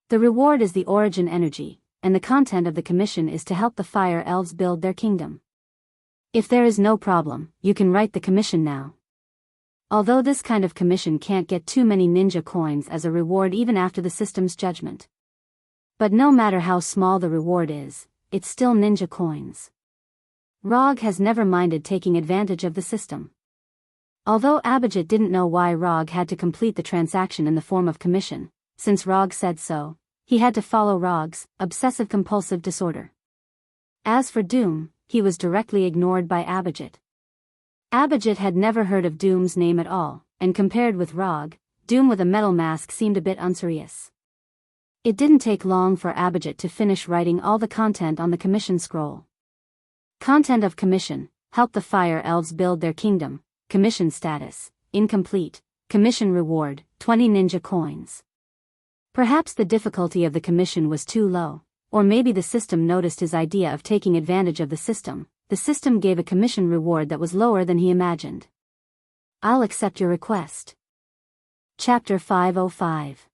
Speaker 1: The reward is the origin energy, and the content of the commission is to help the fire elves build their kingdom. If there is no problem, you can write the commission now. Although this kind of commission can't get too many ninja coins as a reward even after the system's judgment. But no matter how small the reward is, it's still ninja coins. Rog has never minded taking advantage of the system. Although Abhijit didn't know why Rog had to complete the transaction in the form of commission, since Rog said so, he had to follow Rog's obsessive-compulsive disorder. As for Doom, he was directly ignored by Abhijit. Abhijit had never heard of Doom's name at all, and compared with Rog, Doom with a metal mask seemed a bit unserious. It didn't take long for Abhijit to finish writing all the content on the commission scroll. Content of commission: help the fire elves build their kingdom. Commission status: incomplete. Commission reward: 20 ninja coins. Perhaps the difficulty of the commission was too low, or maybe the system noticed his idea of taking advantage of the system. The system gave a commission reward that was lower than he imagined. I'll accept your request. Chapter 505.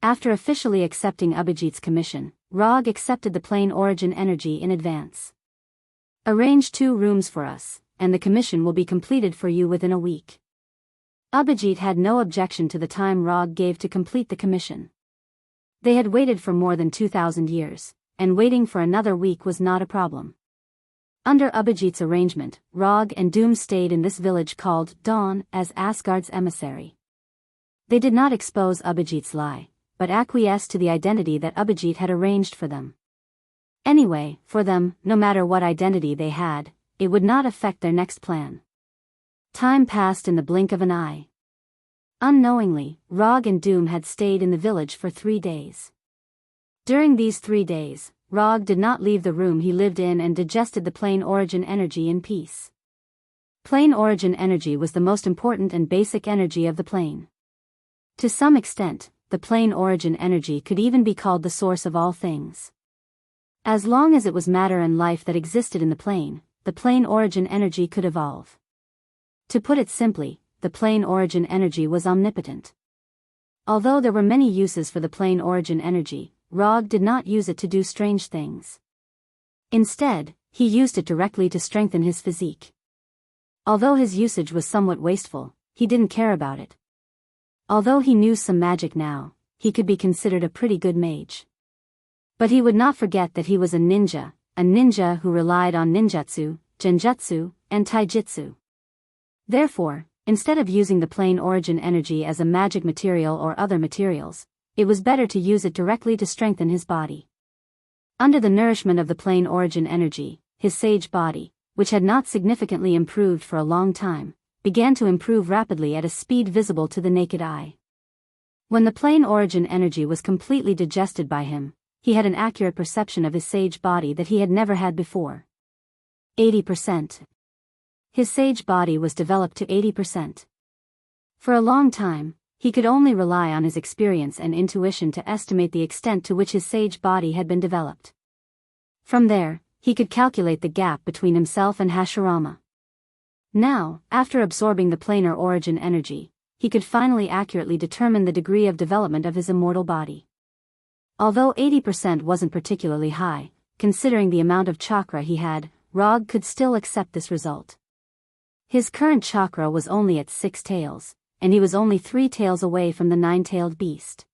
Speaker 1: After officially accepting Abhijit's commission, Rog accepted the plain origin energy in advance. Arrange 2 rooms for us, and the commission will be completed for you within a week. Abhijit had no objection to the time Rog gave to complete the commission. They had waited for more than 2,000 years, and waiting for another week was not a problem. Under Abhijit's arrangement, Rog and Doom stayed in this village called Dawn as Asgard's emissary. They did not expose Abhijit's lie, but acquiesced to the identity that Abhijit had arranged for them. Anyway, for them, no matter what identity they had, it would not affect their next plan. Time passed in the blink of an eye. Unknowingly, Rog and Doom had stayed in the village for 3 days. During these 3 days, Rog did not leave the room he lived in and digested the plain origin energy in peace. Plain origin energy was the most important and basic energy of the plane. To some extent, the plane origin energy could even be called the source of all things. As long as it was matter and life that existed in the plane origin energy could evolve. To put it simply, the plane origin energy was omnipotent. Although there were many uses for the plane origin energy, Rog did not use it to do strange things. Instead, he used it directly to strengthen his physique. Although his usage was somewhat wasteful, he didn't care about it. Although he knew some magic now, he could be considered a pretty good mage. But he would not forget that he was a ninja who relied on ninjutsu, genjutsu, and taijutsu. Therefore, instead of using the plane origin energy as a magic material or other materials, it was better to use it directly to strengthen his body. Under the nourishment of the plane origin energy, his sage body, which had not significantly improved for a long time, began to improve rapidly at a speed visible to the naked eye. When the plane origin energy was completely digested by him, he had an accurate perception of his sage body that he had never had before. 80%. His sage body was developed to 80%. For a long time, he could only rely on his experience and intuition to estimate the extent to which his sage body had been developed. From there, he could calculate the gap between himself and Hashirama. Now, after absorbing the planar origin energy, he could finally accurately determine the degree of development of his immortal body. Although 80% wasn't particularly high, considering the amount of chakra he had, Rog could still accept this result. His current chakra was only at 6 tails, and he was only 3 tails away from the 9-tailed beast.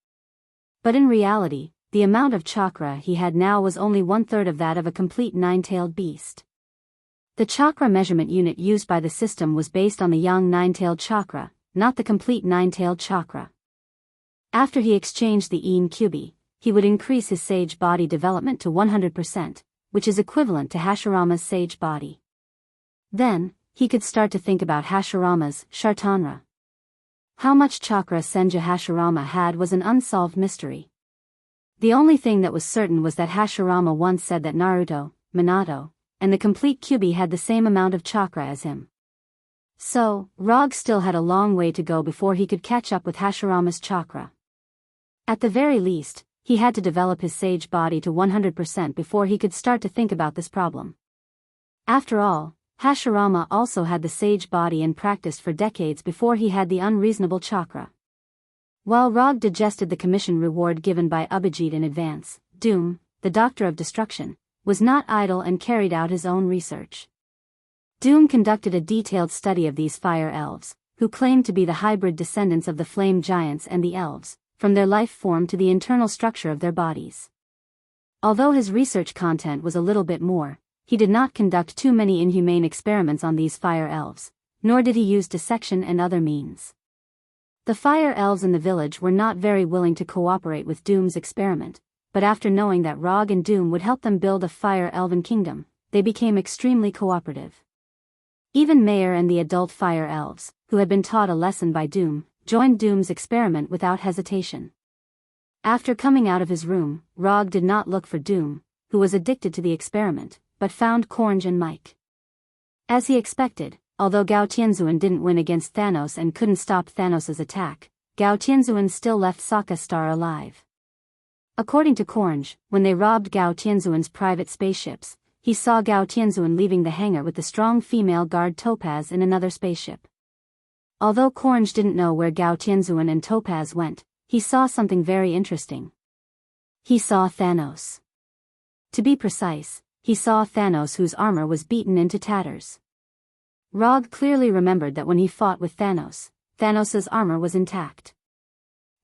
Speaker 1: But in reality, the amount of chakra he had now was only 1/3 of that of a complete 9-tailed beast. The chakra measurement unit used by the system was based on the young 9-tailed chakra, not the complete 9-tailed chakra. After he exchanged the En-Kyubi, he would increase his sage body development to 100%, which is equivalent to Hashirama's sage body. Then, he could start to think about Hashirama's Shartanra. How much chakra Senja Hashirama had was an unsolved mystery. The only thing that was certain was that Hashirama once said that Naruto, Minato, and the complete Kyubi had the same amount of chakra as him. So, Rog still had a long way to go before he could catch up with Hashirama's chakra. At the very least, he had to develop his sage body to 100% before he could start to think about this problem. After all, Hashirama also had the sage body and practiced for decades before he had the unreasonable chakra. While Rog digested the commission reward given by Abhijit in advance, Doom, the Doctor of Destruction, was not idle and carried out his own research. Doom conducted a detailed study of these fire elves, who claimed to be the hybrid descendants of the flame giants and the elves, from their life form to the internal structure of their bodies. Although his research content was a little bit more, he did not conduct too many inhumane experiments on these fire elves, nor did he use dissection and other means. The fire elves in the village were not very willing to cooperate with Doom's experiment, but after knowing that Rog and Doom would help them build a fire elven kingdom, they became extremely cooperative. Even Mayer and the adult fire elves, who had been taught a lesson by Doom, joined Doom's experiment without hesitation. After coming out of his room, Rog did not look for Doom, who was addicted to the experiment, but found Cornge and Mike. As he expected, although Gao Tianzuan didn't win against Thanos and couldn't stop Thanos' attack, Gao Tianzuan still left Sokka Star alive. According to Cornge, when they robbed Gao Tianzuan's private spaceships, he saw Gao Tianzuan leaving the hangar with the strong female guard Topaz in another spaceship. Although Cornge didn't know where Gao Tianzuan and Topaz went, he saw something very interesting. He saw Thanos. To be precise, he saw Thanos whose armor was beaten into tatters. Rog clearly remembered that when he fought with Thanos, Thanos' armor was intact.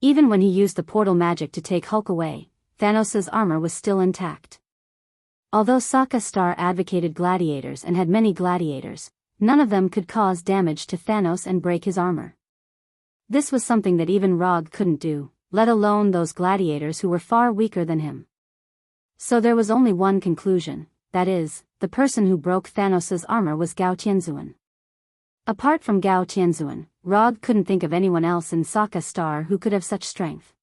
Speaker 1: Even when he used the portal magic to take Hulk away, Thanos' armor was still intact. Although Sokka Star advocated gladiators and had many gladiators, none of them could cause damage to Thanos and break his armor. This was something that even Rog couldn't do, let alone those gladiators who were far weaker than him. So there was only one conclusion, that is, the person who broke Thanos' armor was Gao Tianzuan. Apart from Gao Tianzuan, Rog couldn't think of anyone else in Sokka Star who could have such strength.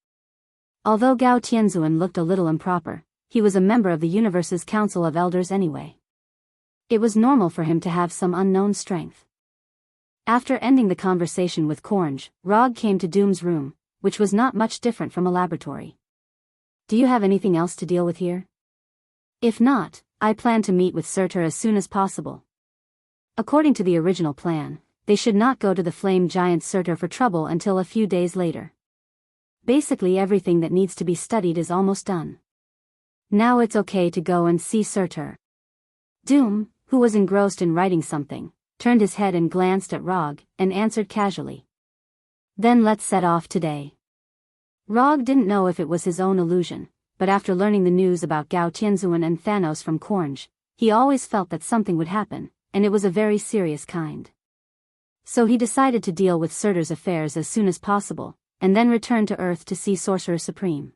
Speaker 1: Although Gao Tianzuan looked a little improper, he was a member of the universe's Council of Elders anyway. It was normal for him to have some unknown strength. After ending the conversation with Cornge, Rog came to Doom's room, which was not much different from a laboratory. Do you have anything else to deal with here? If not, I plan to meet with Surtur as soon as possible. According to the original plan, they should not go to the flame giant Surtur for trouble until a few days later. Basically everything that needs to be studied is almost done. Now it's okay to go and see Surtur. Doom, who was engrossed in writing something, turned his head and glanced at Rog, and answered casually. Then let's set off today. Rog didn't know if it was his own illusion, but after learning the news about Gao Tianzuan and Thanos from Cornge, he always felt that something would happen, and it was a very serious kind. So he decided to deal with Surtur's affairs as soon as possible, and then return to Earth to see Sorcerer Supreme.